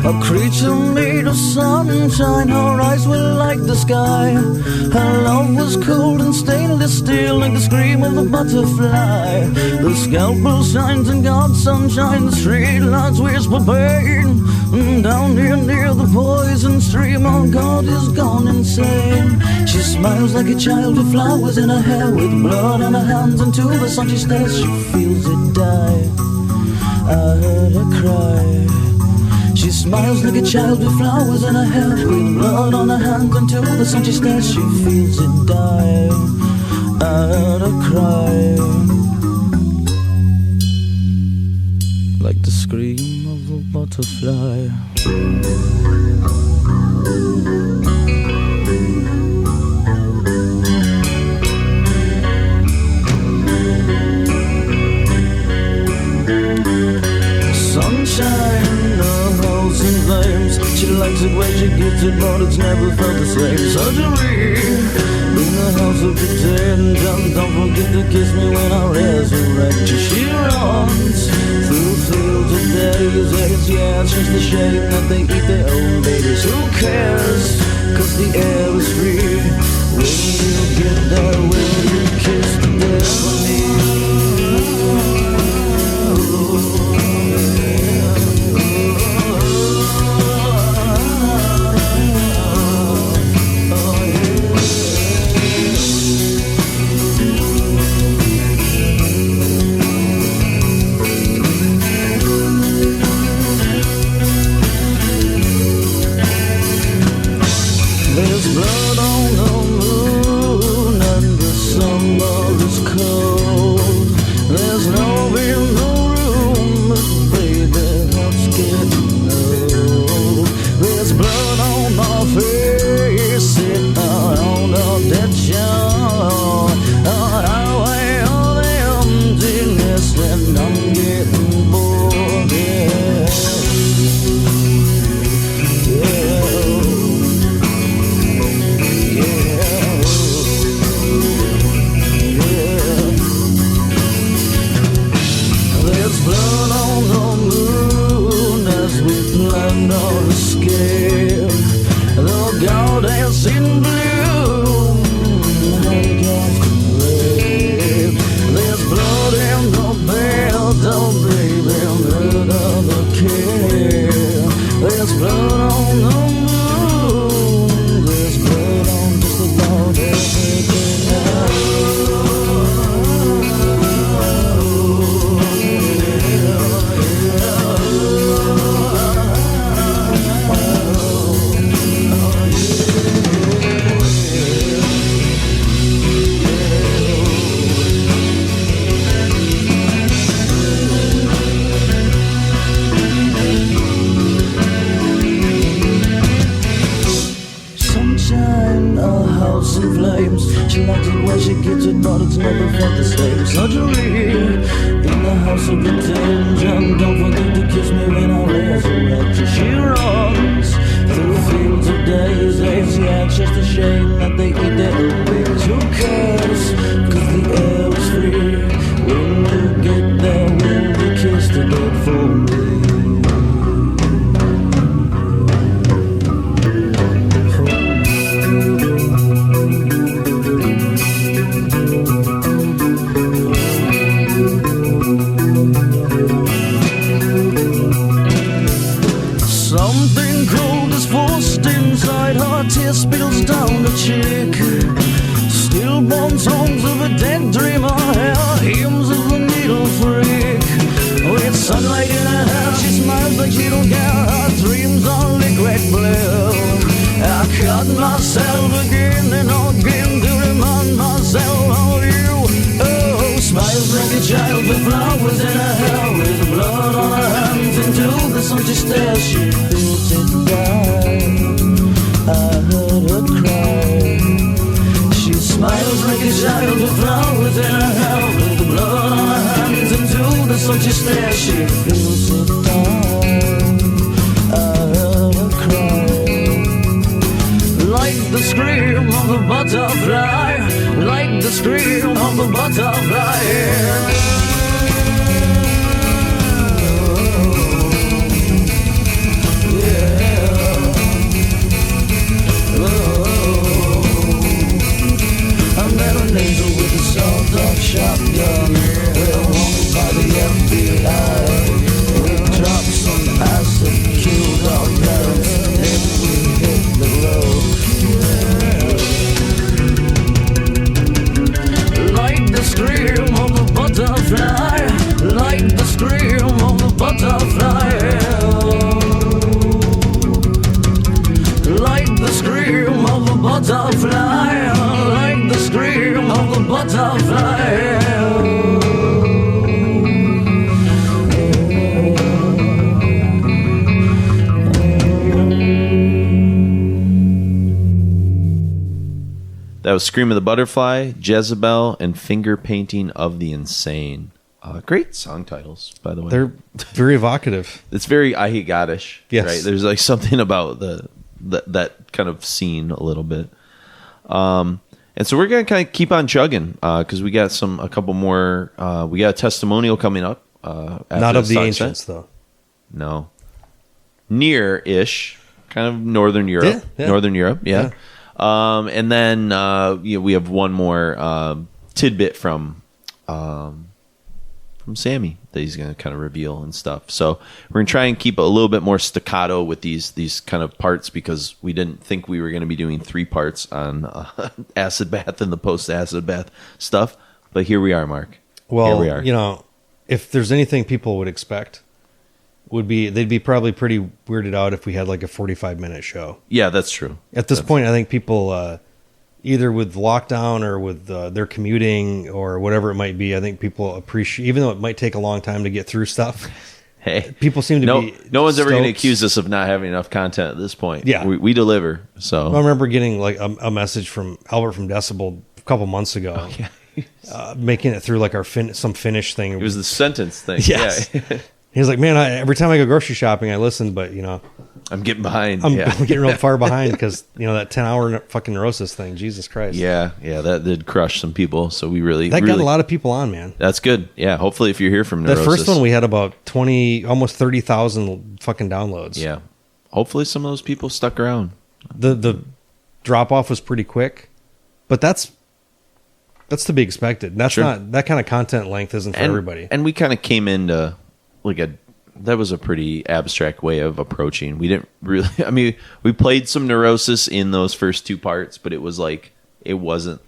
A creature made of sunshine, her eyes were like the sky. Her love was cold and stainless steel, like the scream of a butterfly. The scalpel shines in God's sunshine, the street lights whisper pain. Down here near the poison stream, oh God is gone insane. She smiles like a child with flowers in her hair, with blood on her hands, and to the sun she stares, she feels it die. I heard her cry. She smiles like a child with flowers in her hair, with blood on her hands, and to the sun she stares, she feels it die. I heard her cry, like the scream of a butterfly. Sunshine, a house in flames. She likes it when she gets it, but it's never felt the same. Surgery in the house of pretend. Don't forget to kiss me when I resurrect you. She runs through fields of daisies. Yeah, it's just a shame that they eat their own babies. Who cares? Cause the air is free. When you get there, will you kiss the death for me? There's blood on the moon and the summer is cold. There's no in the room, but baby, heart's getting old. There's blood on my face, sitting on a dead shore. A highway of emptiness, and I'm getting bored. Yeah. Blood on the moon as we planned our escape. The goddess in bloom, and God's grave. There's blood in the bed, oh baby, murder the kid. There's blood on the moon, there's blood on just about everything else. In flames. She likes it when she gets it, but it's never felt the same. Surgery in the house of pretend. Don't forget to kiss me when I resurrect you. She runs through fields of daisies. Yeah, it's just a shame that they eat their own babies. Who cares? Cause the air is free. When you get there, will you kiss the dead for me? Tear spills down the cheek. Stillborn songs of a dead dreamer, hymns of a needle freak. With sunlight in her hair, she smiles like she don't care. Her dreams are liquid blue. I cut myself again and again to remind myself of you. Oh, smiles like a child with flowers in her hair, with blood on her hands. Into the sun she stares, she feels it die. I heard her cry. She smiles like a child with flowers in her hair, with the blood on her hands. Into the sun she stares, she feels it die. I heard her cry, like the scream of a butterfly, like the scream of a butterfly. Yeah. butterfly, like the scream of the butterfly. That was Scream of the Butterfly, Jezebel, and Finger Painting of the Insane. Great song titles, by the way. They're very evocative. It's very I Hate God-ish. Yes. Right? There's like something about that kind of scene a little bit. And so we're going to kind of keep on chugging because we got a couple more. We got a testimonial coming up. Not of the ancients, though. No. Near-ish. Kind of Northern Europe. Yeah. Northern Europe, yeah. And then we have one more tidbit from Sammy that he's going to kind of reveal and stuff. So we're going to try and keep a little bit more staccato with these kind of parts because we didn't think we were going to be doing 3 parts on acid bath and the post-acid bath stuff. But here we are, Mark. Well, here we are. If there's anything people would expect, they'd be probably pretty weirded out if we had like a 45-minute show. Yeah, that's true. At this point, I think people, either with lockdown or with their commuting or whatever it might be, I think people appreciate, even though it might take a long time to get through stuff. Hey, people seem to be. No one's ever going to stoked. accuse us of not having enough content at this point. Yeah, we deliver. So I remember getting like a message from Albert from Decibel a couple months ago. Oh, yeah. Making it through like our some Finnish thing. It was the sentence thing. Yes. Yeah. He's like, man, every time I go grocery shopping, I listen, but I'm getting behind. I'm yeah. getting real far behind because that 10-hour fucking neurosis thing. Jesus Christ. Yeah, that did crush some people. So we really got a lot of people on, man. That's good. Yeah, hopefully if you're here from Neurosis. That first one we had about 20, almost 30,000 fucking downloads. Yeah, hopefully some of those people stuck around. The drop off was pretty quick, but that's to be expected. That's not that kind of content length isn't for everybody. And we kind of came into that was a pretty abstract way of approaching. We didn't really, I mean, we played some Neurosis in those first 2 parts, but it was like, it wasn't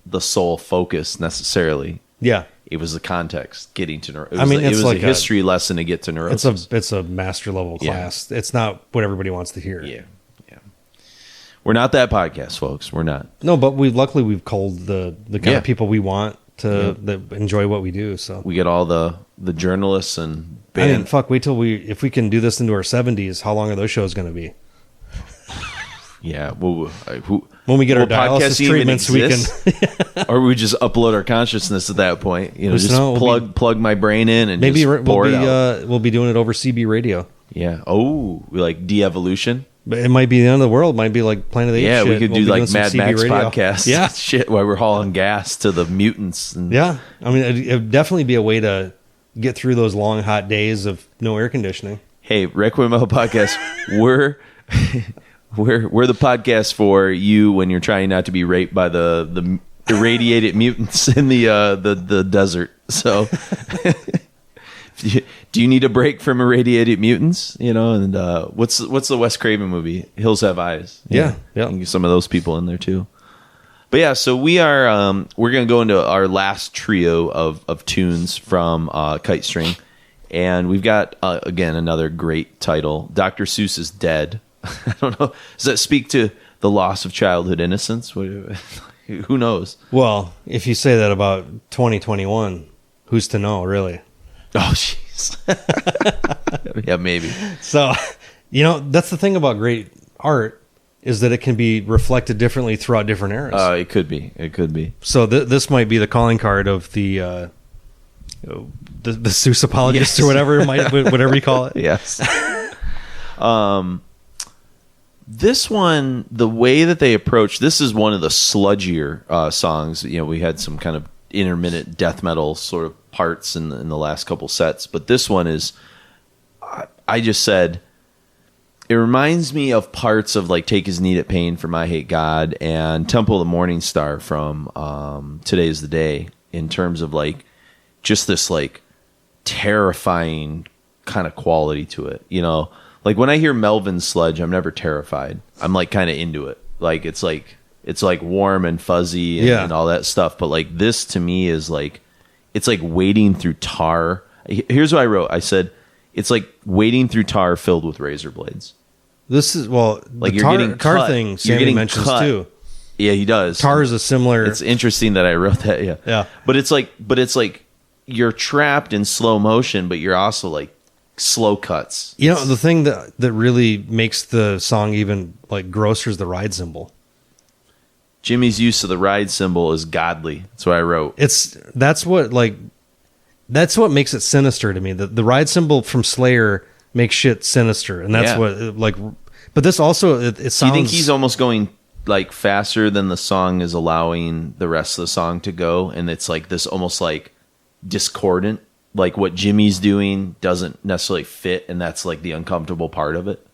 the sole focus necessarily. Yeah. It was the context getting to Neurosis. It's it was like a history lesson to get to Neurosis. It's a master level class. Yeah. It's not what everybody wants to hear. Yeah. We're not that podcast, folks. We're not. No, but luckily we've culled the kind of people we want to that enjoy what we do. So we get all the journalists and band. I mean, wait till if we can do this into our 70s, how long are those shows going to be? Yeah, well, when we get our dialysis treatments, we can, or we just upload our consciousness at that point. Just plug my brain in and maybe just pour it out. We'll be doing it over CB radio. Yeah. Oh, we like de-evolution. But it might be the end of the world. It might be like Planet of the Apes. Yeah, shit. we could do like Mad Max podcast. Yeah, shit. While we're hauling gas to the mutants. Yeah, I mean, it'd definitely be a way to get through those long, hot days of no air conditioning. Hey, Requiem of a podcast. we're the podcast for you when you're trying not to be raped by the irradiated mutants in the desert. So. Do you need a break from irradiated mutants? And what's the Wes Craven movie? Hills Have Eyes. Yeah. Some of those people in there too. But yeah, so we are we're gonna go into our last trio of tunes from Kite String, and we've got again another great title. Dr. Seuss is Dead. I don't know. Does that speak to the loss of childhood innocence? Who knows? Well, if you say that about 2021, who's to know, really? Oh, jeez. Yeah, maybe. So, that's the thing about great art is that it can be reflected differently throughout different eras. It could be. So this might be the calling card of the Seuss apologist, yes, or whatever you call it. Yes. This one, the way that they approach this is one of the sludgier songs. We had some kind of intermittent death metal sort of parts in the last couple sets, but this one is, I just said, it reminds me of parts of like Take His Need at Pain from I Hate God and Temple of the Morning Star from Today's the Day, in terms of like just this like terrifying kind of quality to it. Like when I hear Melvin Sludge, I'm never terrified. I'm like kind of into it. Like it's like warm and fuzzy and all that stuff. But like this to me is like, it's like wading through tar. Here's what I wrote. I said, it's like wading through tar filled with razor blades. This is, well, like the you're getting tar cut. thing Sammy mentions too. Yeah, he does. Tar is a similar. It's interesting that I wrote that. Yeah, Yeah. But it's like you're trapped in slow motion, but you're also like slow cuts. You know, the thing that really makes the song even like grosser is the ride cymbal. Jimmy's use of the ride cymbal is godly. That's what I wrote. That's what makes it sinister to me. The ride cymbal from Slayer makes shit sinister, and that's what like. But this also it sounds. Do you think he's almost going like faster than the song is allowing the rest of the song to go, and it's like this almost like discordant, like what Jimmy's doing doesn't necessarily fit, and that's like the uncomfortable part of it.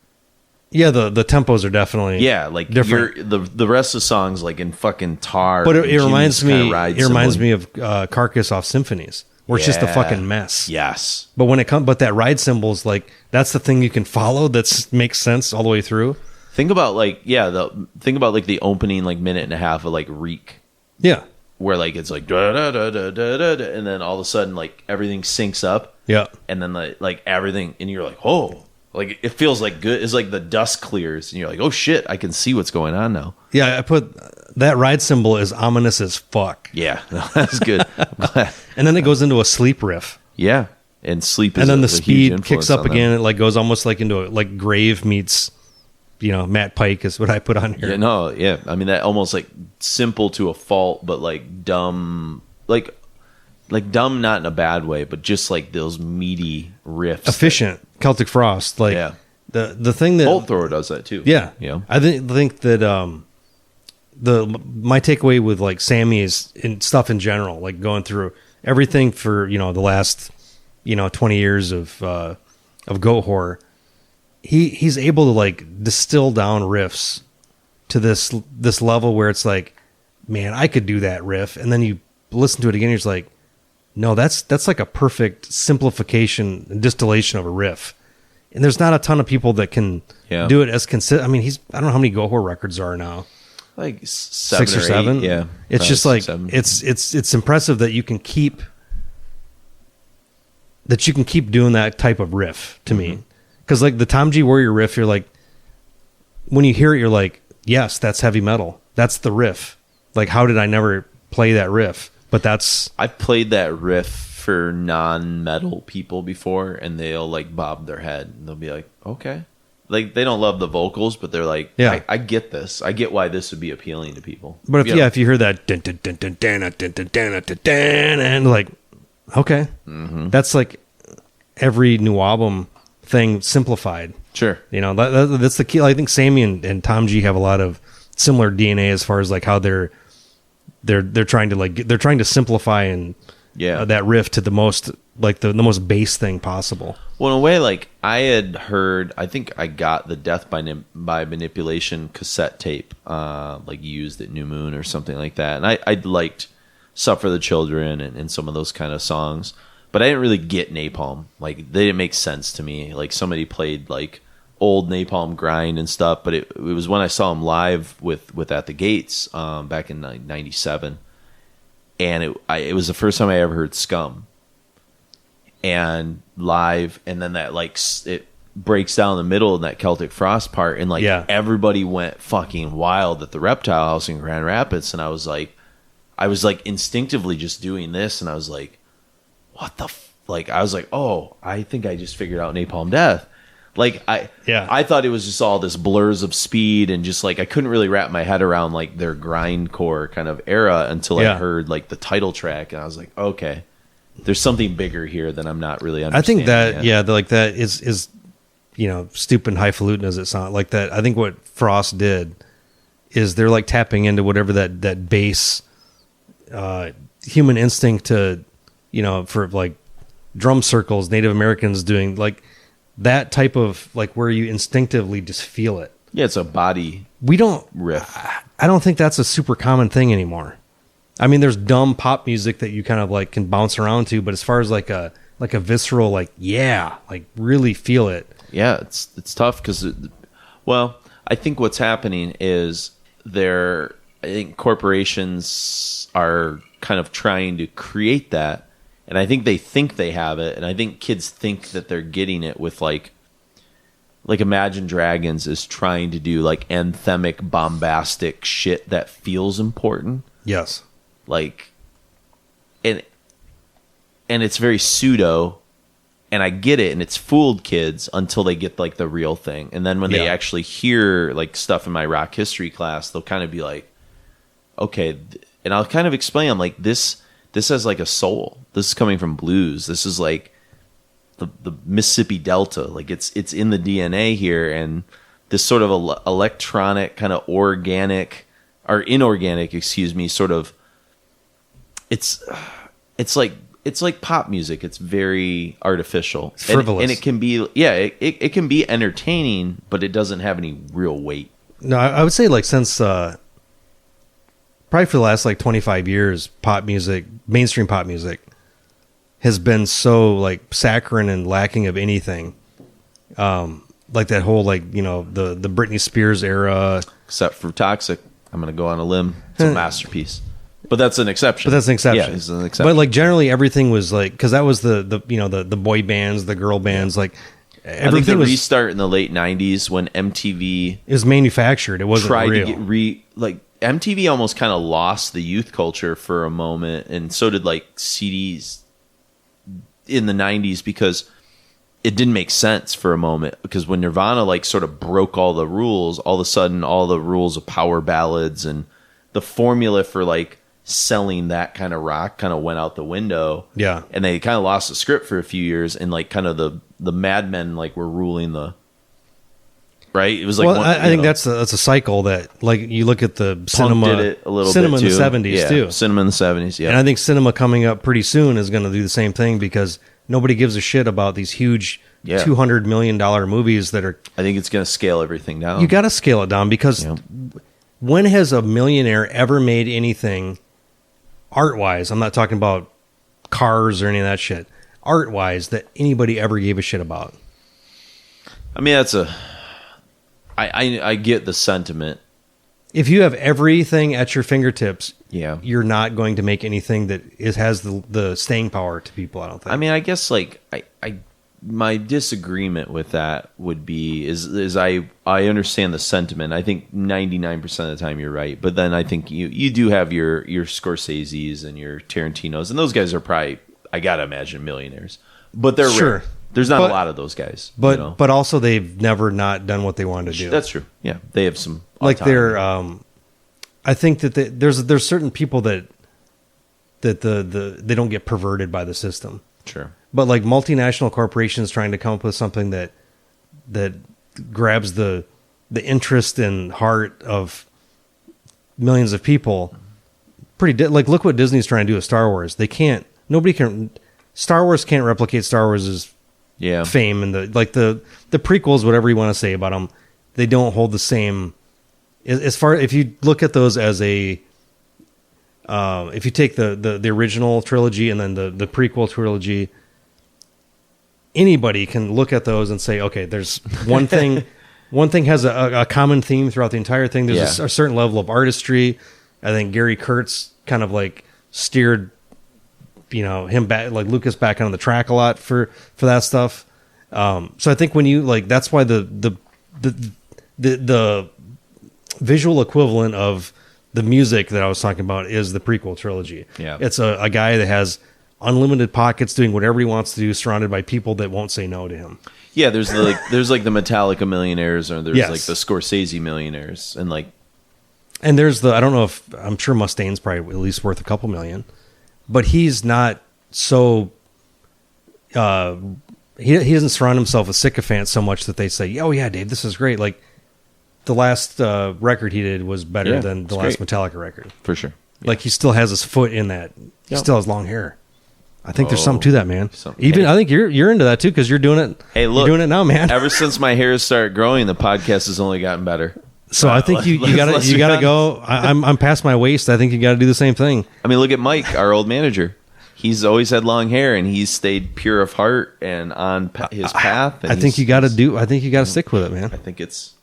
Yeah, the tempos are definitely like different. The rest of the songs like in fucking Tar, but it reminds me. It reminds me of Carcass off Symphonies, where it's just a fucking mess. Yes, but when it comes, but that ride cymbal's like that's the thing you can follow. That makes sense all the way through. Think about like the opening like minute and a half of like Reek. Yeah, where like it's like da da da da da da, da, and then all of a sudden like everything syncs up. Yeah, and then like everything, and you're like, oh. Like it feels like good. It's like the dust clears, and you're like, "Oh shit, I can see what's going on now." Yeah, I put that ride cymbal is ominous as fuck. Yeah, that's good. I'm glad. And then it goes into a sleep riff. Yeah, and sleep. Is and then the speed kicks up again. It like goes almost like into like Grave meets, Matt Pike is what I put on here. Yeah, no, yeah. I mean that almost like simple to a fault, but like dumb, like dumb not in a bad way, but just like those meaty riffs. Efficient. Celtic Frost, like the thing that Bolt Thrower does that too. Yeah, I think that my takeaway with like Sammy's and stuff in general, like going through everything for the last 20 years of goat horror, he's able to like distill down riffs to this level where it's like, man, I could do that riff, and then you listen to it again, you're just like, no, that's like a perfect simplification and distillation of a riff. And there's not a ton of people that can do it as consistent. I mean, I don't know how many Go Horror records are now. Like 6 or 7. Yeah. It's just like 7. It's impressive that you can keep doing that type of riff to me. Cuz like the Tom G Warrior riff, you're like when you hear it you're like, yes, that's heavy metal. That's the riff. Like how did I never play that riff? But I've played that riff for non-metal people before, and they'll like bob their head and they'll be like, okay. Like they don't love the vocals, but they're like, I get this. I get why this would be appealing to people. But if you hear that and like, okay, that's like every new album thing simplified. Sure, that's the key. I think Sammy and Tom G have a lot of similar DNA as far as like how they're trying to simplify and that riff to the most like the most base thing possible. Well, in a way, like I had heard, I think I got the Death by Manipulation cassette tape, like used at New Moon or something like that, and I liked Suffer the Children and some of those kind of songs, but I didn't really get Napalm. Like they didn't make sense to me. Like somebody played like old Napalm Grind and stuff, but it was when I saw him live with At the Gates back in '97, and it was the first time I ever heard Scum and live, and then that like it breaks down the middle in that Celtic Frost part, and like everybody went fucking wild at the Reptile House in Grand Rapids, and I was like instinctively just doing this, and I was like, what the like I was like, oh, I think I just figured out Napalm Death. Like I thought it was just all this blurs of speed, and just like I couldn't really wrap my head around like their grindcore kind of era until I heard like the title track, and I was like, okay, there's something bigger here that I'm not really understanding. I think that like that is stupid highfalutin as it sounds like that. I think what Frost did is they're like tapping into whatever that base human instinct to for like drum circles, Native Americans doing like that type of like where you instinctively just feel it. Yeah, it's a body. We don't riff. I don't think that's a super common thing anymore. I mean, there's dumb pop music that you kind of like can bounce around to, but as far as like a visceral like really feel it. Yeah, it's tough because I think what's happening is I think corporations are kind of trying to create that. And I think they have it, and I think kids think that they're getting it with like like Imagine Dragons is trying to do like anthemic, bombastic shit that feels important. Yes. Like, and it's very pseudo, and I get it, and it's fooled kids until they get like the real thing. And then when they actually hear like stuff in my rock history class, they'll kind of be like, okay, and I'll kind of explain, I'm like, this has like a soul. This is coming from blues. This is like the Mississippi Delta. Like it's in the DNA here, and this sort of electronic kind of organic or inorganic, excuse me, sort of it's like pop music. It's very artificial. It's frivolous. And it can be, it can be entertaining, but it doesn't have any real weight. No, I would say like since probably for the last like 25 years, pop music, mainstream pop music has been so like saccharine and lacking of anything. Like that whole like, you know, the Britney Spears era. Except for Toxic. I'm going to go on a limb. It's a masterpiece. But that's an exception. Yeah, it's an exception. But like generally everything was like, because that was the you know the boy bands, the girl bands, like everything. I think the was restart in the late 90s when MTV it was manufactured. It wasn't tried real. to get like MTV almost kind of lost the youth culture for a moment, and so did like CDs in the 90s, because it didn't make sense for a moment, because when Nirvana like sort of broke all the rules, all of a sudden all the rules of power ballads and the formula for like selling that kind of rock kind of went out the window. Yeah. And they kind of lost the script for a few years, and like kind of the madmen like were ruling the right. It was like, well, I think that's a cycle that like you look at the cinema did it a little cinema bit in the too. 70s too. Cinema in the 70s, yeah. And I think cinema coming up pretty soon is going to do the same thing, because nobody gives a shit about these huge $200 million movies that are. I think it's going to scale everything down. You got to scale it down, because when has a millionaire ever made anything art-wise? I'm not talking about cars or any of that shit. Art-wise, that anybody ever gave a shit about. I mean, that's I get the sentiment. If you have everything at your fingertips, Yeah. you're not going to make anything that has the staying power to people, I don't think. I mean, I guess like I my disagreement with that would be is I understand the sentiment. I think 99% of the time you're right, but then I think you do have your Scorseses and your Tarantinos, and those guys are probably, I gotta imagine, millionaires. But they're Sure. rare. There's not a lot of those guys. But you know? but also they've never not done what they wanted to do. That's true. Yeah, they have some Like autonomy. they're I think that there's certain people that they don't get perverted by the system. Sure. But like multinational corporations trying to come up with something that grabs the interest and heart of millions of people, like look what Disney's trying to do with Star Wars. Star Wars can't replicate Star Wars's fame, and the prequels, whatever you want to say about them, they don't hold the same. As far if you look at those as a if you take the original trilogy and then the prequel trilogy, anybody can look at those and say, okay, there's one thing. One thing has a common theme throughout the entire thing. There's a certain level of artistry. I think Gary Kurtz kind of like steered, him back, like Lucas back on the track a lot for that stuff. So I think when you like, that's why the visual equivalent of the music that I was talking about is the prequel trilogy. Yeah. It's a guy that has unlimited pockets doing whatever he wants to do, surrounded by people that won't say no to him. Yeah, there's the Metallica millionaires, or there's like the Scorsese millionaires, and there's I don't know if, I'm sure Mustaine's probably at least worth a couple million, but he's not so he doesn't surround himself with sycophants so much that they say, oh yeah, Dave, this is great. Like the last record he did was better than the last Metallica record. For sure. Yeah. Like he still has his foot in that. He still has long hair. I think there's something to that, man. I think you're into that too, because you're doing it. Hey, look, you're doing it now, man. Ever since my hair has started growing, the podcast has only gotten better. So I think you gotta go. I'm past my waist. I think you got to do the same thing. I mean, look at Mike, our old manager. He's always had long hair, and he's stayed pure of heart and on his path. I think you got to I think you got to stick with it, man. I think it's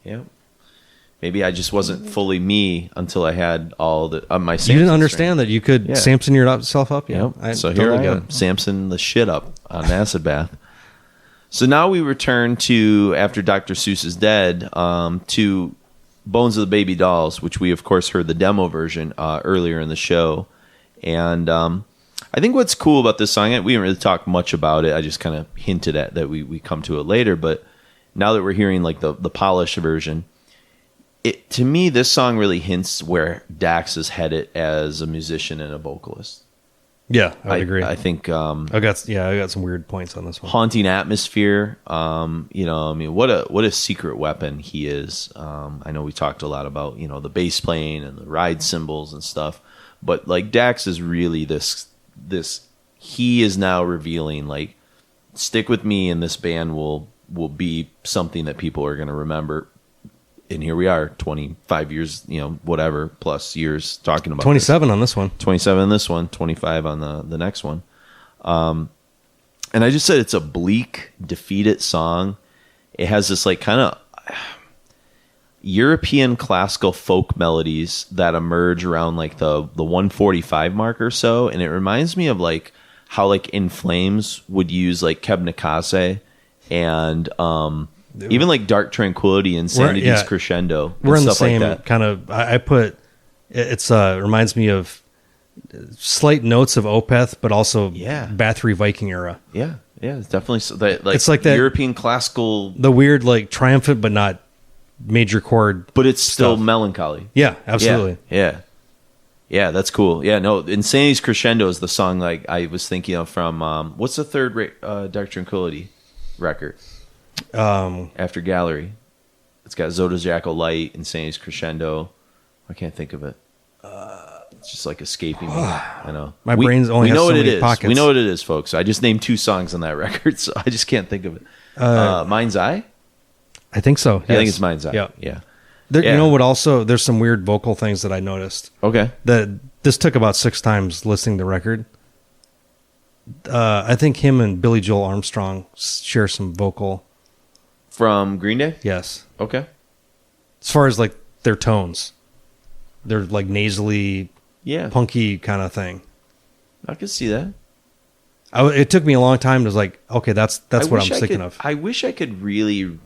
Maybe I just wasn't fully me until I had all the my. Samson you didn't understand that you could Samson yourself up. Yeah. So here I am, Samson the shit up on an acid bath. So now we return to, after Dr. Seuss is dead, to Bones of the Baby Dolls, which we, of course, heard the demo version earlier in the show. And I think what's cool about this song, we didn't really talk much about it. I just kind of hinted at that we come to it later. But now that we're hearing like the polished version, to me, this song really hints where Dax is headed as a musician and a vocalist. Yeah, I would agree. I think I got some weird points on this one. Haunting atmosphere. What a secret weapon he is. I know we talked a lot about the bass playing and the ride cymbals and stuff, but like Dax is really this. He is now revealing like, stick with me, and this band will be something that people are going to remember. And here we are, 25 years, whatever, plus years talking about 27 on this one. 27 on this one, 25 on the next one. And I just said it's a bleak, defeated song. It has this like kind of European classical folk melodies that emerge around like the 145 mark or so. And it reminds me of like how like In Flames would use like Kebnekaise and even like Dark Tranquility and Sanity's Crescendo. We're in the stuff same like that. kind of. I put it's reminds me of slight notes of Opeth, but also Bathory Viking era. Yeah, it's definitely like it's like that European classical, the weird like triumphant but not major chord, but it's still stuff. Melancholy. Yeah, absolutely. Yeah, that's cool. Yeah, no, Insanity's Crescendo is the song like I was thinking of from what's the third Dark Tranquility record? After Gallery. It's got Zoda's Jackal Light, Insanity's Crescendo. I can't think of it. It's just like escaping me. I know. My brain's only we has know so what it many is. pockets. We know what it is, folks. I just named 2 songs on that record, so I just can't think of it. Mind's Eye? I think so. I think it's Mind's Eye. Yeah. You know what? Also, there's some weird vocal things that I noticed. Okay. That this took about 6 times listening to the record. I think him and Billy Joel Armstrong share some vocal. From Green Day? Yes. Okay. As far as like their tones, they're like nasally, punky kind of thing. I could see that. It took me a long time to like, okay, that's what I'm thinking of. I wish I could really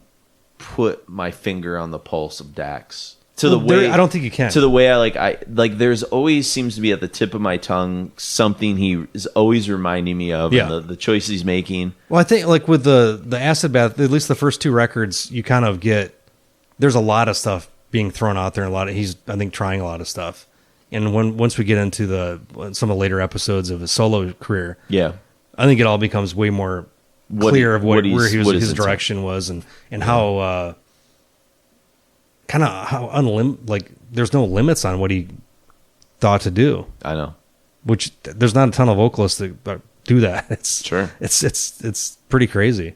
put my finger on the pulse of Dax to the way I don't think you can. To the way I like. There's always seems to be at the tip of my tongue something he is always reminding me of. Yeah. And the choices he's making. Well, I think like with the Acid Bath, at least the first 2 records, you kind of get there's a lot of stuff being thrown out there, and he's I think trying a lot of stuff. And once we get into some of the later episodes of his solo career, I think it all becomes way more clear of where his direction was and how kind of how like there's no limits on what he thought to do. I know, which there's not a ton of vocalists that do that. It's pretty crazy.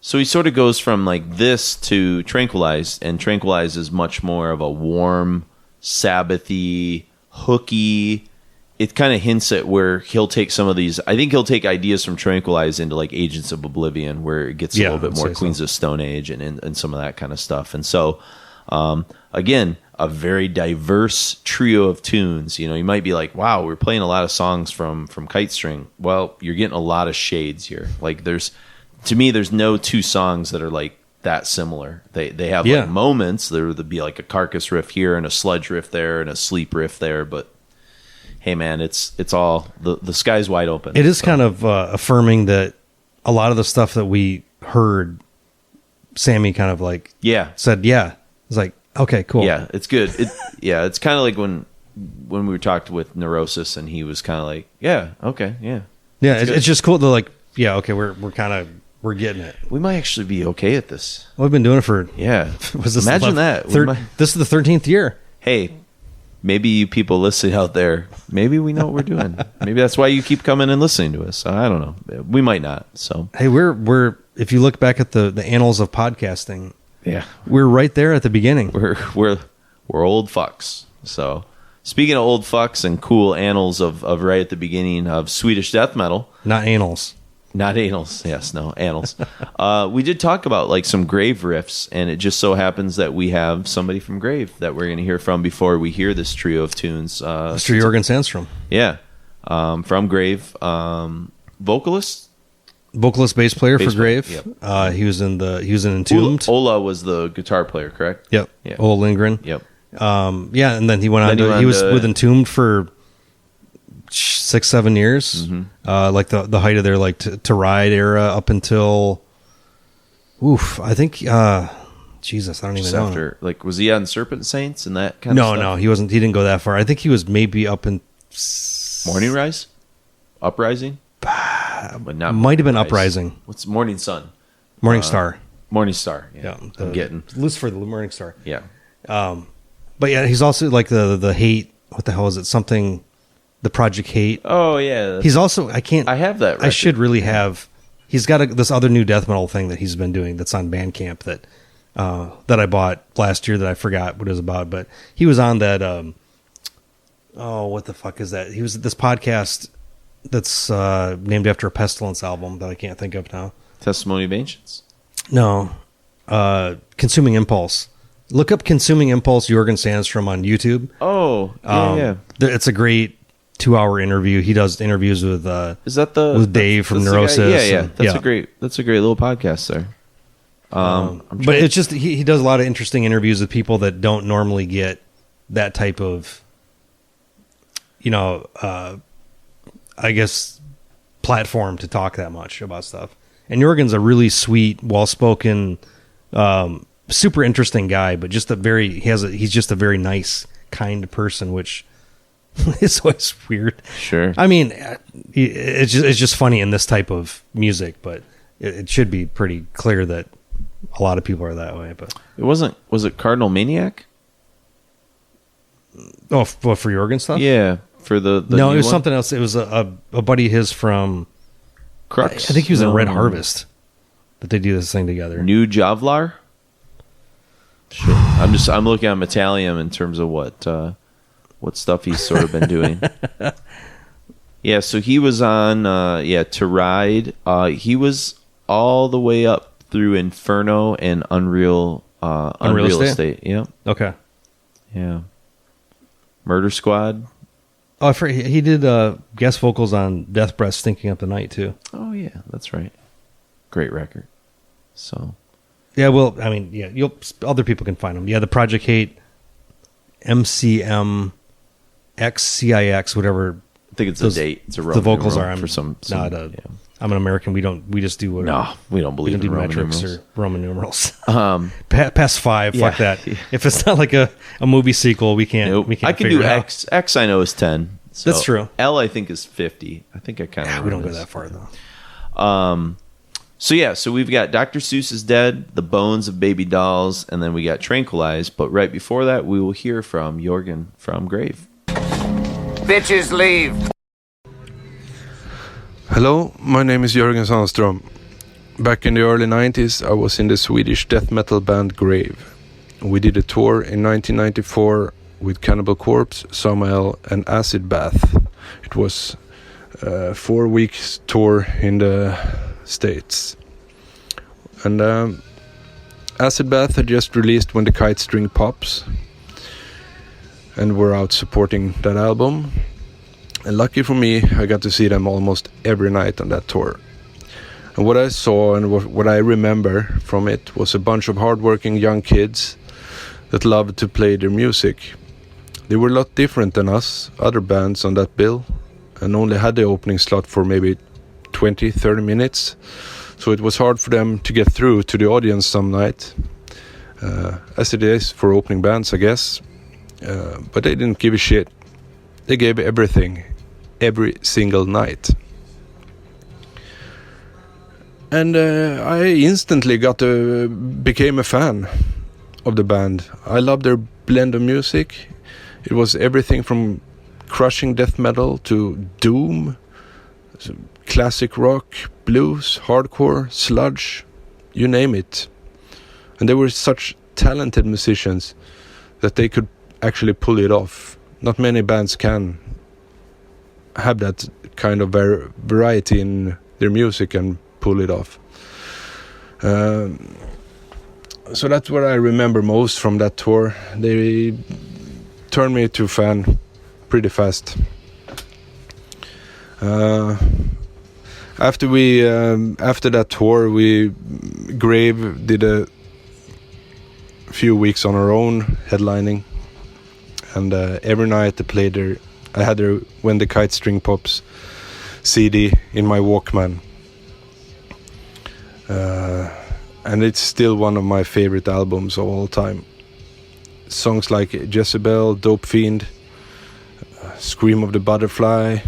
So he sort of goes from like this to Tranquilized, and Tranquilized is much more of a warm, Sabbathy, hooky. It kind of hints at where he'll take some of these. I think he'll take ideas from Tranquilized into like Agents of Oblivion, where it gets a little bit more Queens of Stone Age and some of that kind of stuff. And so, again, a very diverse trio of tunes. You might be like, wow, we're playing a lot of songs from Kite String. Well, you're getting a lot of shades here. Like to me, there's no 2 songs that are like that similar. They have like moments. There would be like a Carcass riff here and a sludge riff there and a sleep riff there, but hey man, it's all the sky's wide open. It is kind of affirming that a lot of the stuff that we heard, Sammy kind of like said, it's like, okay, cool. Yeah, it's good. It's kind of like when we talked with Neurosis and he was kind of like, it's just cool to like, we're getting it. We might actually be okay at this. We've been doing it for Imagine that. This is the 13th year. Hey, maybe you people listening out there, maybe we know what we're doing. Maybe that's why you keep coming and listening to us. I don't know. We might not. So hey, we're if you look back at the annals of podcasting, we're right there at the beginning. We're old fucks. So speaking of old fucks and cool annals of right at the beginning of Swedish death metal, not annals. Not anals. Yes, no, annals. We did talk about like some Grave riffs, and it just so happens that we have somebody from Grave that we're going to hear from before we hear this trio of tunes. Mr. Jorgan Sandstrom. Yeah, from Grave. Vocalist? vocalist, bass player for Bass player, Grave. yep. He was in Entombed. Ola was the guitar player, correct? Yep. Yeah. Ola Lindgren. Yep. Yeah, and then he went on Then he was with Entombed for 6-7 years. Mm-hmm. Like the height of their like to Ride era up until I think Jesus, I don't Just even know. after, like, was he on Serpent Saints and that kind of stuff? No, he wasn't. He didn't go that far. I think he was maybe up in Morning Rise? Uprising? But not might have been Rise. Uprising. What's Morning Sun? Morning Star. Morning Star. Yeah. Yeah, I'm getting. Lucifer, the Morning Star. Yeah. But yeah, he's also like the Hate. What the hell is it? Something. The Project Hate. Oh, yeah. He's also. I have that. record. I should really have. He's got this other new death metal thing that he's been doing that's on Bandcamp that I bought last year that I forgot what it was about. But he was on that. What the fuck is that? He was at this podcast that's named after a Pestilence album that I can't think of now. Testimony of Ancients? No. Consuming Impulse. Look up Consuming Impulse Jorgan Sandstrom on YouTube. Oh, yeah. It's a great 2-hour interview. He does interviews with Is that with Dave from that's the guy? Neurosis. Yeah. and- That's a great little podcast there. But it's just he does a lot of interesting interviews with people that don't normally get that type of, I guess, platform to talk that much about stuff. And Jorgen's a really sweet, well-spoken, super interesting guy, but just he's just a very nice, kind person, which is always weird. Sure. I mean, it's just funny in this type of music, but it should be pretty clear that a lot of people are that way. But Was it Cardinal Maniac? for Jorgen stuff? Yeah. For the No, new it was one? something else. It was a buddy of his from Crux. I think he was in No. Red Harvest that they do this thing together. New Javlar? Shit. I'm looking at Metallium in terms of what stuff he's sort of been doing. Yeah, so he was on To Ride. He was all the way up through Inferno and Unreal Estate. Yeah. Okay. Yeah. Murder Squad. Oh, he did guest vocals on Death Breath Stinking Up the Night too. Oh yeah, that's right. Great record. So Yeah, well, I mean, yeah, other people can find them. Yeah, the Project Hate, MCM, XCIX, whatever. I think it's a date. It's a Roman the vocals numeral are. I'm for some not a. yeah. I'm an American. We just do whatever. No, we don't believe do in Roman metrics numerals. or Roman numerals. Past 5. yeah. Fuck that. If it's not like a movie sequel, we can't. Nope. We can't. I can figure do it out. X. X I know is 10. So That's true. L I think is 50. I think I kind of. We don't go that far though. So we've got Dr. Seuss is Dead, The Bones of Baby Dolls, and then we got Tranquilized. But right before that, we will hear from Jorgan from Grave. Bitches leave. Hello, my name is Jorgan Sandstrom. Back in the early 90s, I was in the Swedish death metal band Grave. We did a tour in 1994 with Cannibal Corpse, Samael, and Acid Bath. It was a 4 weeks tour in the States. And Acid Bath had just released When the Kite String Pops, and we're out supporting that album. And lucky for me, I got to see them almost every night on that tour. And what I saw and what I remember from it was a bunch of hardworking young kids that loved to play their music. They were a lot different than us, other bands on that bill, and only had the opening slot for maybe 20-30 minutes. So it was hard for them to get through to the audience some night, as it is for opening bands, I guess. But they didn't give a shit. They gave everything, every single night. And I instantly became a fan of the band. I loved their blend of music. It was everything from crushing death metal to doom, classic rock, blues, hardcore, sludge, you name it. And they were such talented musicians that they could actually pull it off. Not many bands can have that kind of variety in their music and pull it off. So that's what I remember most from that tour. They turned me to a fan pretty fast. after that tour, Grave did a few weeks on our own headlining, and every night they played there. I had their When the Kite String Pops CD in my Walkman, and it's still one of my favorite albums of all time. Songs like Jezebel, Dope Fiend, Scream of the Butterfly,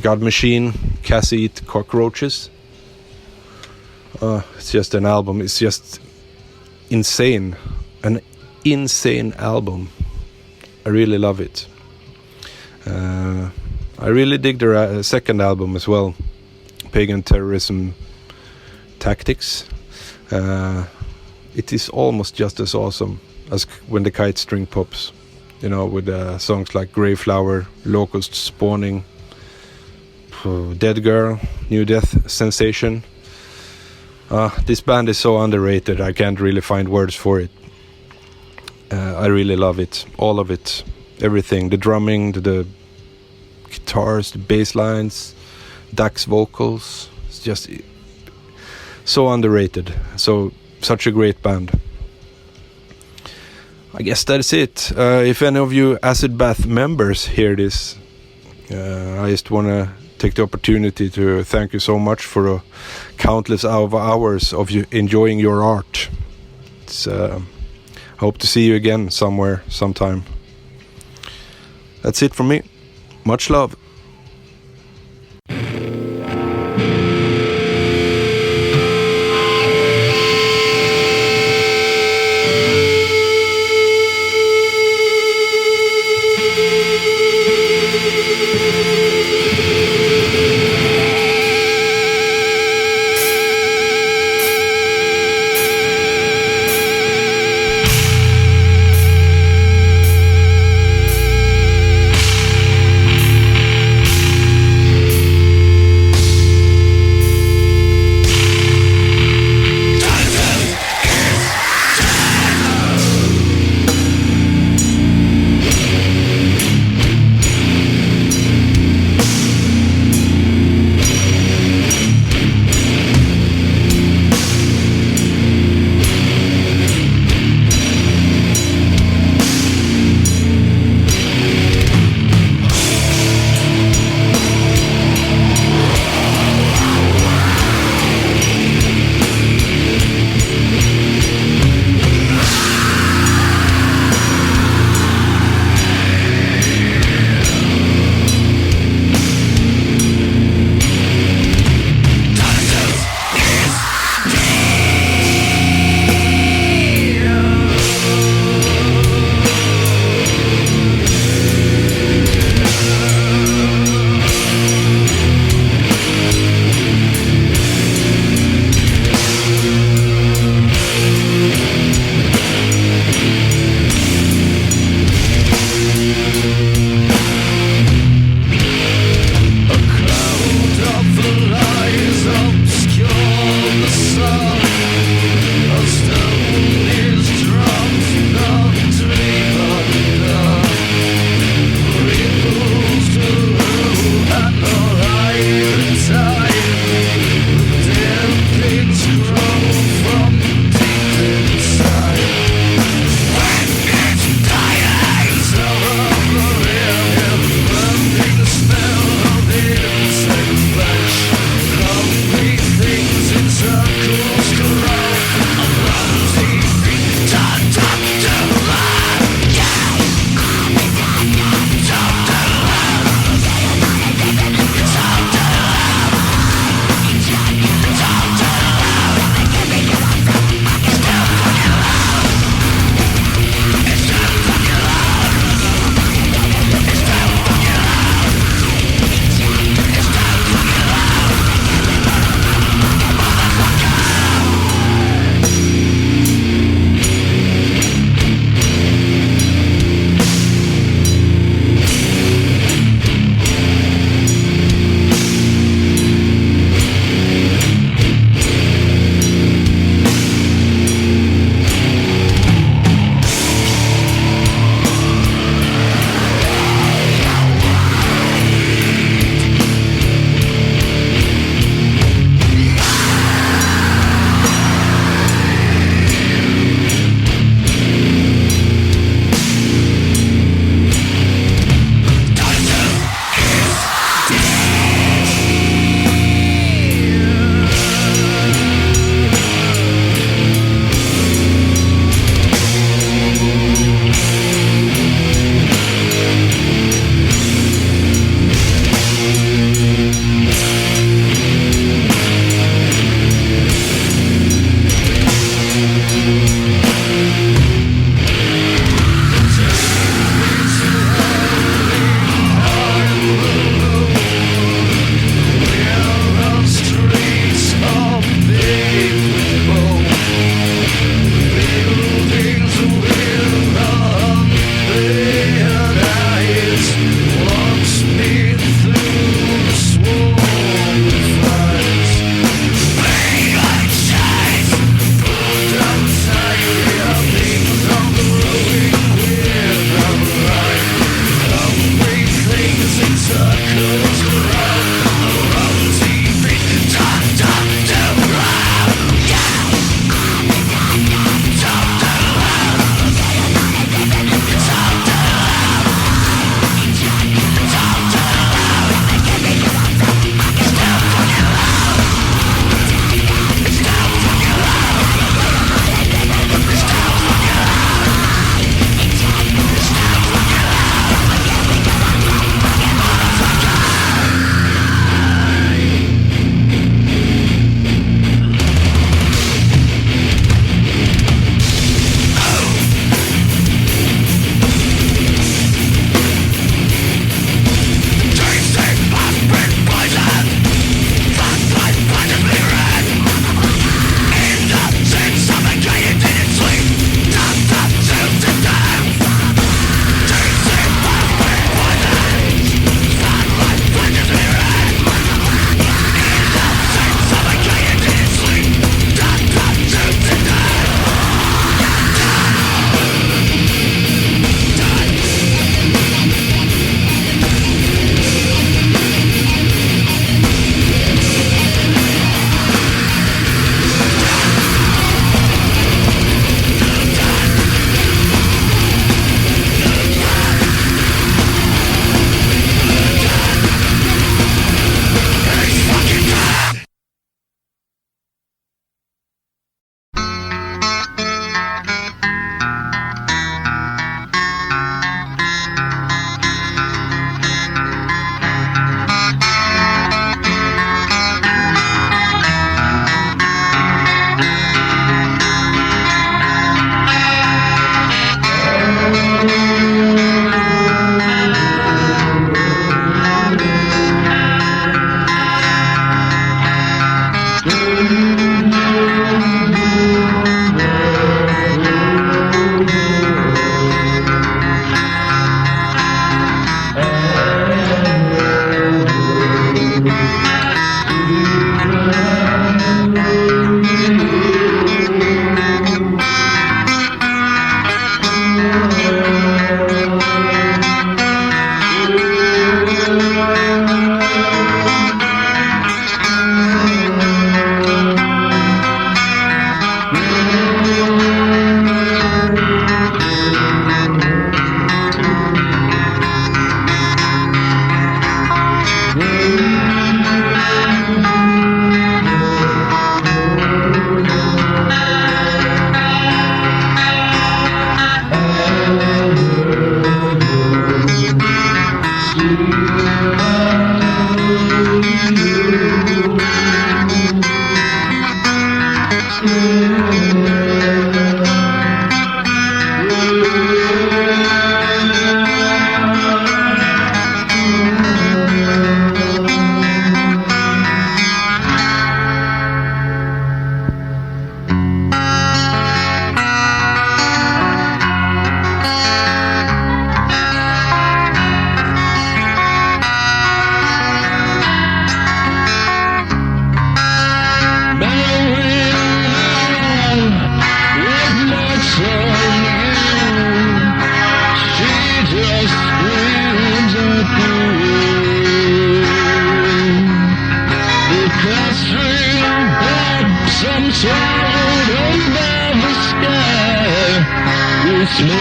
God Machine, Cassie, Cockroaches. It's just an album. It's just insane. An insane album. I really love it. I really dig their second album as well, Pagan Terrorism Tactics. It is almost just as awesome as When the Kite String Pops, you know, with songs like Grey Flower, Locust Spawning, Dead Girl, New Death Sensation. This band is so underrated, I can't really find words for it. I really love it, all of it, everything, the drumming, the guitars, the bass lines, Dax vocals. It's just so underrated, such a great band. I guess that's it. If any of you Acid Bath members hear this, I just want to take the opportunity to thank you so much for countless hours of you enjoying your art. It's hope to see you again somewhere, sometime. That's it from me. Much love.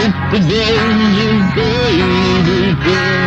the bones of baby girls.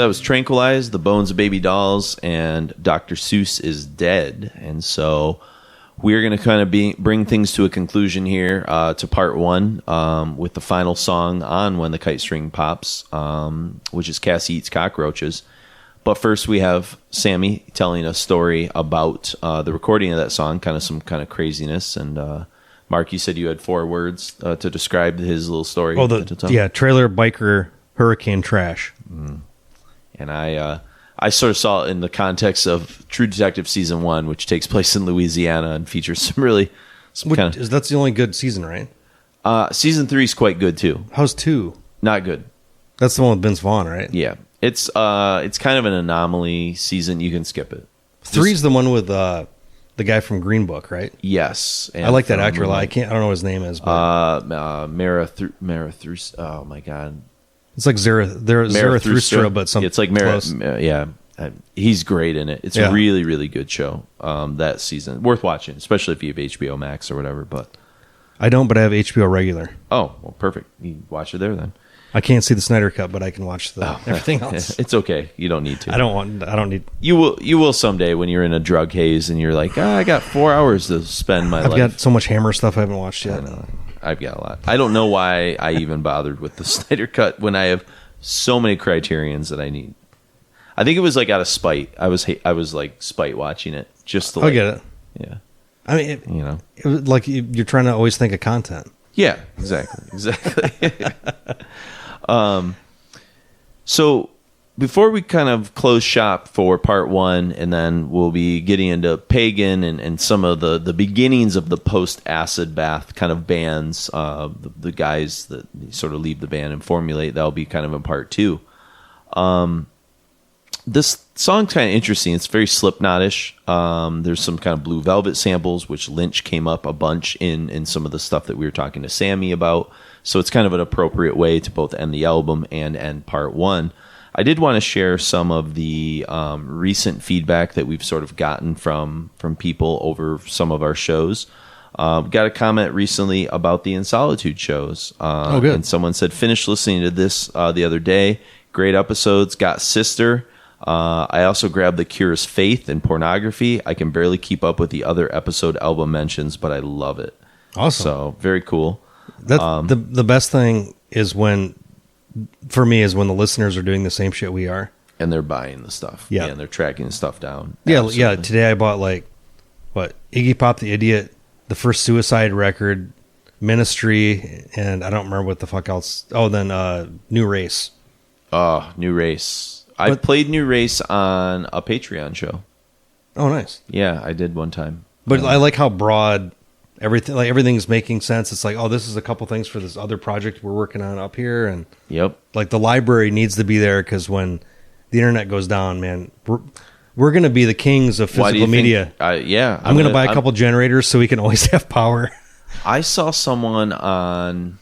So that was Tranquilized, The Bones of Baby Dolls, and Dr. Seuss is Dead. And so we're going to kind of bring things to a conclusion here to part one with the final song on When the Kite String Pops, which is Cassie Eats Cockroaches. But first we have Sammy telling a story about the recording of that song, kind of some kind of craziness. And Mark, you said you had 4 words to describe his little story. Oh, trailer biker hurricane trash. And I sort of saw it in the context of True Detective Season 1, which takes place in Louisiana and features some really... That's the only good season, right? Season 3 is quite good, too. How's 2? Not good. That's the one with Vince Vaughn, right? Yeah. It's kind of an anomaly season. You can skip it. 3 is the one with the guy from Green Book, right? Yes. I like that actor a lot. I don't know what his name is. But Marathus. Oh, my God. It's like Zarathustra, but something. It's like yeah. He's great in it. It's a really, really good show. That season, worth watching, especially if you have HBO Max or whatever. But I don't. But I have HBO regular. Oh, well, perfect. You watch it there then. I can't see the Snyder Cut, but I can watch everything else. It's okay. You don't need to. I don't need. You will someday when you're in a drug haze and you're like, I got 4 hours to spend my life. I've got so much Hammer stuff I haven't watched yet. I've got a lot. I don't know why I even bothered with the Snyder Cut when I have so many Criterions that I need. I think it was like out of spite. I was like spite watching it just to. I get it. Yeah. I mean, it was like you're trying to always think of content. Yeah, exactly. So before we kind of close shop for part 1, and then we'll be getting into Pagan and some of the beginnings of the post-acid bath kind of bands, the guys that sort of leave the band and formulate, that'll be kind of in part 2. This song's kind of interesting. It's very Slipknot-ish. There's some kind of Blue Velvet samples, which Lynch came up a bunch in some of the stuff that we were talking to Sammy about. So it's kind of an appropriate way to both end the album and end part 1. I did want to share some of the recent feedback that we've sort of gotten from people over some of our shows. Got a comment recently about the In Solitude shows. Good. And someone said, finished listening to this the other day. Great episodes. Got Sister. I also grabbed The Cure's Faith and Pornography. I can barely keep up with the other episode album mentions, but I love it. Awesome. So very cool. That's the best thing is when the listeners are doing the same shit we are, and they're buying the stuff. Yeah, and they're tracking the stuff down. Yeah. Today I bought Iggy Pop the Idiot, the first Suicide record, Ministry, and I don't remember what the fuck else. Oh, then New Race. Oh, New Race. I played New Race on a Patreon show. Oh, nice. Yeah, I did one time. But I like how broad everything's making sense. It's like, oh, this is a couple things for this other project we're working on up here, and yep, like the library needs to be there because when the internet goes down, man, we're going to be the kings of physical media. I'm going to buy a couple generators so we can always have power. I saw someone on,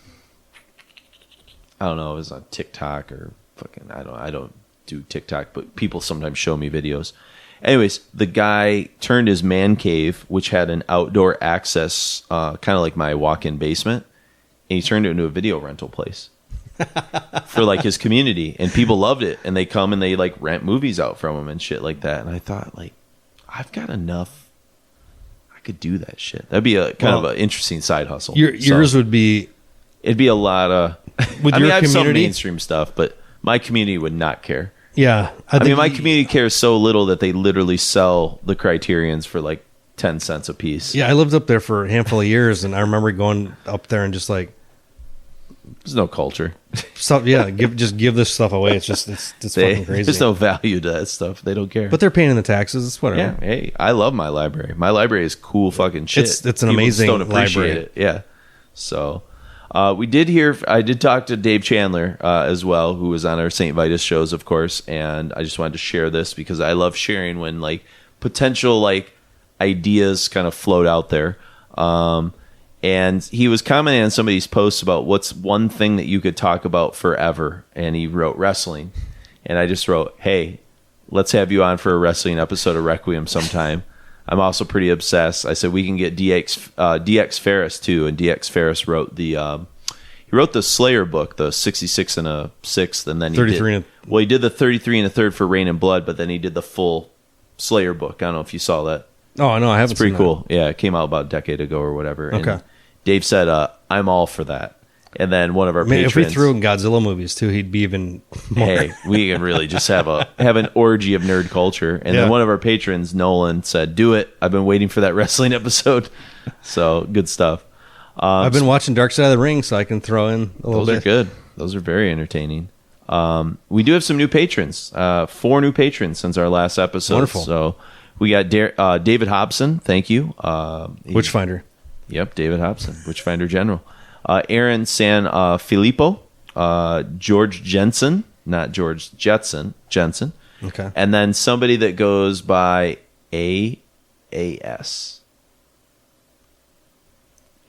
I don't know, it was on TikTok or fucking, I don't do TikTok, but people sometimes show me videos. Anyways, the guy turned his man cave, which had an outdoor access, kind of like my walk-in basement, and he turned it into a video rental place for like his community, and people loved it, and they come and they like rent movies out from him and shit like that. And I thought, like, I've got enough. I could do that shit. That'd be a kind of an interesting side hustle. Yours would be. It'd be a lot of. With I your mean, I have some community? mainstream stuff, but my community would not care. Yeah, I mean, my community cares so little that they literally sell the Criterions for like 10 cents a piece. Yeah, I lived up there for a handful of years, and I remember going up there and just like, there's no culture. Stuff, yeah, give this stuff away. It's fucking crazy. There's no value to that stuff. They don't care. But they're paying the taxes. It's whatever. Yeah, hey, I love my library. My library is cool fucking shit. It's an People amazing just don't appreciate library. it. Yeah. So I did talk to Dave Chandler as well, who was on our St. Vitus shows, of course, and I just wanted to share this because I love sharing when like potential like ideas kind of float out there. And he was commenting on some of these posts about what's one thing that you could talk about forever, and he wrote wrestling, and I just wrote, hey, let's have you on for a wrestling episode of Requiem sometime. I'm also pretty obsessed. I said we can get DX Ferris too, and DX Ferris wrote the he wrote the Slayer book, the 66 and a sixth, and then he 33 did, he did the 33 and a third for Rain and Blood, but then he did the full Slayer book. I don't know if you saw that. Oh, no, I haven't. It's pretty seen cool. Yeah, it came out about a decade ago or whatever. Okay. And Dave said, "I'm all for that." And then one of our patrons, if we threw in Godzilla movies too, he'd be even more. Hey, we can really just have an orgy of nerd culture. And then one of our patrons, Nolan, said, "Do it. I've been waiting for that wrestling episode." So good stuff. I've been watching Dark Side of the Ring, so I can throw in a little bit. Those are good. Those are very entertaining. We do have some new patrons. 4 new patrons since our last episode. Wonderful. So we got David Hobson. Thank you. Witchfinder. Yep, David Hobson, Witchfinder General. Aaron San Filippo, George Jensen, not George Jetson, Jensen. Okay. And then somebody that goes by AAS.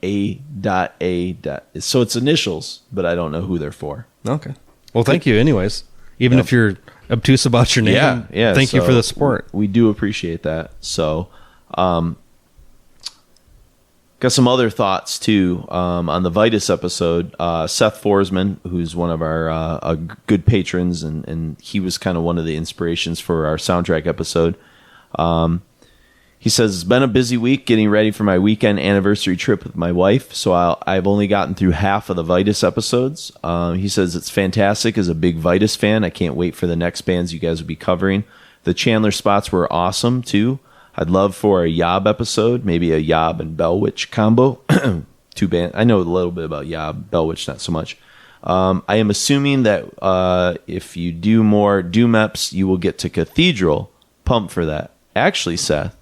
A.A. So it's initials, but I don't know who they're for. Okay. Well, thank you anyways. Even if you're obtuse about your name, thank you for the support. We do appreciate that. So, got some other thoughts too on the Vitus episode. Seth Forsman, who's one of our good patrons, and he was kind of one of the inspirations for our soundtrack episode. He says, "It's been a busy week getting ready for my weekend anniversary trip with my wife, so I've only gotten through half of the Vitus episodes." He says, "It's fantastic. As a big Vitus fan, I can't wait for the next bands you guys will be covering. The Chandler spots were awesome, too. I'd love for a Yob episode, maybe a Yob and Bellwitch combo." 2 bands. I know a little bit about Yob, Bellwitch not so much. "I am assuming that if you do more Doom eps, you will get to Cathedral. Pump for that." Actually, Seth,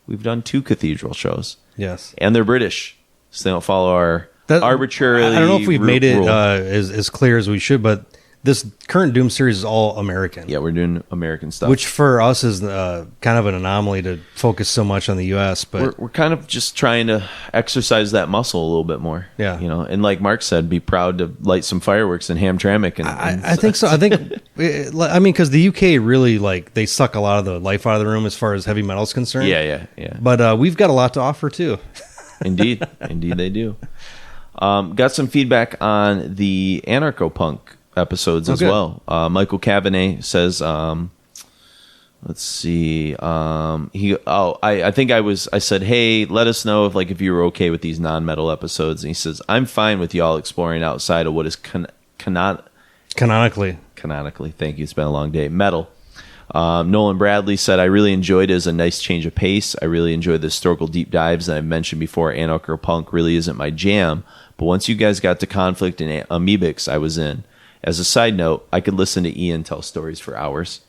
we've done 2 Cathedral shows. Yes. And they're British, so they don't follow our arbitrarily. I don't know if we've made it rule. as clear as we should, but this current Doom series is all American. Yeah, we're doing American stuff. Which for us is kind of an anomaly to focus so much on the U.S., but we're kind of just trying to exercise that muscle a little bit more. Yeah. And like Mark said, be proud to light some fireworks in Hamtramck. I think so. I think, because the UK really, they suck a lot of the life out of the room as far as heavy metal is concerned. Yeah. But we've got a lot to offer, too. Indeed they do. Got some feedback on the anarcho-punk episodes as well. Michael Cabernet says, let's see. I think I said, hey, let us know if you were okay with these non-metal episodes. And he says, I'm fine with y'all exploring outside of what is canonically. Thank you. It's been a long day. Metal. Nolan Bradley said, I really enjoyed it as a nice change of pace. I really enjoyed the historical deep dives that I've mentioned before. Anarcho-punk really isn't my jam, but once you guys got to Conflict and Amoebics, I was in. As a side note, I could listen to Ian tell stories for hours.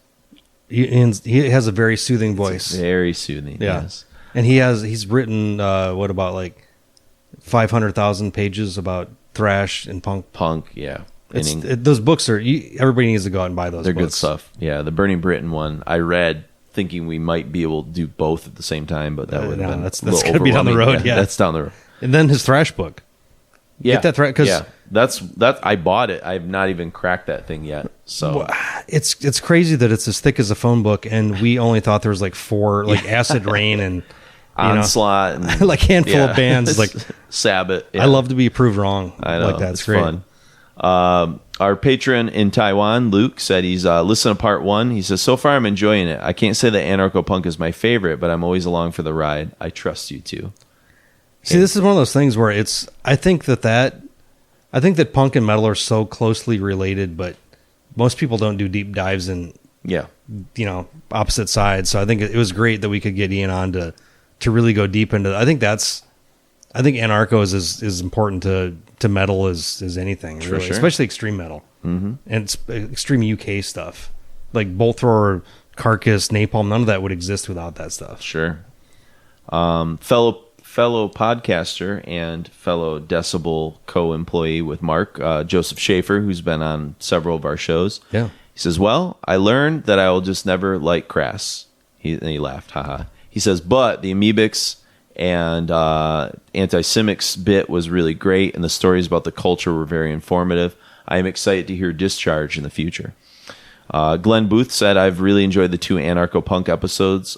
He has a very soothing voice. Very soothing, yes. And he's written, 500,000 pages about thrash and punk. Punk, yeah. Those books are, everybody needs to go out and buy those They're books. good stuff. Yeah, the Burning Britain one, I read thinking we might be able to do both at the same time, but that would have been that's going to be down the road, yeah. That's down the road. And then his thrash book. Yeah, get that thrash, yeah. That's I bought it. I've not even cracked that thing yet. So it's crazy that it's as thick as a phone book, and we only thought there was 4 Acid Rain and Onslaught and handful of bands Sabbath. Yeah. I love to be proved wrong. I know, that. it's great. fun. Our patron in Taiwan, Luke, said he's listened to part 1. He says, so far I'm enjoying it. I can't say that anarcho-punk is my favorite, but I'm always along for the ride. I trust you too. See, this is one of those things where I think that punk and metal are so closely related, but most people don't do deep dives in opposite sides. So I think it was great that we could get Ian on to really go deep into. I think anarcho is as important to metal as anything, really, sure. Especially extreme metal and it's extreme UK stuff like Bolt Thrower, Carcass, Napalm. None of that would exist without that stuff. Sure. Fellow podcaster and fellow Decibel co-employee with Mark, Joseph Schaefer, who's been on several of our shows. Yeah. He says, well, I learned that I will just never like Crass. And he laughed, haha. He says, but the Amoebics and Anti-Simics bit was really great, and the stories about the culture were very informative. I am excited to hear Discharge in the future. Glenn Booth said, I've really enjoyed the 2 anarcho-punk episodes.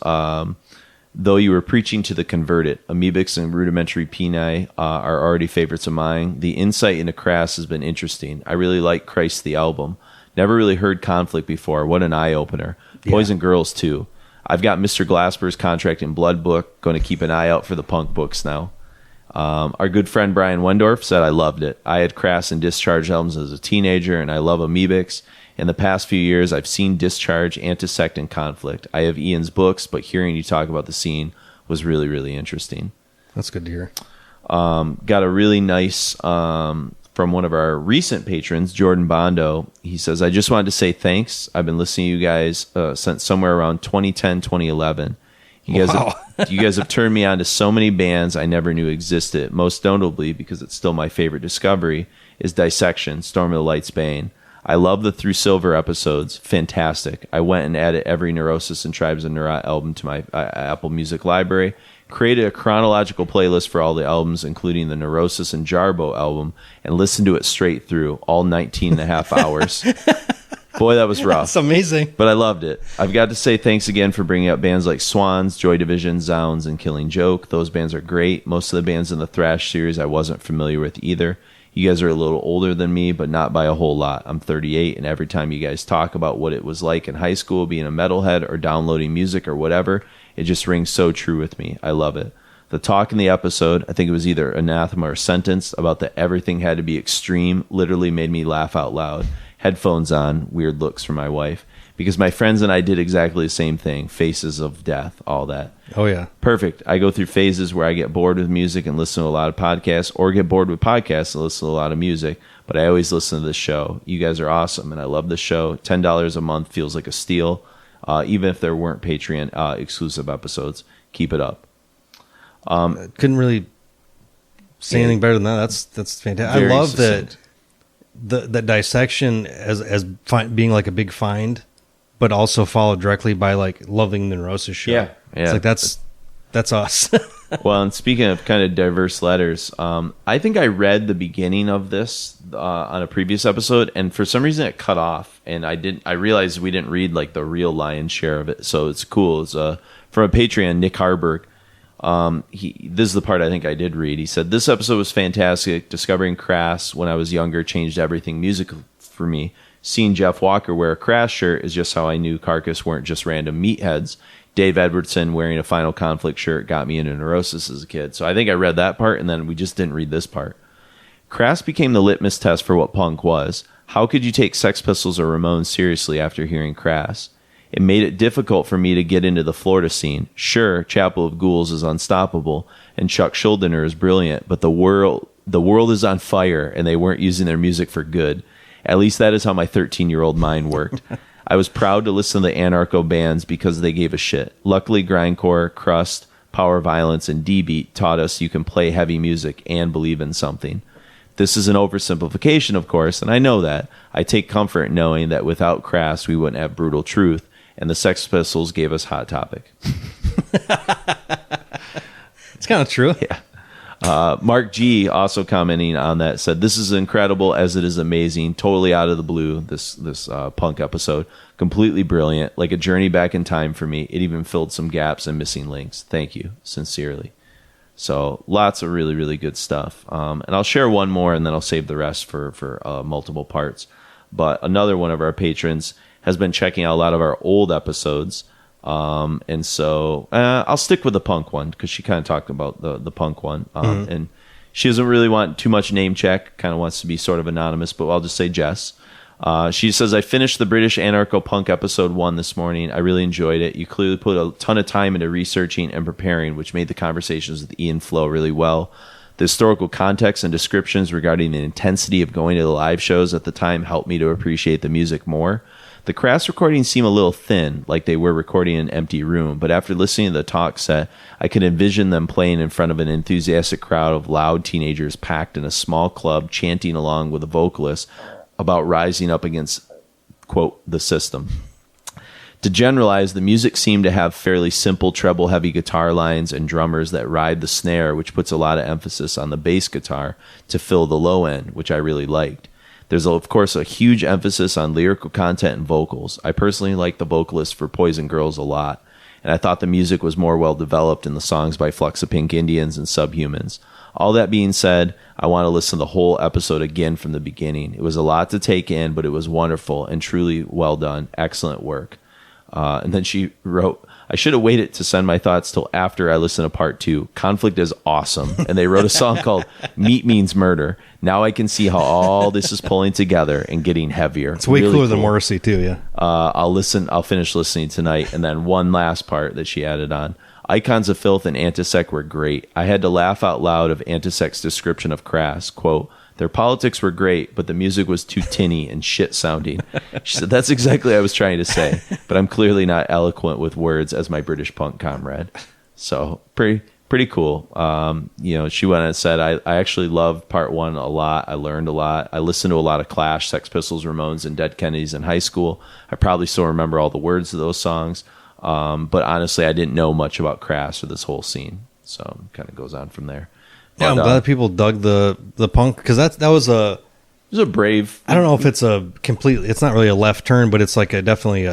Though you were preaching to the converted, Amoebics and Rudimentary Peni are already favorites of mine. The insight into Crass has been interesting. I really like Christ the album. Never really heard Conflict before. What an eye-opener. Poison Girls, too. I've got Mr. Glasper's Contract in Blood book. Going to keep an eye out for the punk books now. Our good friend Brian Wendorf said, I loved it. I had Crass and Discharge albums as a teenager, and I love Amoebics. In the past few years, I've seen Discharge, Antisect, and Conflict. I have Ian's books, but hearing you talk about the scene was really, really interesting. That's good to hear. Got a really nice from one of our recent patrons, Jordan Bondo. He says, I just wanted to say thanks. I've been listening to you guys since somewhere around 2010, 2011. You guys have turned me on to so many bands I never knew existed. Most notably, because it's still my favorite discovery, is Dissection, Storm of the Light's Bane. I love the Through Silver episodes. Fantastic. I went and added every Neurosis and Tribes of Neurotic album to my Apple Music library. Created a chronological playlist for all the albums, including the Neurosis and Jarbo album, and listened to it straight through, all 19 and a half hours. Boy, that was rough. That's amazing. But I loved it. I've got to say thanks again for bringing up bands like Swans, Joy Division, Zounds, and Killing Joke. Those bands are great. Most of the bands in the thrash series I wasn't familiar with either. You guys are a little older than me, but not by a whole lot. I'm 38, and every time you guys talk about what it was like in high school, being a metalhead or downloading music or whatever, it just rings so true with me. I love it. The talk in the episode, I think it was either Anathema or Sentence, about that everything had to be extreme, literally made me laugh out loud. Headphones on, weird looks from my wife. Because my friends and I did exactly the same thing. Faces of Death, all that. Oh, yeah. Perfect. I go through phases where I get bored with music and listen to a lot of podcasts, or get bored with podcasts and listen to a lot of music. But I always listen to this show. You guys are awesome, and I love this show. $10 a month feels like a steal, even if there weren't Patreon exclusive episodes. Keep it up. Couldn't really say anything better than that. That's fantastic. I love succinct. that dissection as being like a big find, but also followed directly by like loving the Neurosis show. Yeah. It's like that's us. Well, and speaking of kind of diverse letters, I think I read the beginning of this on a previous episode, and for some reason it cut off, and I realized we didn't read like the real lion's share of it. So it's cool. It's from a Patreon, Nick Harburg. This is the part I think I did read. He said, this episode was fantastic. Discovering Crass when I was younger changed everything musical for me. Seeing Jeff Walker wear a Crass shirt is just how I knew Carcass weren't just random meatheads. Dave Edwardson wearing a Final Conflict shirt got me into Neurosis as a kid. So I think I read that part, and then we just didn't read this part. Crass became the litmus test for what punk was. How could you take Sex Pistols or Ramones seriously after hearing Crass? It made it difficult for me to get into the Florida scene. Sure, Chapel of Ghouls is unstoppable, and Chuck Schuldiner is brilliant, but the world is on fire, and they weren't using their music for good. At least that is how my 13-year-old mind worked. I was proud to listen to the anarcho bands because they gave a shit. Luckily, grindcore, crust, power violence, and D-beat taught us you can play heavy music and believe in something. This is an oversimplification, of course, and I know that. I take comfort knowing that without Crass, we wouldn't have Brutal Truth, and the Sex Pistols gave us Hot Topic. It's kind of true. Yeah. Mark G, also commenting on that, said, this is incredible as it is amazing. Totally out of the blue, this punk episode. Completely brilliant. Like a journey back in time for me. It even filled some gaps and missing links. Thank you. Sincerely. So lots of really, really good stuff. And I'll share one more, and then I'll save the rest for multiple parts. But another one of our patrons has been checking out a lot of our old episodes. And so I'll stick with the punk one because she kind of talked about the punk one. And she doesn't really want too much name check, kind of wants to be sort of anonymous, but I'll just say Jess. She says, I finished the British Anarcho-Punk episode 1 this morning. I really enjoyed it. You clearly put a ton of time into researching and preparing, which made the conversations with Ian flow really well. The historical context and descriptions regarding the intensity of going to the live shows at the time helped me to appreciate the music more. The Crass recordings seem a little thin, like they were recording in an empty room, but after listening to the talk set, I could envision them playing in front of an enthusiastic crowd of loud teenagers packed in a small club, chanting along with a vocalist about rising up against, quote, the system. To generalize, the music seemed to have fairly simple treble-heavy guitar lines and drummers that ride the snare, which puts a lot of emphasis on the bass guitar to fill the low end, which I really liked. There's, of course, a huge emphasis on lyrical content and vocals. I personally like the vocalist for Poison Girls a lot, and I thought the music was more well developed in the songs by Flux of Pink Indians and Subhumans. All that being said, I want to listen to the whole episode again from the beginning. It was a lot to take in, but it was wonderful and truly well done. Excellent work. And then she wrote, I should have waited to send my thoughts till after I listened to part 2. Conflict is awesome. And they wrote a song called Meat Means Murder. Now I can see how all this is pulling together and getting heavier. It's way cooler than Morrissey too, yeah. I'll finish listening tonight. And then one last part that she added on. Icons of Filth and Antisec were great. I had to laugh out loud of Antisec's description of Crass. Quote, their politics were great, but the music was too tinny and shit sounding. She said, that's exactly what I was trying to say, but I'm clearly not eloquent with words as my British punk comrade. So pretty cool. She went and said, I actually loved part 1 a lot. I learned a lot. I listened to a lot of Clash, Sex Pistols, Ramones, and Dead Kennedys in high school. I probably still remember all the words of those songs. But honestly, I didn't know much about Crass or this whole scene. So it kind of goes on from there. Yeah, I'm glad people dug the punk, because that was a brave. I don't know if it's a completely. It's not really a left turn, but it's like definitely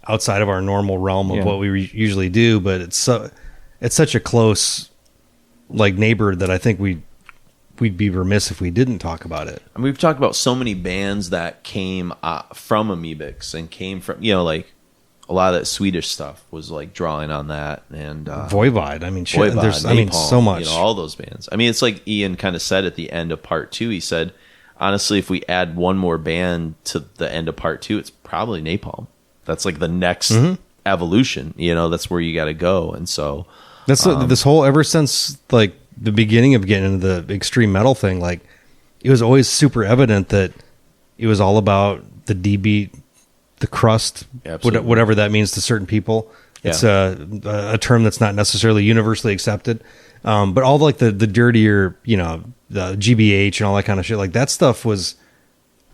outside of our normal realm of what we usually do. But it's such a close neighbor that I think we'd be remiss if we didn't talk about it. I mean, we've talked about so many bands that came from Amoebics and came from a lot of that Swedish stuff was drawing on that, and Voivod. I mean, shit, Voivod, there's Napalm, so much. All those bands. I mean, it's like Ian kind of said at the end of part 2. He said, honestly, if we add one more band to the end of part 2, it's probably Napalm. That's the next evolution. That's where you got to go. And so that's this whole ever since the beginning of getting into the extreme metal thing. It was always super evident that it was all about the D-beat. The crust, whatever that means to certain people. It's a term that's not necessarily universally accepted. But all the dirtier, the GBH and all that kind of shit, that stuff was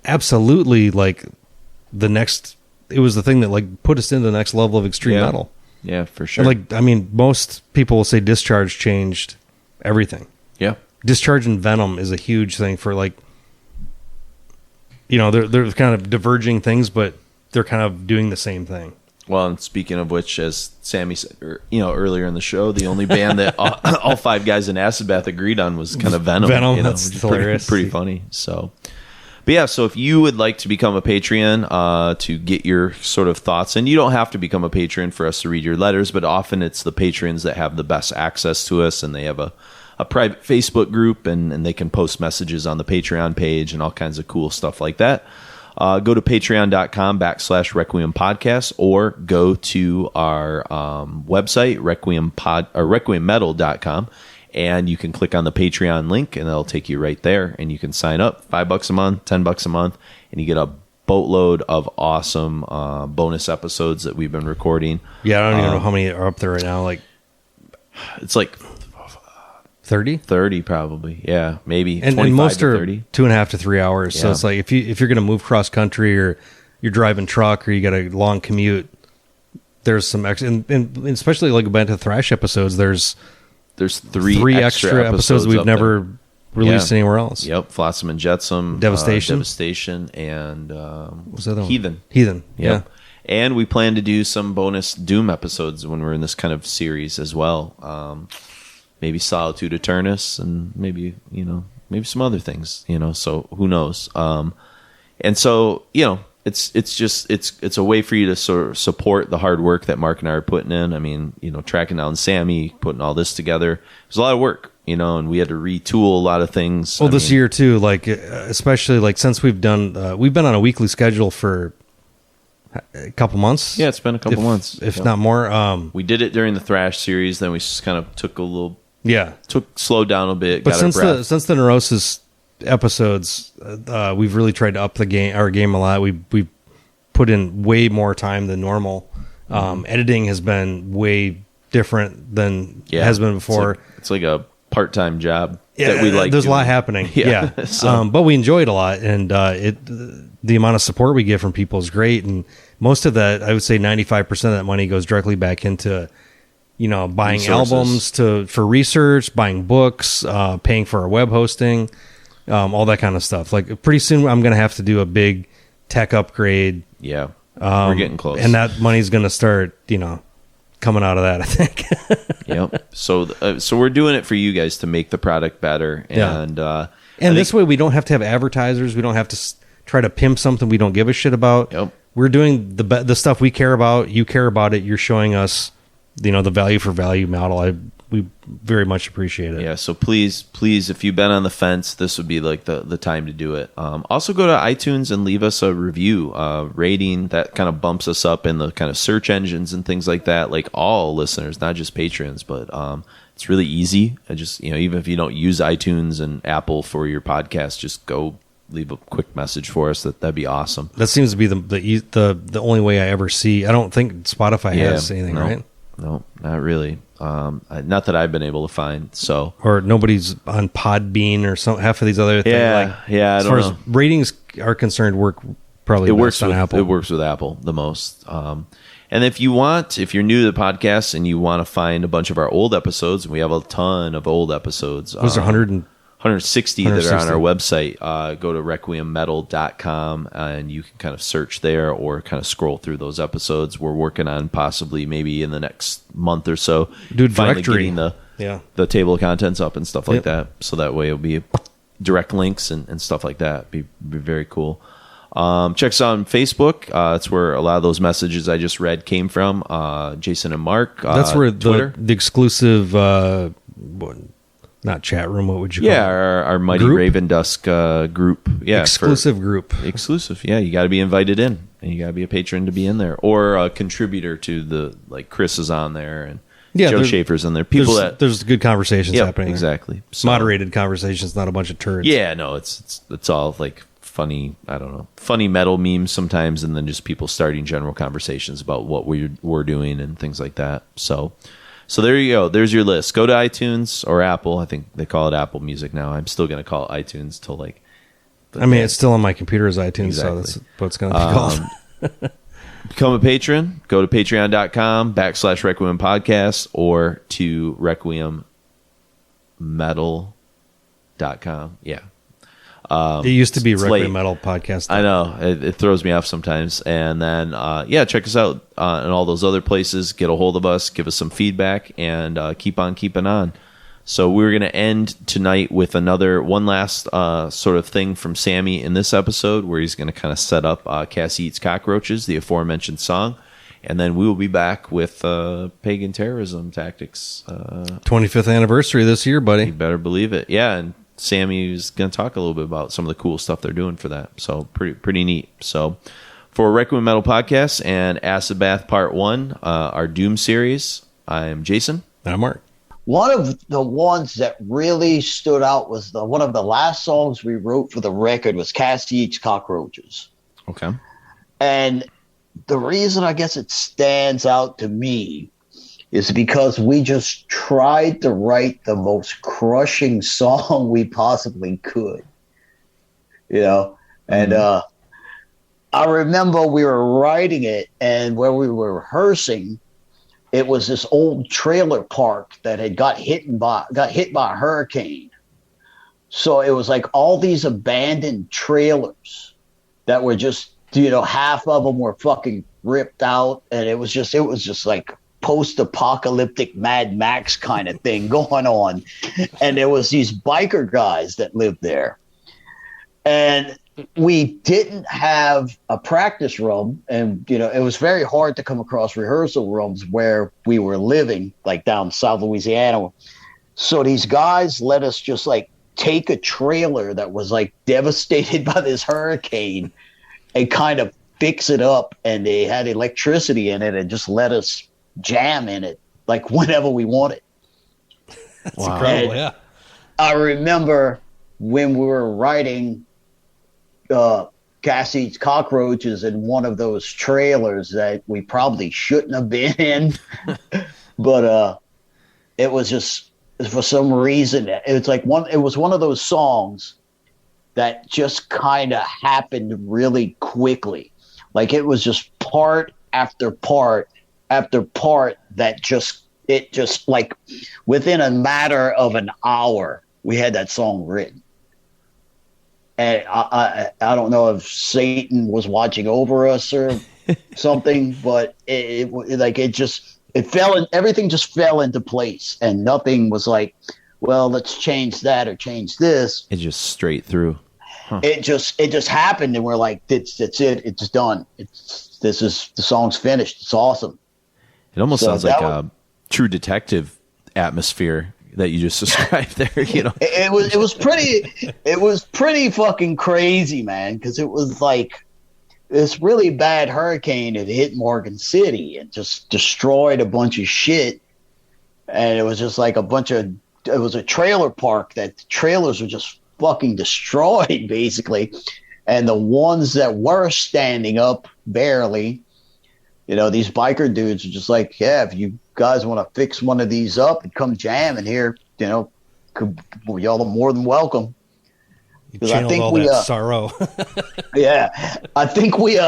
absolutely the next. It was the thing that put us into the next level of extreme metal. Yeah, for sure. And, most people will say Discharge changed everything. Yeah, Discharge and Venom is a huge thing for they're kind of diverging things, but they're kind of doing the same thing. Well, and speaking of which, as Sammy said, earlier in the show, the only band that all 5 guys in Acid Bath agreed on was kind of Venom. That's hilarious. Pretty funny. So, but yeah, so if you would like to become a Patreon to get your sort of thoughts, and you don't have to become a patron for us to read your letters, but often it's the patrons that have the best access to us, and they have a private Facebook group, and they can post messages on the Patreon page and all kinds of cool stuff like that. Go to patreon.com/Requiem Podcast, or go to our website, requiemmetal.com, and you can click on the Patreon link, and it'll take you right there, and you can sign up. $5 a month, $10 a month, and you get a boatload of awesome bonus episodes that we've been recording. Yeah, I don't even know how many are up there right now. It's 30? 30 probably. Yeah, maybe. And most are 30. 2.5 to 3 hours. Yeah. So it's if you're going to move cross country, or you're driving truck, or you got a long commute, there's some extra, and especially back to thrash episodes, there's three extra episodes we've never released anywhere else. Yep, Flotsam and Jetsam, Devastation, and what's that Heathen. Yep. Yeah. And we plan to do some bonus Doom episodes when we're in this kind of series as well. Maybe Solitude Eternus, and maybe some other things, so who knows? And so, it's a way for you to sort of support the hard work that Mark and I are putting in. I mean, tracking down Sammy, putting all this together. It was a lot of work, and we had to retool a lot of things. Well, this year too, especially since we've been on a weekly schedule for a couple months. Yeah, it's been a couple months, if not more. We did it during the thrash series, then we just kind of took a little. Yeah, slowed down a bit. But since the Neurosis episodes, we've really tried to up our game a lot. We put in way more time than normal. Editing has been way different than it has been before. It's like a part-time job. Yeah, that we like. There's a lot happening. Yeah, but we enjoy it a lot, and the amount of support we get from people is great. And most of that, I would say, 95% of that money goes directly back into. Buying albums for research, buying books, paying for our web hosting, all that kind of stuff. Pretty soon I'm going to have to do a big tech upgrade. Yeah. We're getting close. And that money's going to start, coming out of that, I think. Yep. So we're doing it for you guys to make the product better, and this way we don't have to have advertisers. We don't have to try to pimp something we don't give a shit about. Yep. We're doing the stuff we care about. You care about it. You're showing us, the value for value model. We very much appreciate it. Yeah. So please, if you've been on the fence, this would be like the time to do it. Also go to iTunes and leave us a review, rating that kind of bumps us up in the kind of search engines and things like that. Like all listeners, not just patrons, but it's really easy. I just, even if you don't use iTunes and Apple for your podcast, just go leave a quick message for us. That'd be awesome. That seems to be the only way I ever see. I don't think Spotify has anything, right? No, not really. Not that I've been able to find. So, or nobody's on Podbean or some half of these other things. I as far as ratings are concerned, work probably best on Apple. It works with Apple the most. And if you're new to the podcast and you want to find a bunch of our old episodes, and we have a ton of old episodes. Those are 160 that are on our website. Go to requiemmetal.com and you can kind of search there or kind of scroll through those episodes. We're working on possibly maybe in the next month or so finally getting the table of contents up and stuff like that. So that way it'll be direct links and stuff like that. Be very cool. Check us out on Facebook. That's where a lot of those messages I just read came from. Jason and Mark. That's where Twitter. the exclusive not chat room, what would you call it? Our Mighty Group? Raven Dusk group. Yeah, exclusive group. Exclusive. Yeah, you got to be invited in, and you got to be a patron to be in there, or a contributor to the, like Chris is on there, and Joe Schaefer's in there. There's good conversations happening. Exactly. So, moderated conversations, not a bunch of turds. Yeah, no, it's all like funny, I don't know, funny metal memes sometimes, and then just people starting general conversations about what we're doing and things like that. So there you go. There's your list. Go to iTunes or Apple. I think they call it Apple Music now. I'm still going to call it iTunes till like. It's still on my computer as iTunes, so that's what it's going to be called. Become a patron. Go to patreon.com/Requiem Podcast or to requiemmetal.com. Yeah. It used to be Requiem Metal Podcast. I know. It throws me off sometimes. And then, check us out on all those other places. Get a hold of us. Give us some feedback. And keep on keeping on. So we're going to end tonight with one last sort of thing from Sammy in this episode, where he's going to kind of set up Cassie Eats Cockroaches, the aforementioned song. And then we will be back with Pagan Terrorism Tactics. 25th anniversary this year, buddy. You better believe it. Yeah, and Sammy is going to talk a little bit about some of the cool stuff they're doing for that. So pretty neat. So for Requiem Metal Podcast and Acid Bath Part 1, our Doom series, I'm Jason. And I'm Mark. One of the ones that really stood out was one of the last songs we wrote for the record was Cassie Eats Cockroaches. Okay. And the reason I guess it stands out to me is because we just tried to write the most crushing song we possibly could, and I remember we were writing it, and where we were rehearsing, it was this old trailer park that had got hit by a hurricane. So it was like all these abandoned trailers that were just, half of them were fucking ripped out, and it was just like post-apocalyptic Mad Max kind of thing going on. And there was these biker guys that lived there. And we didn't have a practice room. And, it was very hard to come across rehearsal rooms where we were living, like down South Louisiana. So these guys let us just like take a trailer that was like devastated by this hurricane and kind of fix it up. And they had electricity in it and just let us jam in it like whenever we wanted. That's incredible. Yeah, I remember when we were writing Cassie Eats Cockroaches in one of those trailers that we probably shouldn't have been in, but it was just, for some reason, it was one of those songs that just kind of happened really quickly. Like it was just part after part after part that just like within a matter of an hour, we had that song written. And I don't know if Satan was watching over us or something, but it everything just fell into place, and nothing was like, well, let's change that or change this. It just straight through. Huh. It just happened, and we're like, that's it. It's done. The song's finished. It's awesome. It almost sounds like a True Detective atmosphere that you just described there. You know, it was pretty fucking crazy, man, because it was like this really bad hurricane had hit Morgan City and just destroyed a bunch of shit, and it was just like it was a trailer park that the trailers were just fucking destroyed, basically, and the ones that were standing up barely, you know, these biker dudes are just like, yeah, if you guys want to fix one of these up and come jam in here, you know, y'all are more than welcome. Because I think we sorrow. Yeah, I think we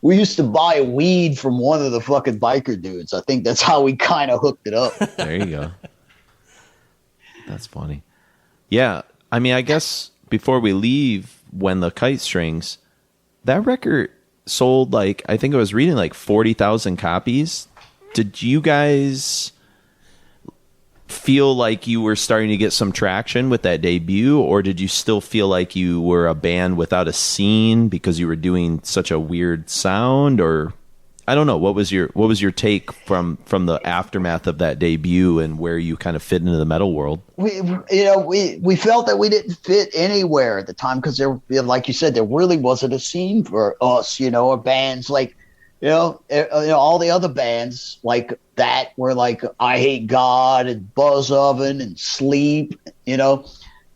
used to buy weed from one of the fucking biker dudes. I think that's how we kind of hooked it up. There you go. That's funny. Yeah, I mean, I guess before we leave, When the Kite Strings, that record sold like, I think I was reading, like 40,000 copies. Did you guys feel like you were starting to get some traction with that debut, or did you still feel like you were a band without a scene because you were doing such a weird sound? Or I don't know, what was your take from the aftermath of that debut and where you kind of fit into the metal world? We felt that we didn't fit anywhere at the time because there, like you said, there really wasn't a scene for us, you know, or bands like, all the other bands like that were like I Hate God and Buzz Oven and Sleep. You know,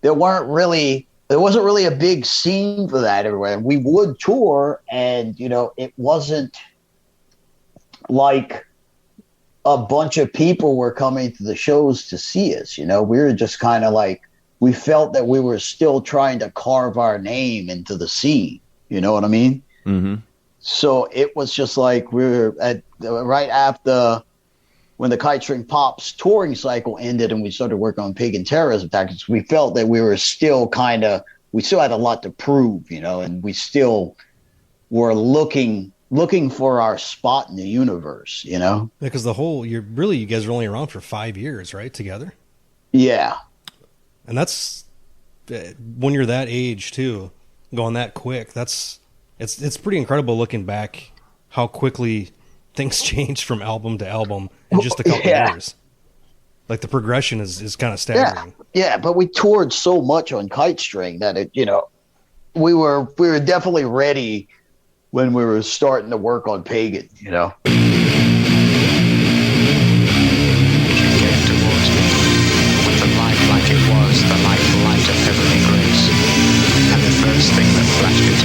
there wasn't really a big scene for that everywhere. We would tour, and you know, it wasn't like a bunch of people were coming to the shows to see us. You know, we were just kind of like, we felt that we were still trying to carve our name into the scene. You know what I mean? Mm-hmm. So it was just like we were at right after when the Kite String Pops touring cycle ended and we started working on Pagan Terrorism Tactics, we felt that we were still we still had a lot to prove, you know, and we still were looking for our spot in the universe, you know? Yeah, because you guys were only around for 5 years, right? Together? Yeah. And that's, when you're that age too, going that quick, it's pretty incredible looking back how quickly things changed from album to album in just a couple years. Like the progression is kind of staggering. Yeah, but we toured so much on Kite String that we were definitely ready when we were starting to work on Pagan, you know. You came towards me with the light like it was the light of heavenly grace, and the first thing that flashed